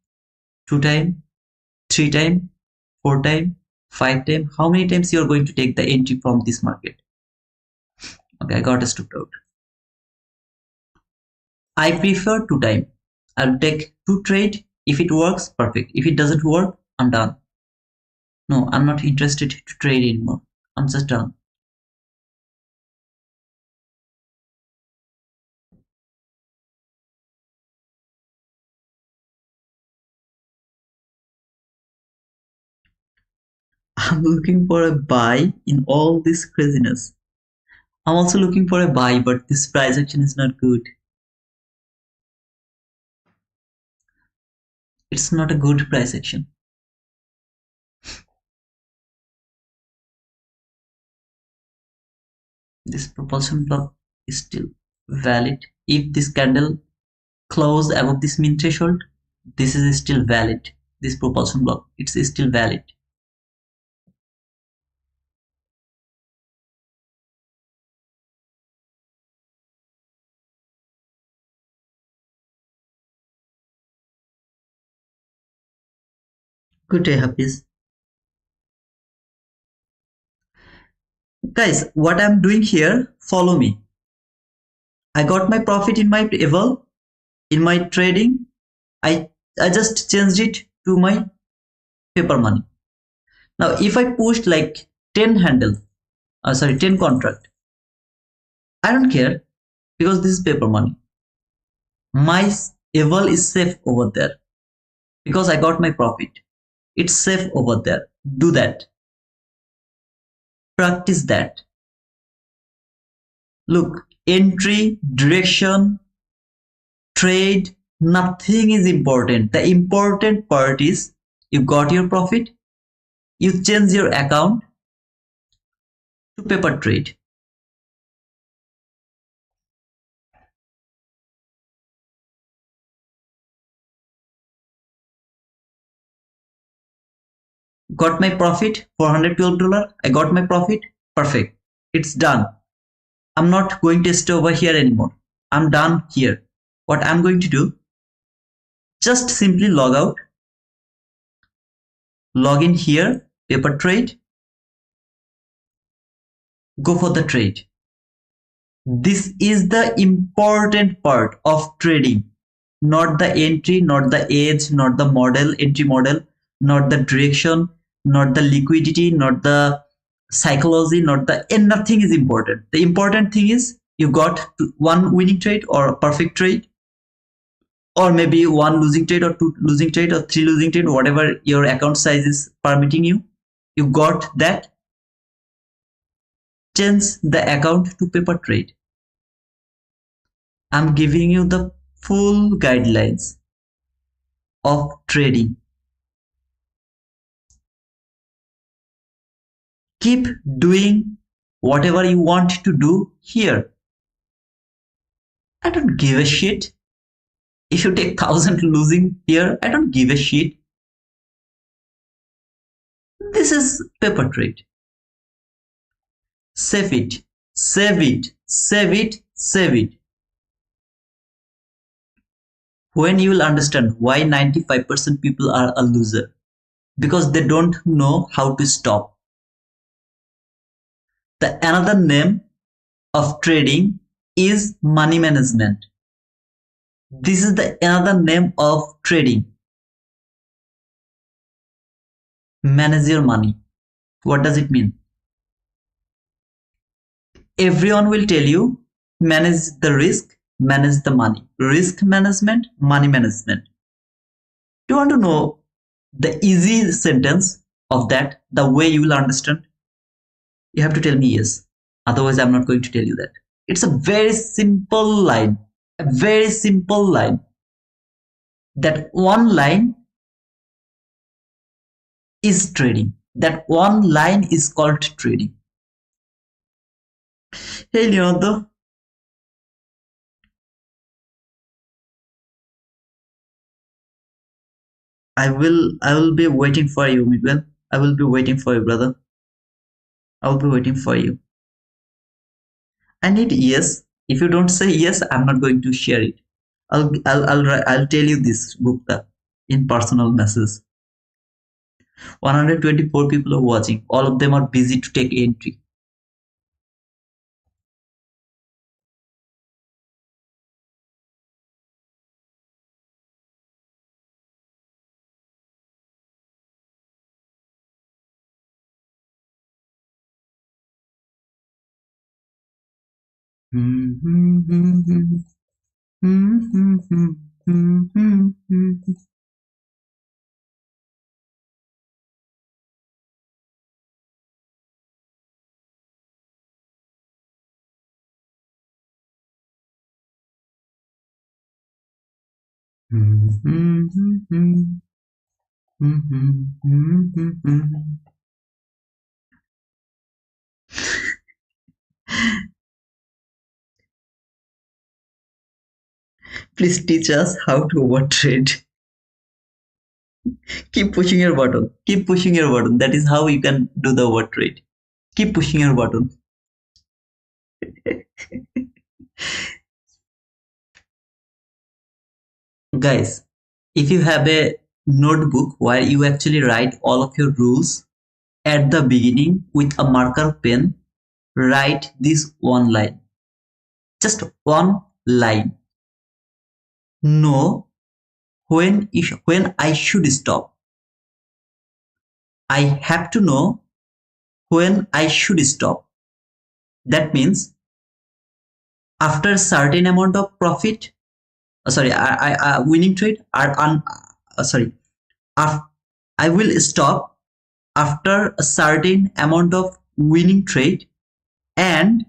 2 time, 3 time, 4 time, 5 time. How many times you are going to take the entry from this market? Okay, I got a stopped out. I prefer 2 time. I'll take 2 trade. If it works, perfect. If it doesn't work, I'm done. No, I'm not interested to trade anymore. I'm just done. I'm looking for a buy in all this craziness. I'm also looking for a buy, but this price action is not good. It's not a good price action. This propulsion block is still valid. If this candle closed above this min threshold, this is still valid. This propulsion block, it's still valid. Good day, Hafiz. Guys, what I'm doing here, follow me. I got my profit in my eval, in my trading. I just changed it to my paper money. Now, if I pushed like 10 handle, 10 contract, I don't care because this is paper money. My eval is safe over there because I got my profit. It's safe over there. Do that. Practice that. Look, entry, direction, trade, nothing is important. The important part is you got your profit, you change your account to paper trade. Got my profit, $412. I got my profit. Perfect. It's done. I'm not going to stay over here anymore. I'm done here. What I'm going to do, just simply log out, log in here, paper trade, go for the trade. This is the important part of trading, not the entry, not the age, not the model, entry model, not the direction, not the liquidity, not the psychology, not the, and nothing is important. The important thing is you got one winning trade or a perfect trade, or maybe one losing trade or two losing trade or three losing trade, whatever your account size is permitting you. You got that. Change the account to paper trade. I'm giving you the full guidelines of trading. Keep doing whatever you want to do here. I don't give a shit. If you take 1,000 losing here, I don't give a shit. This is paper trade. Save it, save it, save it, save it. When you will understand why 95% people are a loser, because they don't know how to stop. The another name of trading is money management. This is the another name of trading. Manage your money. What does it mean? Everyone will tell you manage the risk, manage the money. Risk management, money management. Do you want to know the easy sentence of that, the way you will understand? You have to tell me yes. Otherwise, I'm not going to tell you that. It's a very simple line. A very simple line. That one line is trading. That one line is called trading. Hey, Leonardo. I will be waiting for you, Miguel. I will be waiting for you, brother. I will be waiting for you. I need yes. If you don't say yes, I'm not going to share it. I'll tell you this, Gupta, in personal message. 124 people are watching. All of them are busy to take entry. Please teach us how to overtrade. Keep pushing your button. Keep pushing your button. That is how you can do the overtrade. Keep pushing your button. Guys, if you have a notebook where you actually write all of your rules at the beginning with a marker pen, write this one line. Just one line. Know when I should stop. I have to know when I should stop. That means after a certain amount of profit, winning trade I will stop after a certain amount of winning trade, and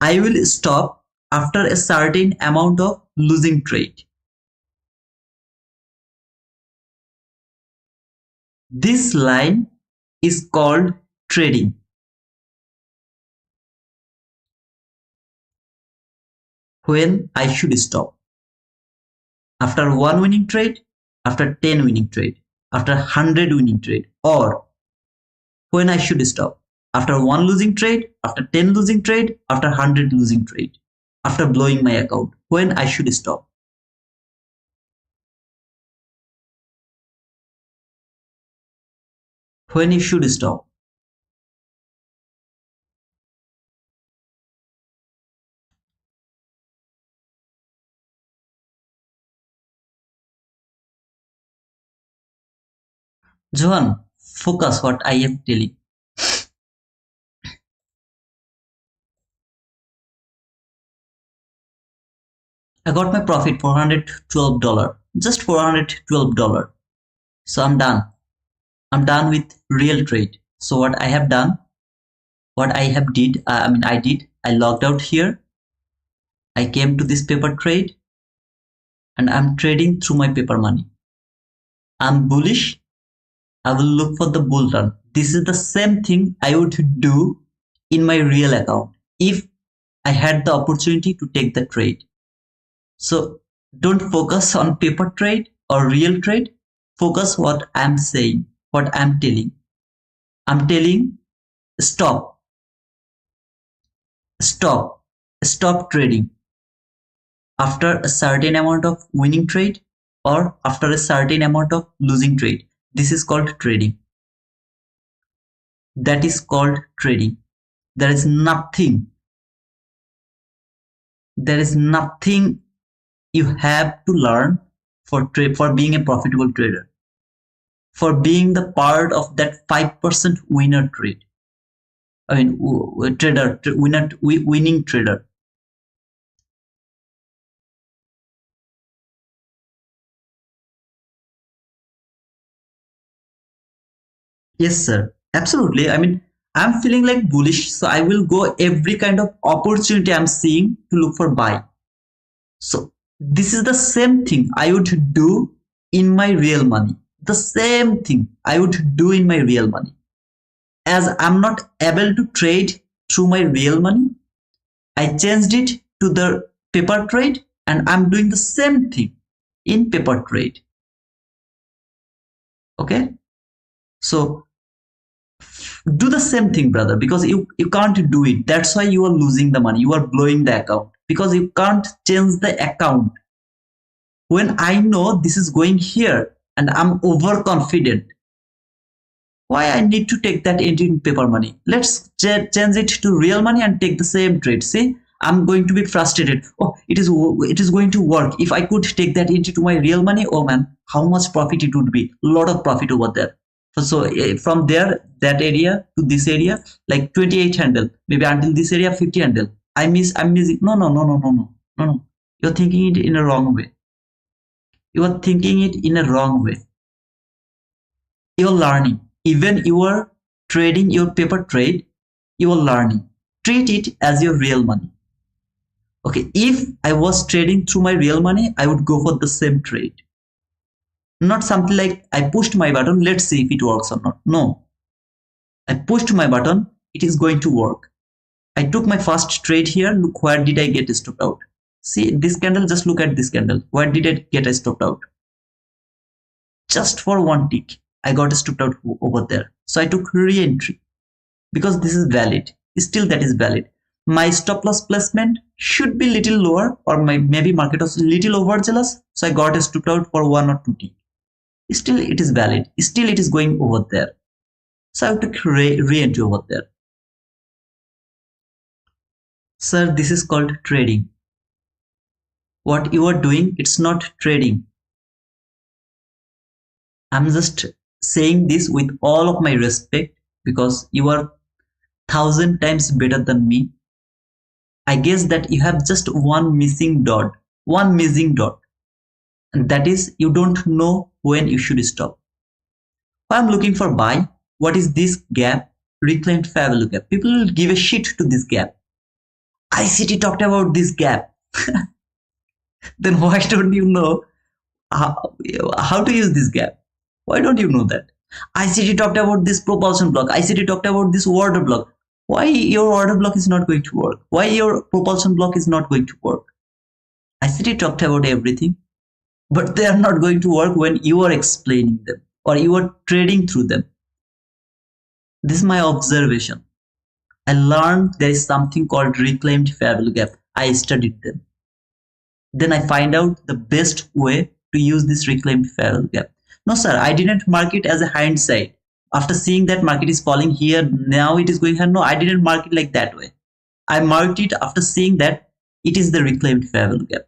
I will stop after a certain amount of losing trade. This line is called trading. When I should stop. After one winning trade, after 10 winning trade, after 100 winning trade, or when I should stop. After one losing trade, after 10 losing trade, after 100 losing trade, after blowing my account, when I should stop. When you should stop. Johan, focus what I am telling. I got my profit $412. Just $412. So I'm done. I'm done with real trade. So what I have done, I logged out here. I came to this paper trade and I'm trading through my paper money. I'm bullish. I will look for the bull run. This is the same thing I would do in my real account if I had the opportunity to take the trade. So don't focus on paper trade or real trade. Focus what I'm saying, what I'm telling. I'm telling stop trading after a certain amount of winning trade or after a certain amount of losing trade. This is called trading. That is called trading. There is nothing you have to learn for being a profitable trader, for being the part of that 5% winner trade. Winning trader. Yes, sir. Absolutely. I'm feeling like bullish, so I will go every kind of opportunity I'm seeing to look for buy. So this is the same thing I would do in my real money. The same thing I would do in my real money. As I'm not able to trade through my real money, I changed it to the paper trade, and I'm doing the same thing in paper trade. Okay? So do the same thing, brother, because you can't do it. That's why you are losing the money. You are blowing the account because you can't change the account. When I know this is going here and I'm overconfident, why I need to take that entry in paper money? Let's change it to real money and take the same trade. See, I'm going to be frustrated. Oh, it is going to work. If I could take that entry to my real money, oh man, how much profit it would be. A lot of profit over there. So from there, that area to this area, like 28 handle, maybe until this area 50 handle. I'm missing. No. You're thinking it in a wrong way. You are thinking it in a wrong way. You're learning. Even you are trading your paper trade, you are learning. Treat it as your real money. Okay, if I was trading through my real money, I would go for the same trade. Not something like I pushed my button, let's see if it works or not. No, I pushed my button, it is going to work. I took my first trade here. Look, where did I get stopped out? See this candle, just look at this candle. Where did I get stopped out? Just for one tick, I got stopped out over there. So I took re-entry because this is valid. Still that is valid. My stop loss placement should be little lower, or maybe market was little overzealous. So I got stopped out for 1 or 2 tick. Still it is valid. Still it is going over there. So I have to re-entry over there. Sir, this is called trading. What you are doing, it's not trading. I'm just saying this with all of my respect because you are 1,000 times better than me. I guess that you have just one missing dot, and that is you don't know when you should stop. If I'm looking for buy, what is this gap? Reclaimed fair value gap. People will give a shit to this gap. ICT talked about this gap. Then why don't you know how to use this gap? Why don't you know that? ICT talked about this propulsion block. ICT talked about this order block. Why your order block is not going to work? Why your propulsion block is not going to work? ICT talked about everything, but they are not going to work when you are explaining them or you are trading through them. This is my observation. I learned there is something called reclaimed fair value gap. I studied them. Then I find out the best way to use this reclaimed fair value gap. No, sir, I didn't mark it as a hindsight. After seeing that market is falling here, now it is going here. No, I didn't mark it like that way. I marked it after seeing that it is the reclaimed fair value gap.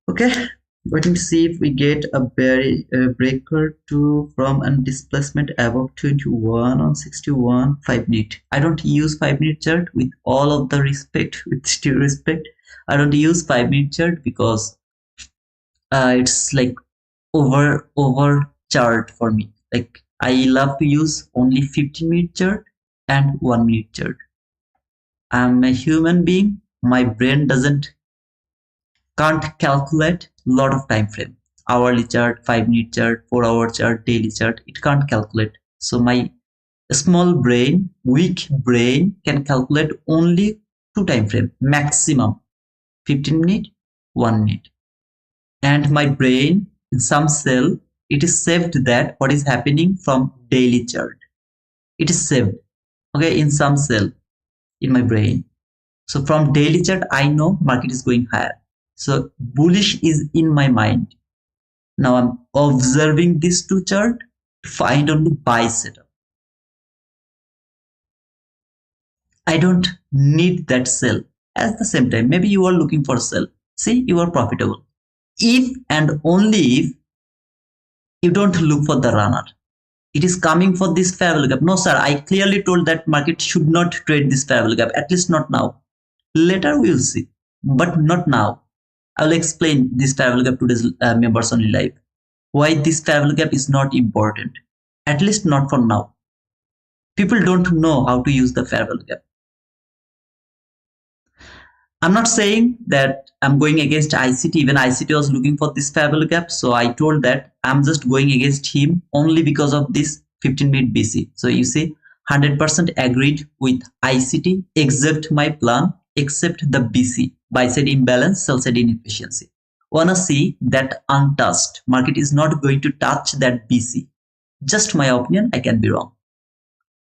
Okay, waiting to see if we get a breaker to from a displacement above 21 on 61 5 minute. I don't use 5 minute chart with all of the respect, with due respect. I don't use 5 minute chart because it's like over chart for me. Like I love to use only 15-minute chart and 1 minute chart. I'm a human being. My brain can't calculate lot of time frame. Hourly chart, 5 minute chart, 4 hour chart, daily chart. It can't calculate. So my small brain, weak brain can calculate only 2 time frame maximum, 15 minute, 1 minute. And my brain in some cell, it is saved that what is happening from daily chart. It is saved, okay, in some cell in my brain. So from daily chart, I know market is going higher. So bullish is in my mind. Now I'm observing these 2 chart to find only buy setup. I don't need that sell. At the same time, maybe you are looking for sell. See, you are profitable. If and only if you don't look for the runner. It is coming for this fair value gap. No, sir, I clearly told that market should not trade this fair value gap, at least not now. Later we will see, but not now. I will explain this fair value gap to today's members only live. Why this fair value gap is not important, at least not for now. People don't know how to use the fair value gap. I'm not saying that I'm going against ICT. Even ICT was looking for this fair value gap. So I told that I'm just going against him only because of this 15-minute BC. So you see, 100% agreed with ICT except my plan, except the BC, buy side imbalance, sell side inefficiency. Wanna see that untouched. Market is not going to touch that BC. Just my opinion, I can be wrong.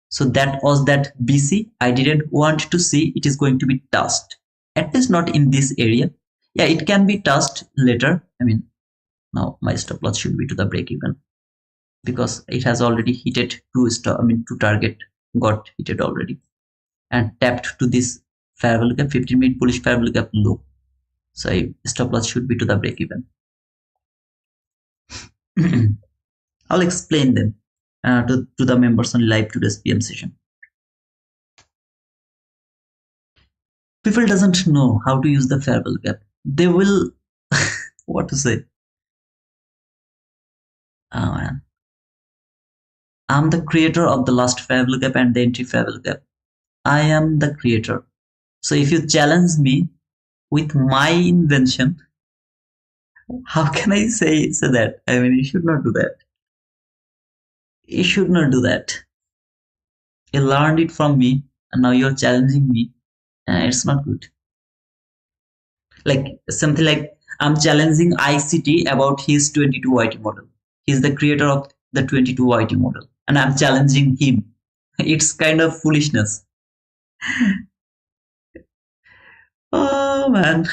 So that was that BC. I didn't want to see it is going to be touched. At least not in this area. Yeah, it can be touched later. I mean, now my stop loss should be to the break even because it has already hit it to target got hit already and tapped to this fair value gap, 15-minute bullish fair value gap low. So stop loss should be to the break even. I'll explain them to the members on live today's PM session. People doesn't know how to use the fair value gap. They will what to say. Oh man, I'm the creator of the last fair value gap and the entry fair value gap. I am the creator. So if you challenge me with my invention, how can I say that? I mean, you should not do that. You should not do that. You learned it from me, and now you're challenging me. It's not good. Like something like I'm challenging ICT about his 22YT model. He's the creator of the 22YT model, and I'm challenging him. It's kind of foolishness. Oh man.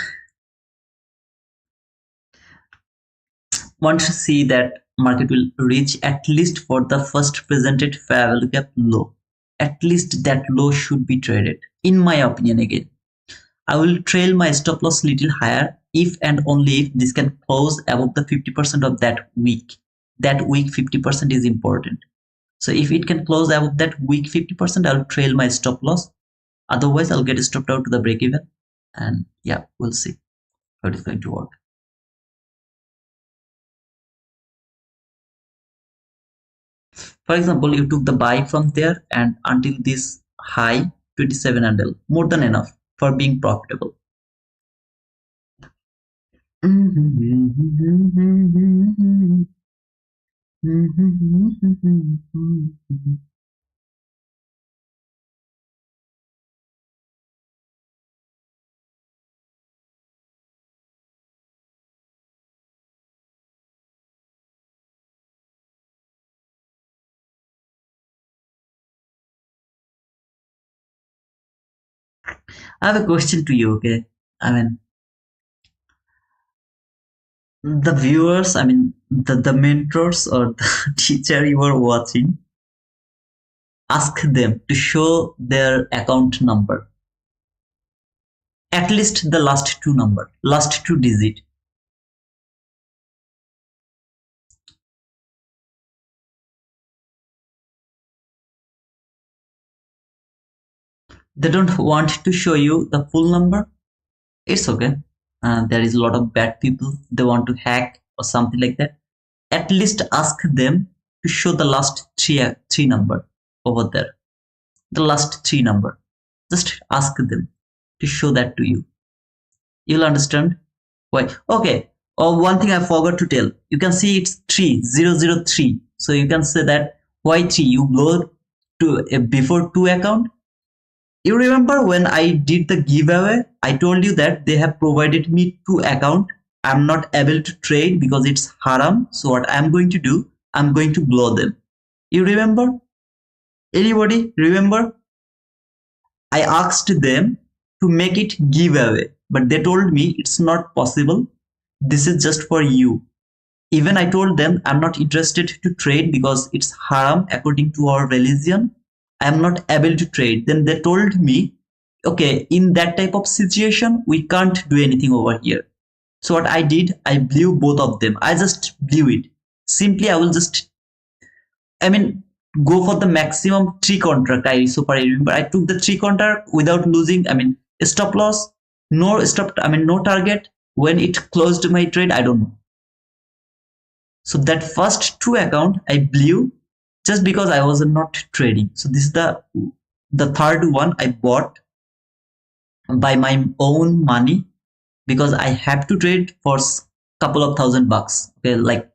Want to see that market will reach at least for the first presented fair value gap low. At least that low should be traded. In my opinion, again, I will trail my stop loss little higher if and only if this can close above the 50% of that week. That week 50% is important. So if it can close above that week 50%, I'll trail my stop loss. Otherwise, I'll get stopped out to the break even. And yeah, we'll see how it is going to work. For example, you took the buy from there and until this high 27 handle, more than enough for being profitable. I have a question to you, okay? I mean, the viewers, I mean, the mentors or the teacher you are watching, ask them to show their account number. At least the last two number, last two digit. They don't want to show you the full number. It's okay. There is a lot of bad people. They want to hack or something like that. At least ask them to show the last three number over there. The last three number. Just ask them to show that to you. You'll understand why. Okay. Oh, one thing I forgot to tell. You can see it's 3003. So you can say that why 3? You blow to before 2 account. You remember when I did the giveaway? I told you that they have provided me 2 account. I'm not able to trade because it's haram. So what I'm going to do, I'm going to blow them. You remember? Anybody remember? I asked them to make it giveaway, but they told me it's not possible. This is just for you. Even I told them I'm not interested to trade because it's haram according to our religion. I'm not able to trade. Then they told me, okay, in that type of situation, we can't do anything over here. So what I did, I blew both of them. I just blew it. Simply, I will just, go for the maximum 3 contract. I remember I took the 3 contract without losing, stop loss, no target. When it closed my trade, I don't know. So that first 2 account I blew just because I was not trading. So this is the third one I bought by my own money because I have to trade for couple of $1,000. Okay, like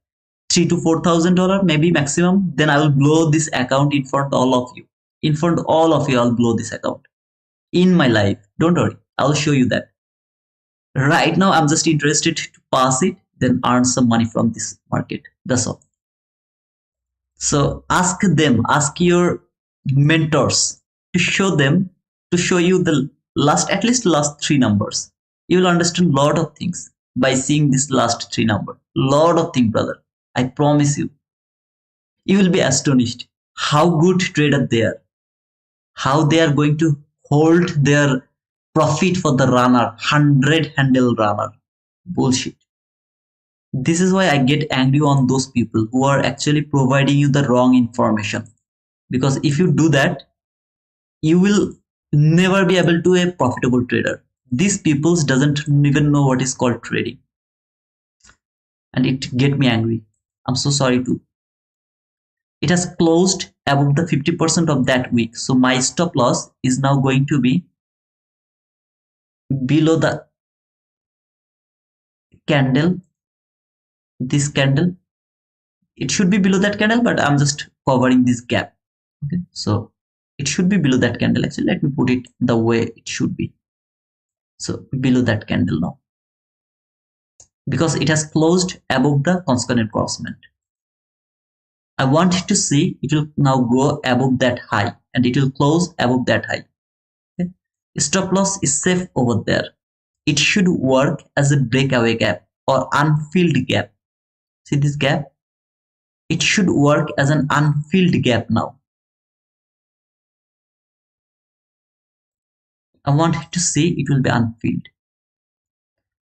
$3,000 to $4,000 maybe maximum. Then I will blow this account in front of all of you. In front of all of you, I'll blow this account in my life. Don't worry, I'll show you that. Right now, I'm just interested to pass it, then earn some money from this market. That's all. So ask them, ask your mentors to show you the at least last 3 numbers. You will understand a lot of things by seeing this last 3 number. Lot of things, brother. I promise you. You will be astonished how good trader they are. How they are going to hold their profit for the runner, 100 handle runner. Bullshit. This is why I get angry on those people who are actually providing you the wrong information. Because if you do that, you will never be able to be a profitable trader. These people doesn't even know what is called trading. And it get me angry. I'm so sorry to It has closed above the 50% of that week. So my stop loss is now going to be below the candle, this candle. It should be below that candle, but I'm just covering this gap. Okay, so it should be below that candle. Actually, let me put it the way it should be. So below that candle now, because it has closed above the consequent crossment. I want to see it will now go above that high and it will close above that high. Okay? Stop loss is safe over there. It should work as a breakaway gap or unfilled gap. See this gap? It should work as an unfilled gap now. I want to see it will be unfilled.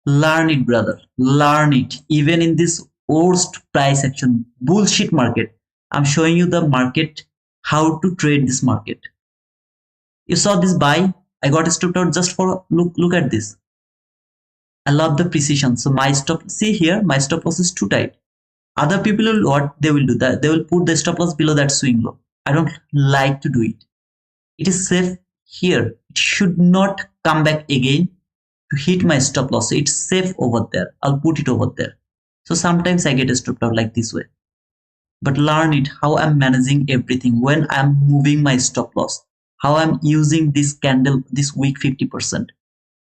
Learn it, brother. Learn it. Even in this worst price action bullshit market, I'm showing you the market, how to trade this market. You saw this buy. I got stopped out just for look at this. I love the precision. So my stop, see here, my stop loss is too tight. Other people will what they will do that they will put the stop loss below that swing low. I don't like to do it. It is safe here. It should not come back again to hit my stop loss. So it's safe over there. I'll put it over there. So sometimes I get stopped out like this way. But learn it, how I'm managing everything when I'm moving my stop loss, how I'm using this candle, this week 50%.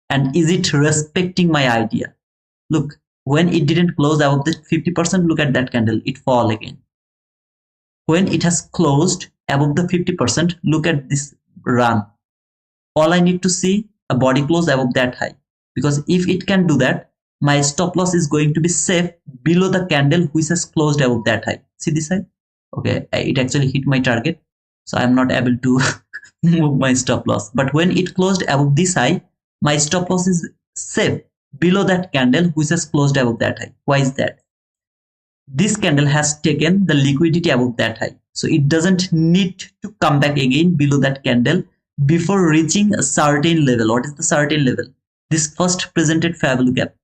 And is it respecting my idea? Look, when it didn't close above the 50%, look at that candle, it fall again. When it has closed above the 50%, look at this run. All I need to see a body close above that high, because if it can do that, my stop loss is going to be safe below the candle which has closed above that high. See this side? Okay, it actually hit my target, so I'm not able to move my stop loss. But when it closed above this high, my stop loss is safe below that candle which has closed above that high. Why is that? This candle has taken the liquidity above that high, so it doesn't need to come back again below that candle before reaching a certain level. What is the certain level? This first presented fair value gap.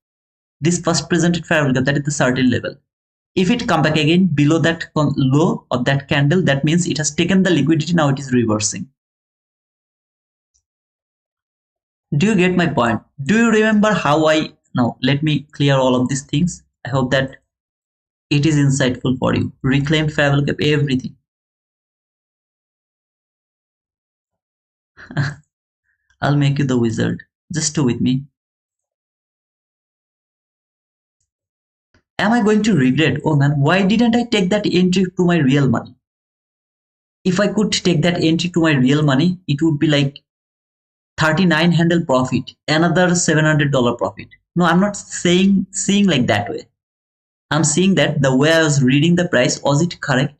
This first presented fair value gap, that is the certain level. If it come back again below that low of that candle, that means it has taken the liquidity. Now it is reversing. Do you get my point? Do you remember how now let me clear all of these things. I hope that it is insightful for you. Reclaim fair value gap, everything. I'll make you the wizard. Just do with me. Am I going to regret? Oh man, why didn't I take that entry to my real money? If I could take that entry to my real money, it would be like 39 handle profit, another $700 profit. No, I'm not seeing like that way. I'm seeing that the way I was reading the price, was it correct?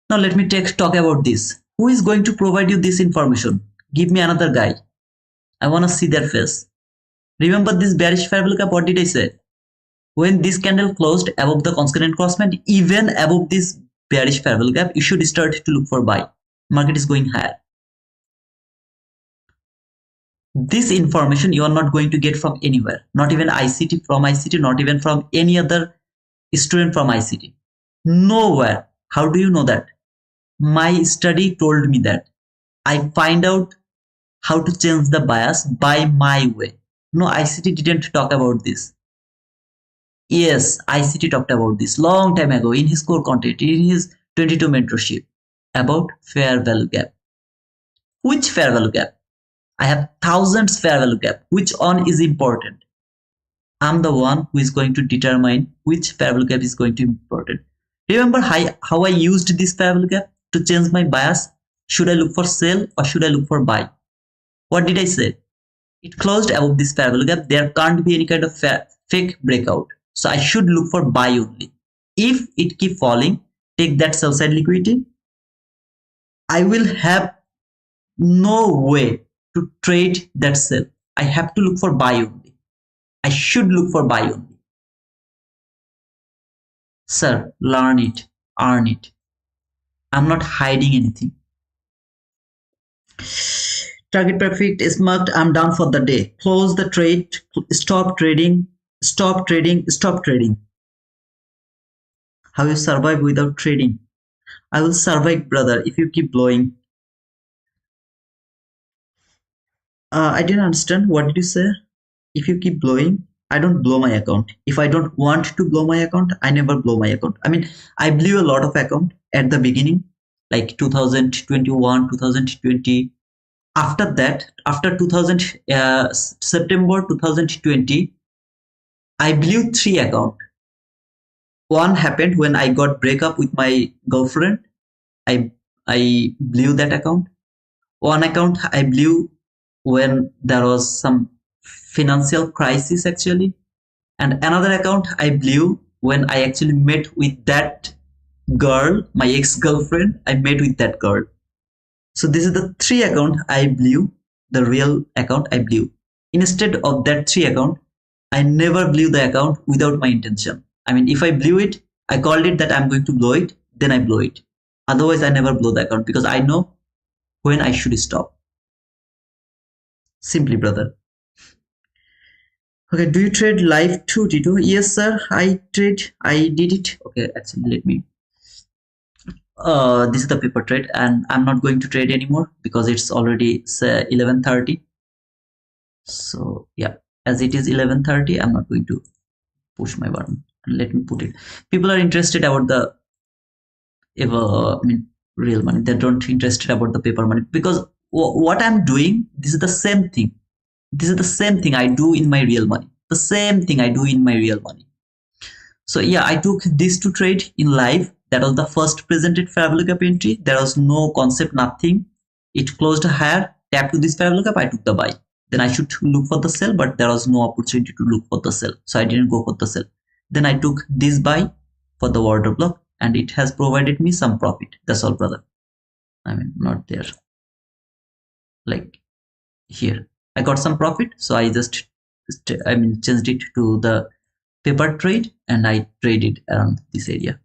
Now let me talk about this. Who is going to provide you this information? Give me another guy. I want to see their face. Remember this bearish fair value gap? What did I say? When this candle closed above the consequent crossment, even above this bearish fair value gap, you should start to look for buy. Market is going higher. This information you are not going to get from anywhere, not even ICT, from ICT, not even from any other student from ICT. Nowhere. How do you know that? My study told me that. I find out how to change the bias by my way. No, ICT didn't talk about this. Yes, ICT talked about this long time ago in his core content, in his 22 mentorship about fair value gap. Which fair value gap? I have thousands fair value gap. Which one is important? I'm the one who is going to determine which fair value gap is going to be important. Remember how I used this fair value gap to change my bias? Should I look for sell or should I look for buy? What did I say? It closed above this fair value gap. There can't be any kind of fake breakout. So I should look for buy only. If it keep falling, take that sell side liquidity. I will have no way to trade that sell. I have to look for buy only. I should look for buy only. Sir, learn it, earn it. I'm not hiding anything. Target profit is marked. I'm done for the day. Close the trade. Stop trading. Stop trading. Stop trading. How you survive without trading? I will survive, brother, if you keep blowing. I didn't understand. What did you say? If you keep blowing, I don't blow my account. If I don't want to blow my account, I never blow my account. I mean, I blew a lot of account at the beginning, like 2021, 2020. After that, after 2000, September 2020, I blew 3 accounts. One happened when I got break up with my girlfriend. I blew that account. One account I blew when there was some financial crisis actually, and another account I blew when I actually met with that girl, my ex-girlfriend. I met with that girl. So this is the 3 account I blew, the real account I blew. Instead of that 3 account, I never blew the account without my intention. I mean, if I blew it, I called it that I'm going to blow it, then I blow it. Otherwise, I never blow the account because I know when I should stop. Simply, brother. Okay, do you trade live too, Tito? Yes, sir. I trade. I did it. Okay, actually, let me. This is the paper trade, and I'm not going to trade anymore because it's already 11:30. So yeah, as it is 11:30, I'm not going to push my button. Let me put it. People are interested about the real money. They don't interested about the paper money because what I'm doing, this is the same thing. This is the same thing I do in my real money. The same thing I do in my real money. So yeah, I took this to trade in live. That was the first presented fair value gap entry. There was no concept, nothing. It closed higher, tap to this fair value gap, I took the buy. Then I should look for the sell, but there was no opportunity to look for the sell. So I didn't go for the sell. Then I took this buy for the order block and it has provided me some profit. That's all, brother. I mean, not there. Like here, I got some profit. So I just, changed it to the paper trade and I traded around this area.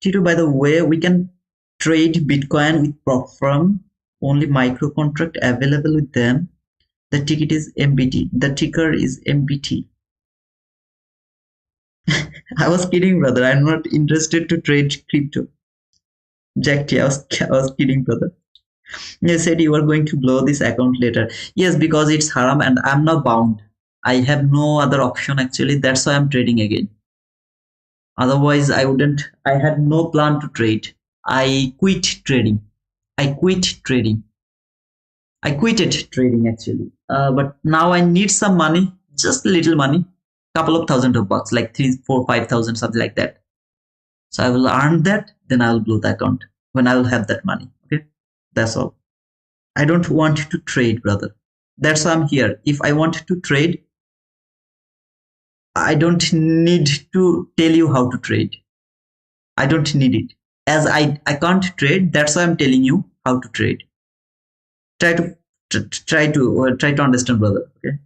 Tito, by the way, we can trade Bitcoin with prop firm, only micro contract available with them. The ticket is MBT. The ticker is MBT. I was kidding, brother. I'm not interested to trade crypto. Jack T, I was kidding, brother. You said you were going to blow this account later. Yes, because it's haram and I'm not bound. I have no other option actually. That's why I'm trading again. Otherwise, I had no plan to trade. I quit trading. I quitted trading actually. But now I need some money, just a little money, couple of thousand of bucks, like 3, 4, 5,000, something like that. So I will earn that, then I will blow the account when I will have that money. Okay, that's all. I don't want to trade, brother. That's why I'm here. If I want to trade, I don't need to tell you how to trade. I don't need it. As I can't trade, that's why I'm telling you how to trade. Try to understand, brother. Okay.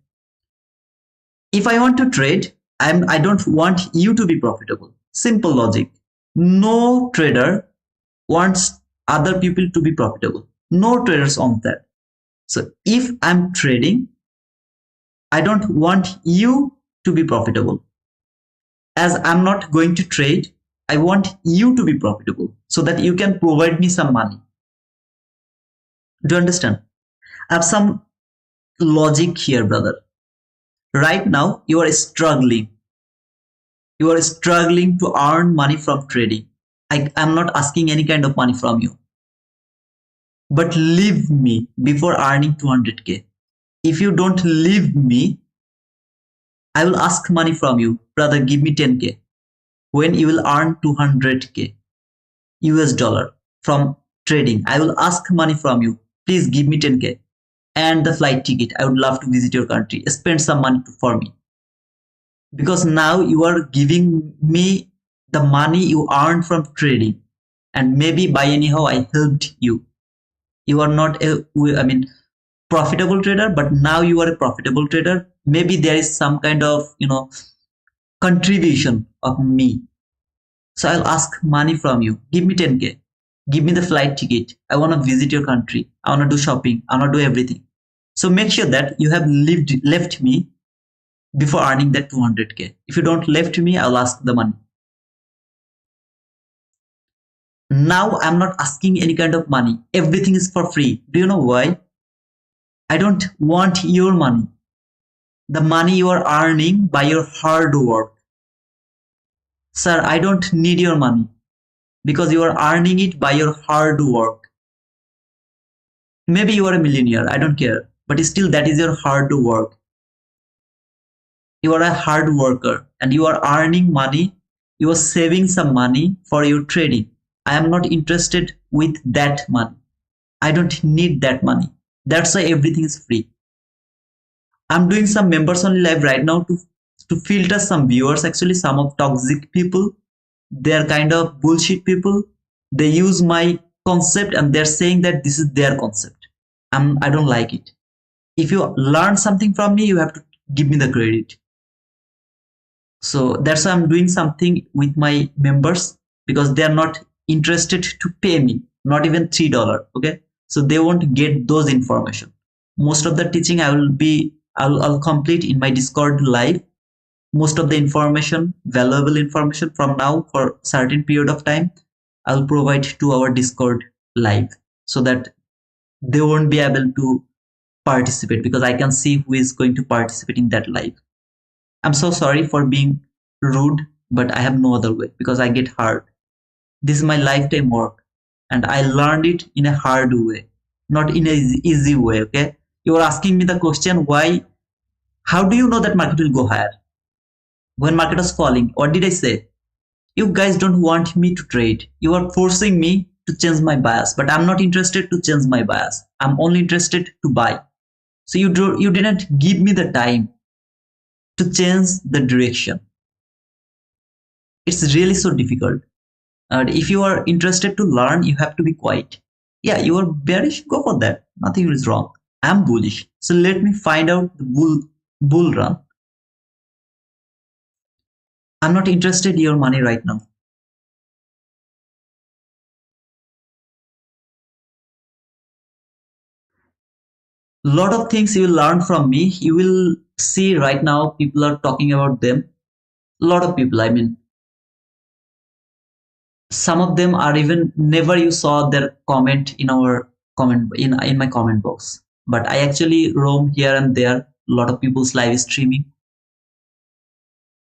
If I want to trade, I don't want you to be profitable. Simple logic. No trader wants other people to be profitable. No traders want that. So if I'm trading, I don't want you to be profitable. As I'm not going to trade, I want you to be profitable so that you can provide me some money. Do you understand? I have some logic here, brother. Right now, you are struggling. You are struggling to earn money from trading. I'm not asking any kind of money from you. But leave me before earning 200K. If you don't leave me, I will ask money from you. Brother, give me 10K. When you will earn 200K US dollar from trading, I will ask money from you. Please give me 10K and the flight ticket. I would love to visit your country. Spend some money for me. Because now you are giving me the money you earned from trading. And maybe by anyhow I helped you. You are not a profitable trader, but now you are a profitable trader. Maybe there is some kind of contribution of me. So I'll ask money from you. Give me 10K. Give me the flight ticket. I want to visit your country. I want to do shopping. I want to do everything. So make sure that you have left me before earning that 200k. If you don't left me, I'll ask the money. Now I'm not asking any kind of money. Everything is for free. Do you know why? I don't want your money. The money you are earning by your hard work. Sir, I don't need your money because you are earning it by your hard work. Maybe you are a millionaire, I don't care. But still, that is your hard work. You are a hard worker and you are earning money. You are saving some money for your trading. I am not interested with that money. I don't need that money. That's why everything is free. I'm doing some members only live right now to filter some viewers. Actually, some of toxic people, they're kind of bullshit people. They use my concept and they're saying that this is their concept. I don't like it. If you learn something from me, you have to give me the credit. So that's why I'm doing something with my members, because they're not interested to pay me, not even $3. Okay, so they won't get those information. Most of the teaching I'll complete in my Discord live. Most of the information, valuable information from now for certain period of time, I'll provide to our Discord live, so that they won't be able to participate, because I can see who is going to participate in that live. I'm so sorry for being rude, but I have no other way because I get hard. This is my lifetime work and I learned it in a hard way, not in an easy way. Okay, you are asking me the question, why? How do you know that market will go higher? When market was falling, what did I say? You guys don't want me to trade. You are forcing me to change my bias, but I'm not interested to change my bias. I'm only interested to buy. So you didn't give me the time to change the direction. It's really so difficult. And if you are interested to learn, you have to be quiet. Yeah, you are bearish, go for that. Nothing is wrong. I'm bullish. So let me find out the bull run. I'm not interested in your money right now. Lot of things you will learn from me. You will see right now people are talking about them. A lot of people, I mean, some of them are even never you saw their comment in our comment in my comment box. But I actually roam here and there. A lot of people's live streaming.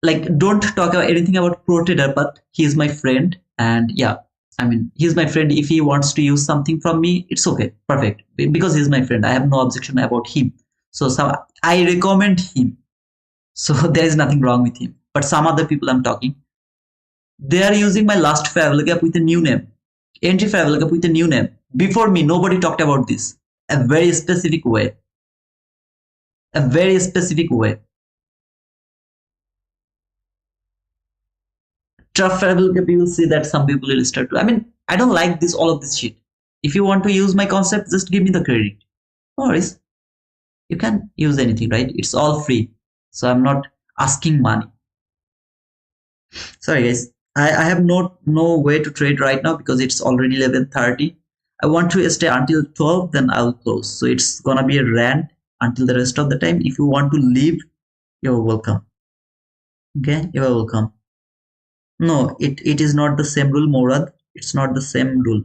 Like, don't talk about anything about pro trader, but he's my friend, and yeah, I mean, he's my friend. If he wants to use something from me, it's okay, perfect, because he's my friend. I have no objection about him. So I recommend him. So there is nothing wrong with him. But some other people I'm talking, they are using my last favorable gap with a new name, entry favorable gap with a new name. Before me, nobody talked about this. A very specific way. A very specific way. Tough favorable gap, you will see that some people will start to. I mean, I don't like this, all of this shit. If you want to use my concept, just give me the credit. No worries. You can use anything, right? It's all free. So I'm not asking money. Sorry guys, I have no way to trade right now because it's already 11:30. I want to stay until 12, then I'll close. So it's gonna be a rant until the rest of the time. If you want to leave, you're welcome. Okay, you're welcome. No, it is not the same rule, Morad. It's not the same rule.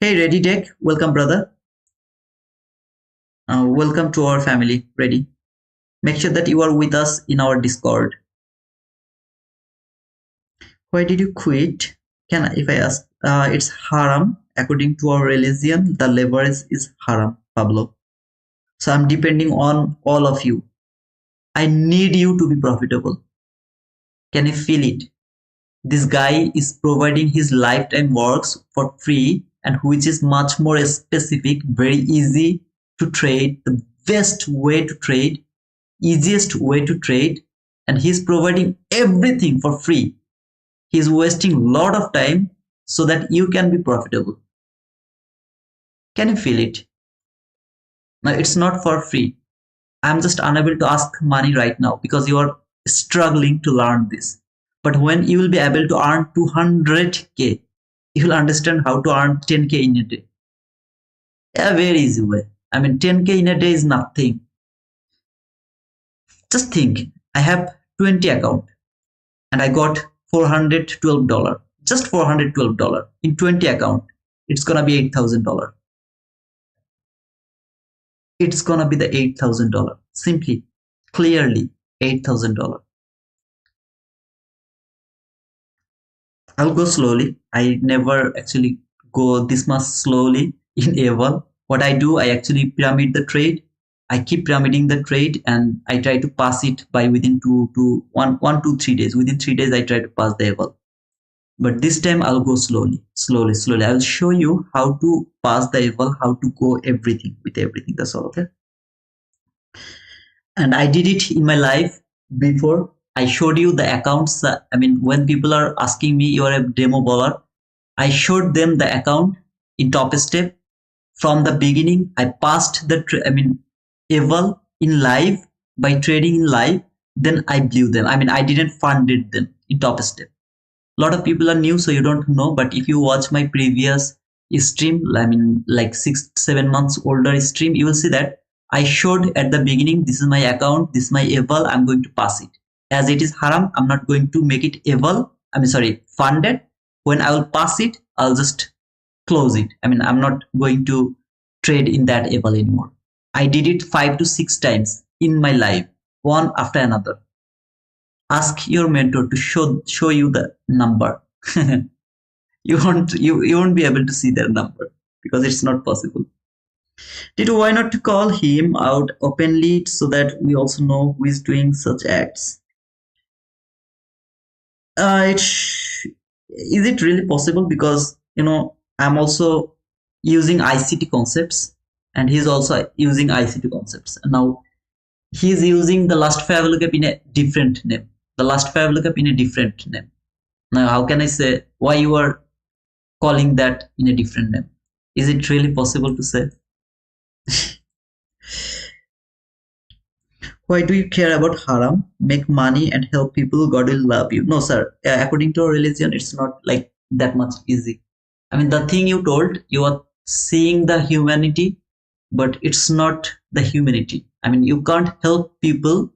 Hey, Ready Tech, welcome, brother. Welcome to our family, Ready. Make sure that you are with us in our Discord. Why did you quit? If I ask? It's haram. According to our religion, the leverage is haram, Pablo. So I'm depending on all of you. I need you to be profitable. Can you feel it? This guy is providing his lifetime works for free, and which is much more specific, very easy to trade, the best way to trade, easiest way to trade, and he's providing everything for free. He's wasting a lot of time so that you can be profitable. Can you feel it? Now, it's not for free. I'm just unable to ask money right now because you are struggling to learn this. But when you will be able to earn 200k, you will understand how to earn 10k in a day. A very easy way. I mean, 10k in a day is nothing. Just think. I have 20 account and I got $412. Just $412 in 20 account. It's gonna be $8,000. It's gonna be the $8,000. Simply, clearly $8,000. I'll go slowly. I never actually go this much slowly in Eval. What I do, I actually pyramid the trade. I keep pyramiding the trade and I try to pass it by within 3 days. Within 3 days, I try to pass the Eval. But this time I'll go slowly. I'll show you how to pass the Eval, how to go everything with everything. That's all, okay? And I did it in my life before. I showed you the accounts. When people are asking me, you're a demo baller, I showed them the account in top step from the beginning. I passed the Eval in live by trading in live. Then I blew them. I didn't funded them in top step. A lot of people are new, so you don't know. But if you watch my previous stream, like 6-7 months older stream, you will see that I showed at the beginning, this is my account, this is my Eval, I'm going to pass it. As it is haram, I'm not going to make it Eval, funded. When I will pass it, I'll just close it. I'm not going to trade in that Eval anymore. I did it 5 to 6 times in my life, one after another. Ask your mentor to show you the number. you won't be able to see their number because it's not possible. Tito, why not to call him out openly so that we also know who is doing such acts? Is it really possible? Because I'm also using ICT concepts and he's also using ICT concepts. And now he's using the last 5 lookup in a different name. Now how can I say why you are calling that in a different name? Is it really possible to say? Why do you care about haram? Make money and help people, God will love you. No, sir. According to our religion, it's not like that much easy. The thing you told, you are seeing the humanity, but it's not the humanity. You can't help people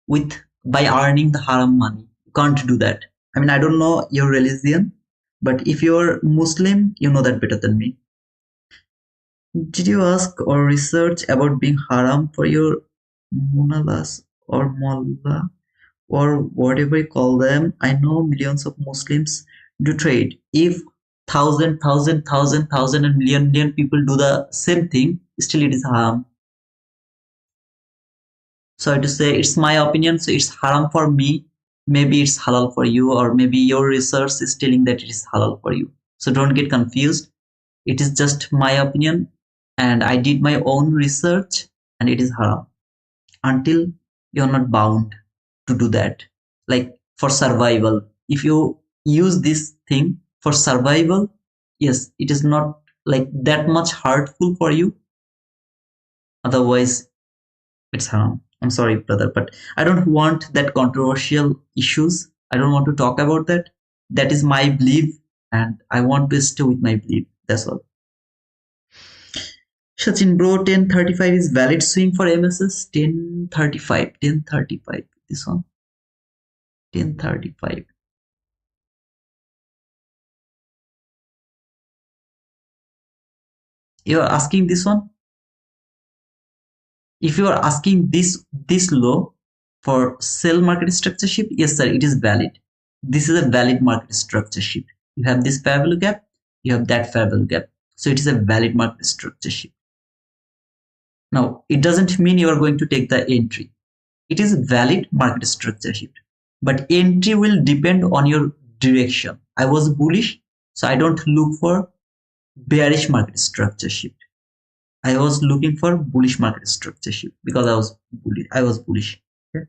by earning the haram money. You can't do that. I don't know your religion, but if you're Muslim, you know that better than me. Did you ask or research about being haram for your munalas or mullah or whatever you call them? I know millions of Muslims do trade. If thousand and million people do the same thing, still it is haram. Sorry to say, it's my opinion, so it's haram for me. Maybe it's halal for you, or maybe your research is telling that it is halal for you. So don't get confused. It is just my opinion, and I did my own research, and it is haram. Until you're not bound to do that. Like for survival, if you use this thing for survival, yes, it is not like that much hurtful for you. Otherwise, it's haram. I'm sorry, brother, but I don't want that controversial issues. I don't want to talk about that. That is my belief, and I want to stay with my belief. That's all. Sachin bro, 1035 is valid swing for MSS. 1035. This one. 1035. You are asking this one? If you are asking this low for sell market structure shift, yes sir, it is valid. This is a valid market structure shift. You have this fair value gap, you have that fair value gap. So it is a valid market structure shift. Now, it doesn't mean you are going to take the entry. It is a valid market structure shift. But entry will depend on your direction. I was bullish, so I don't look for bearish market structure shift. I was looking for bullish market structure shift because I was bullish. Okay?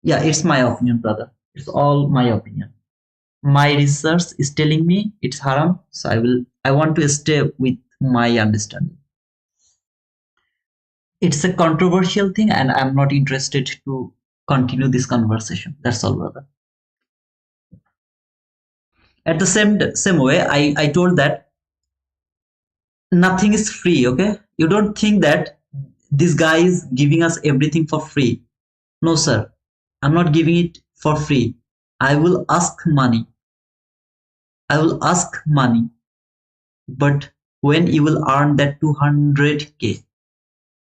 Yeah, it's my opinion, brother. It's all my opinion. My research is telling me it's haram, so I want to stay with my understanding. It's a controversial thing, and I'm not interested to continue this conversation. That's all, brother. At the same way, I told that nothing is free. Okay, you don't think that this guy is giving us everything for free. No, sir. I'm not giving it for free. I will ask money. I will ask money. But when you will earn that 200K,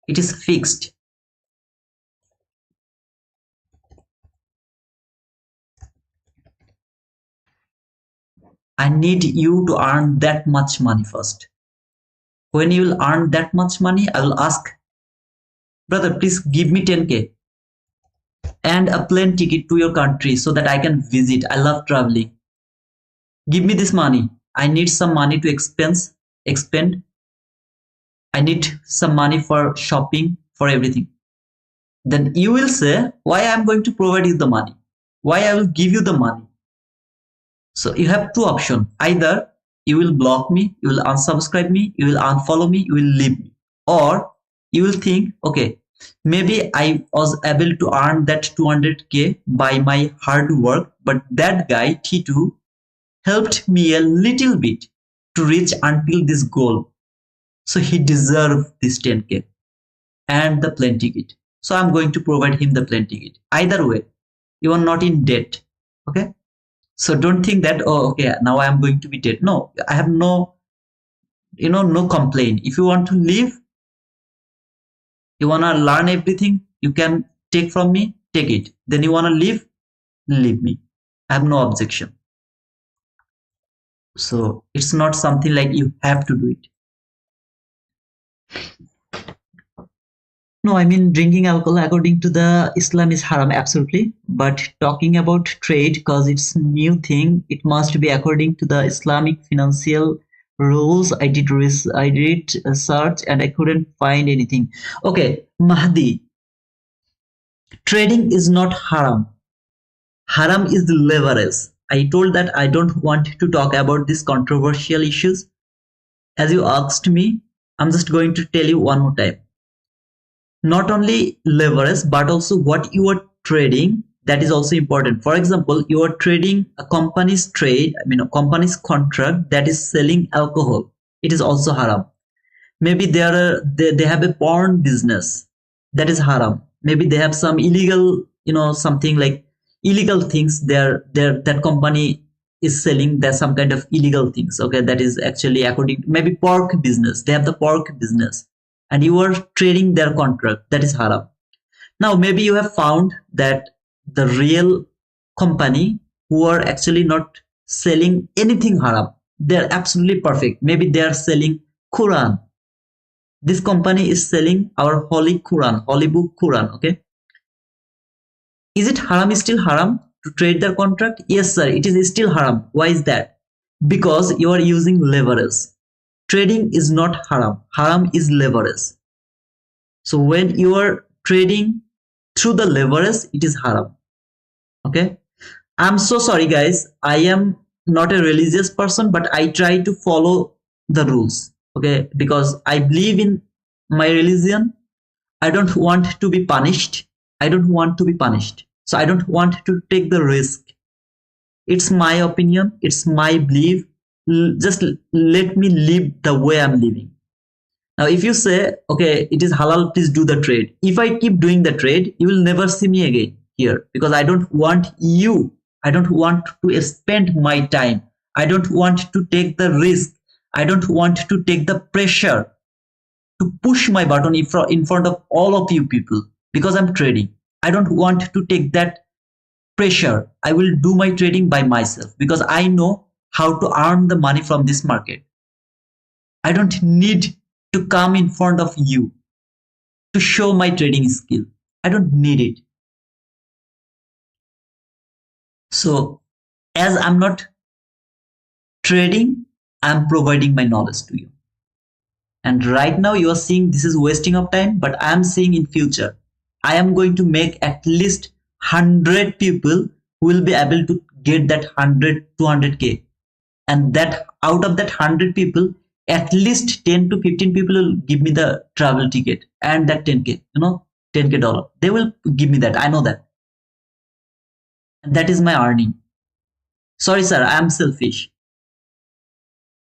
it is fixed. I need you to earn that much money first. When you will earn that much money, I will ask, brother, please give me 10K and a plane ticket to your country so that I can visit. I love traveling. Give me this money. I need some money to expend. I need some money for shopping, for everything. Then you will say, why I'm going to provide you the money? Why I will give you the money? So you have two options. Either you will block me, you will unsubscribe me, you will unfollow me, you will leave me. Or you will think, okay, maybe I was able to earn that 200K by my hard work, but that guy, T2, helped me a little bit to reach until this goal. So he deserved this 10K and the plane ticket. So I'm going to provide him the plane ticket. Either way, you are not in debt. Okay. So don't think that, oh, okay, now I'm going to be dead. No, I have no, no complaint. If you want to leave, you want to learn everything you can take from me, take it. Then you want to leave me. I have no objection. So it's not something like you have to do it. No, I mean drinking alcohol according to the Islam is haram, absolutely. But talking about trade, because it's new thing, it must be according to the Islamic financial rules. I did a search and I couldn't find anything. Okay, Mahdi, trading is not haram. Haram is the leverage. I told that I don't want to talk about these controversial issues. As you asked me, I'm just going to tell you one more time. Not only leverage but also what you are trading, that is also important. For example, you are trading a company's a company's contract that is selling alcohol. It is also haram. Maybe they have a porn business, that is haram. Maybe they have some illegal, something like illegal things that company is selling. There's some kind of illegal things, okay, that is actually according to maybe pork business. They have the pork business and you are trading their contract, that is haram. Now maybe you have found that the real company who are actually not selling anything haram, they're absolutely perfect. Maybe they are selling Quran. This company is selling our holy Quran, holy book Quran, okay? Is it haram? Is still haram to trade their contract? Yes, sir, it is still haram. Why is that? Because you are using leverage. Trading is not haram. Haram is leverage. So when you are trading through the leverage, it is haram. Okay? I'm so sorry, guys. I am not a religious person, but I try to follow the rules. Okay? Because I believe in my religion. I don't want to be punished. I don't want to be punished. So I don't want to take the risk. It's my opinion. It's my belief. Just let me live the way I'm living. Now, if you say, okay, it is halal, please do the trade. If I keep doing the trade, you will never see me again here because I don't want you. I don't want to spend my time. I don't want to take the risk. I don't want to take the pressure to push my button in front of all of you people because I'm trading. I don't want to take that pressure. I will do my trading by myself because I know how to earn the money from this market. I don't need to come in front of you to show my trading skill. I don't need it. So, as I'm not trading, I'm providing my knowledge to you. And right now you are seeing this is wasting of time, but I am seeing in future, I am going to make at least 100 people who will be able to get that 100, 200K. And that out of that 100 people, at least 10 to 15 people will give me the travel ticket and that 10K, 10K dollar. They will give me that. I know that. And that is my earning. Sorry, sir. I am selfish.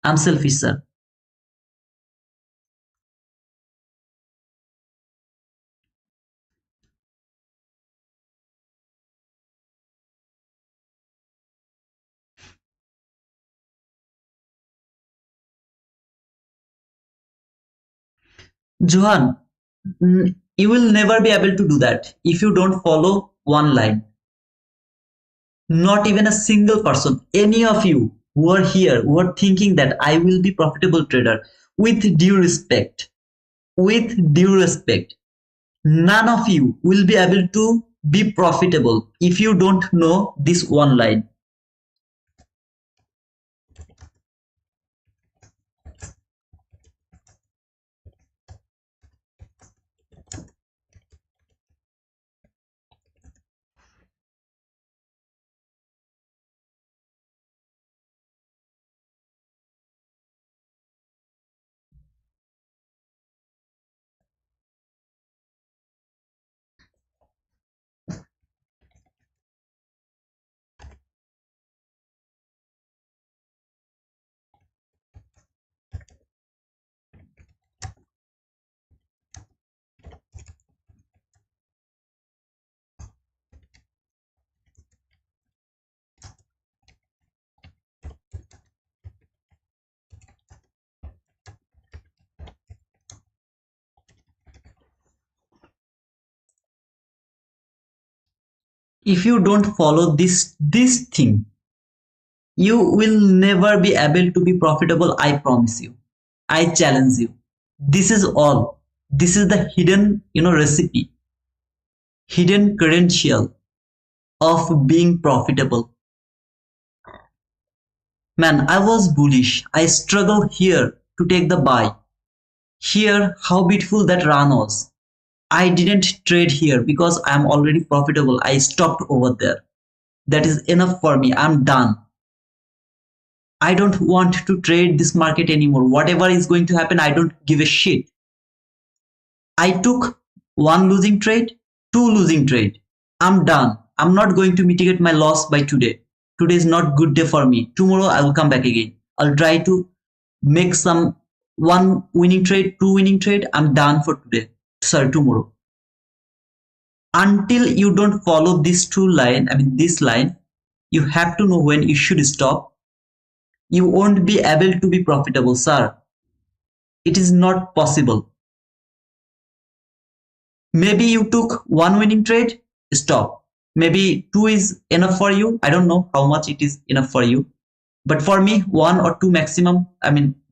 I'm selfish, sir. Johan, you will never be able to do that if you don't follow one line. Not even a single person, any of you who are here, who are thinking that I will be profitable trader, with due respect, none of you will be able to be profitable if you don't know this one line. If you don't follow this thing, you will never be able to be profitable. I promise you. I challenge you. This is all. This is the hidden, recipe, hidden credential of being profitable. Man, I was bullish. I struggled here to take the buy. Here, how beautiful that run was. I didn't trade here because I'm already profitable. I stopped over there. That is enough for me. I'm done. I don't want to trade this market anymore. Whatever is going to happen, I don't give a shit. I took one losing trade, two losing trade. I'm done. I'm not going to mitigate my loss by today. Today is not good day for me. Tomorrow I will come back again. I'll try to make some one winning trade, two winning trade. I'm done for today. Sorry, tomorrow. Until you don't follow this this line, you have to know when you should stop. You won't be able to be profitable, sir. It is not possible. Maybe you took one winning trade, stop. Maybe two is enough for you. I don't know how much it is enough for you. But for me, one or two maximum.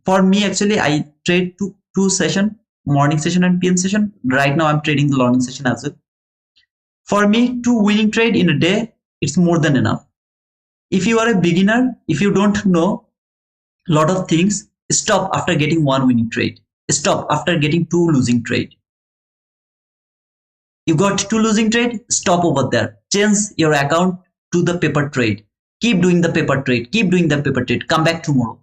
For me, actually, I trade two session, morning session and PM session. Right now, I'm trading the morning session as well. For me, two winning trade in a day, it's more than enough. If you are a beginner, if you don't know a lot of things, stop after getting one winning trade. Stop after getting two losing trade. You got two losing trade, stop over there. Change your account to the paper trade. Keep doing the paper trade. Keep doing the paper trade. Come back tomorrow.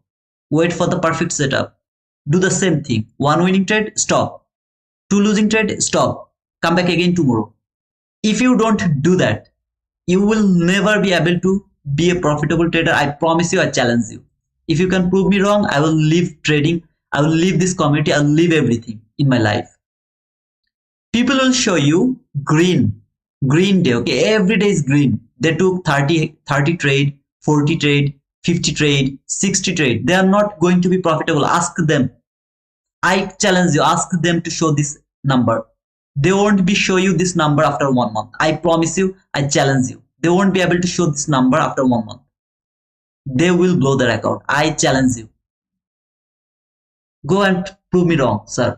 Wait for the perfect setup. Do the same thing. One winning trade, stop. Two losing trade, stop. Come back again tomorrow. If you don't do that, you will never be able to be a profitable trader. I promise you, I challenge you. If you can prove me wrong, I will leave trading. I will leave this community. I will leave everything in my life. People will show you green day. Okay, every day is green. They took 30 trade, 40 trade, 50 trade, 60 trade. They are not going to be profitable. Ask them. I challenge you. Ask them to show this number. They won't be show you this number after 1 month. I promise you. I challenge you. They won't be able to show this number after 1 month. They will blow their account. I challenge you. Go and prove me wrong, sir.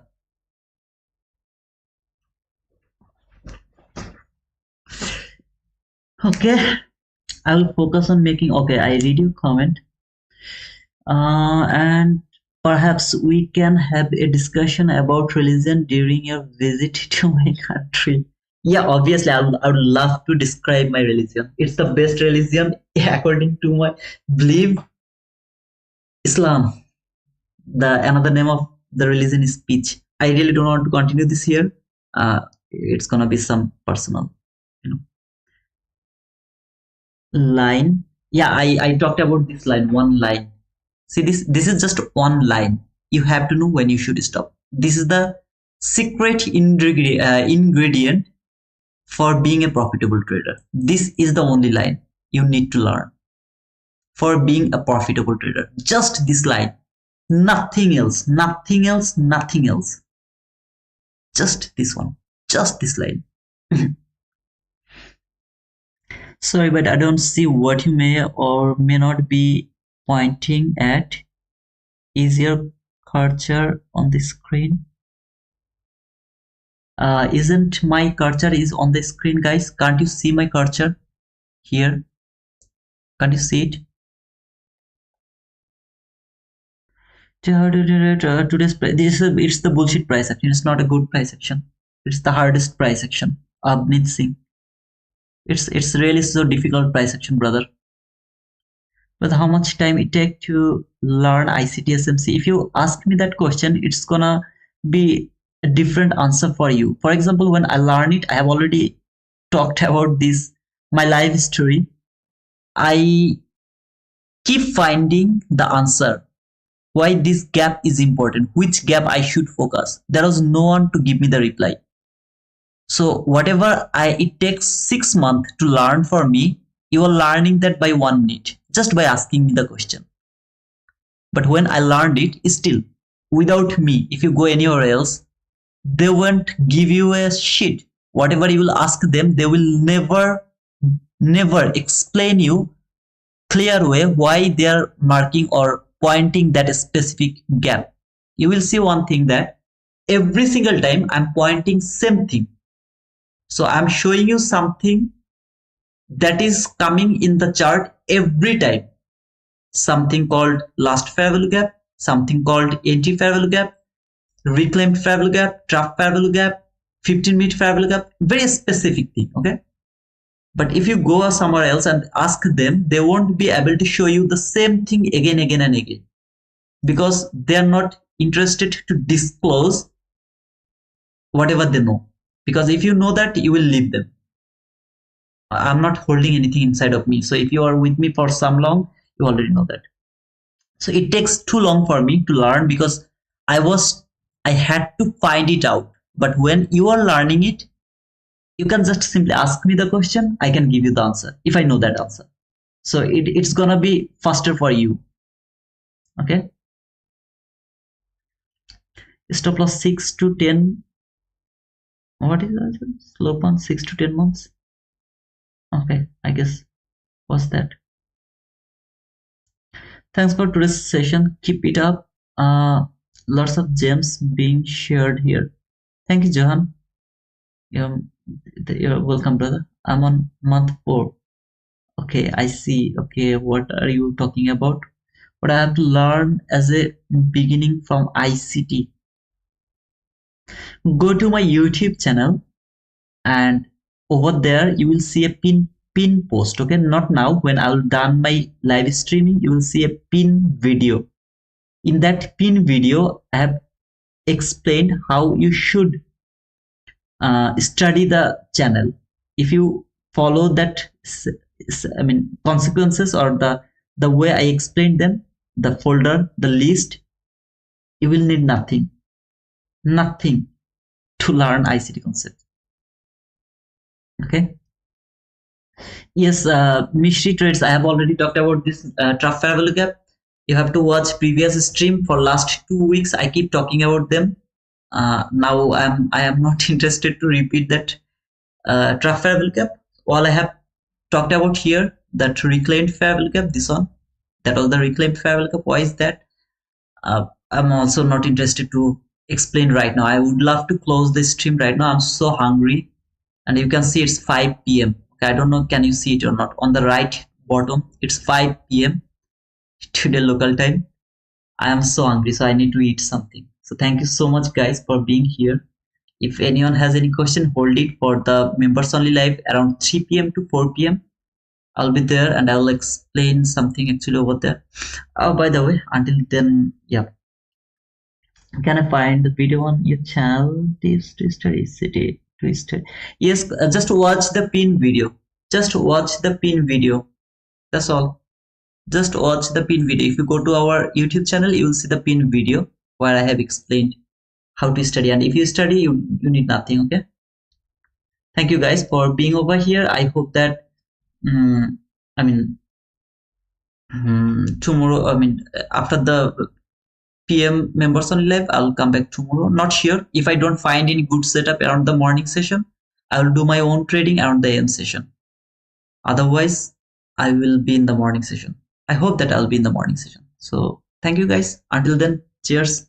Okay, I will focus on making. Okay, I read your comment, and perhaps we can have a discussion about religion during your visit to my country. Yeah, obviously, I would love to describe my religion. It's the best religion according to my belief. Islam. The another name of the religion is speech. I really don't want to continue this here. It's gonna be some personal, line. Yeah, I talked about this line, one line. See, this is just one line. You have to know when you should stop. This is the secret ingredient for being a profitable trader. This is the only line you need to learn for being a profitable trader. Just this line, nothing else, nothing else, nothing else. Just this one, just this line. Sorry, but I don't see what you may or may not be pointing at. Is your cursor on the screen? Isn't my cursor is on the screen, guys? Can't you see my cursor here? Can't you see it? Today's price, it's the bullshit price action. It's not a good price action. It's the hardest price action. Abnit Singh. It's really so difficult price action, brother. But how much time it take to learn ICT SMC? If you ask me that question, it's gonna be a different answer for you. For example, when I learn it, I have already talked about this, my life story. I keep finding the answer. Why this gap is important, which gap I should focus. There was no one to give me the reply. So whatever it takes 6 months to learn for me, you are learning that by 1 minute, just by asking me the question. But when I learned it, still, without me, if you go anywhere else, they won't give you a shit. Whatever you will ask them, they will never explain you clear way why they are marking or pointing that specific gap. You will see one thing, that every single time I'm pointing same thing. So I'm showing you something that is coming in the chart every time. Something called last fair value gap, something called entry fair value gap, reclaimed fair value gap, draft fair value gap, 15-minute fair value gap, very specific thing, okay? But if you go somewhere else and ask them, they won't be able to show you the same thing again and again, because they are not interested to disclose whatever they know. Because if you know that, you will leave them. I'm not holding anything inside of me. So if you are with me for some long, you already know that. So it takes too long for me to learn, because I had to find it out. But when you are learning it, you can just simply ask me the question. I can give you the answer if I know that answer. So it's gonna be faster for you. Okay. Stop loss 6 to 10. What is that? Slope on 6 to 10 months. Okay, I guess what's that? Thanks for today's session. Keep it up. Lots of gems being shared here. Thank you, Johan. You're welcome, brother. I'm on month 4. Okay, I see. Okay, what are you talking about? What I have to learn as a beginning from ICT. Go to my YouTube channel, and over there you will see a pin post. Okay, not now. When I'll done my live streaming, you will see a pin video. In that pin video, I have explained how you should study the channel. If you follow that, I mean, consequences, or the way I explained them, the folder, the list, you will need nothing to learn ICT concept. Okay. Yes, mystery trades. I have already talked about this draft fair value gap. You have to watch previous stream for last 2 weeks. I keep talking about them. Now I am not interested to repeat that draft fair value gap. All I have talked about here, that reclaimed fair value gap, this one, that was the reclaimed fair value gap. Why is that? I'm also not interested to explain right now. I would love to close the stream right now. I'm so hungry, and you can see it's 5 p.m. Okay, I don't know, can you see it or not? On the right bottom, it's 5 p.m. today local time. I am so hungry, so I need to eat something. So thank you so much, guys, for being here. If anyone has any question, hold it for the members only live around 3 p.m. to 4 p.m. I'll be there and I'll explain something actually over there. Oh, by the way, until then, yeah. Can I find the video on your channel? Twisted City Twisted. Yes, just watch the pin video. Just watch the pin video. That's all. Just watch the pin video. If you go to our YouTube channel, you will see the pin video where I have explained how to study. And if you study, you need nothing. Okay. Thank you, guys, for being over here. I hope that tomorrow, after the p.m. members only live. I'll come back tomorrow. Not sure. If I don't find any good setup around the morning session, I will do my own trading around the AM session. Otherwise, I will be in the morning session. I hope that I'll be in the morning session. So thank you guys. Until then, cheers.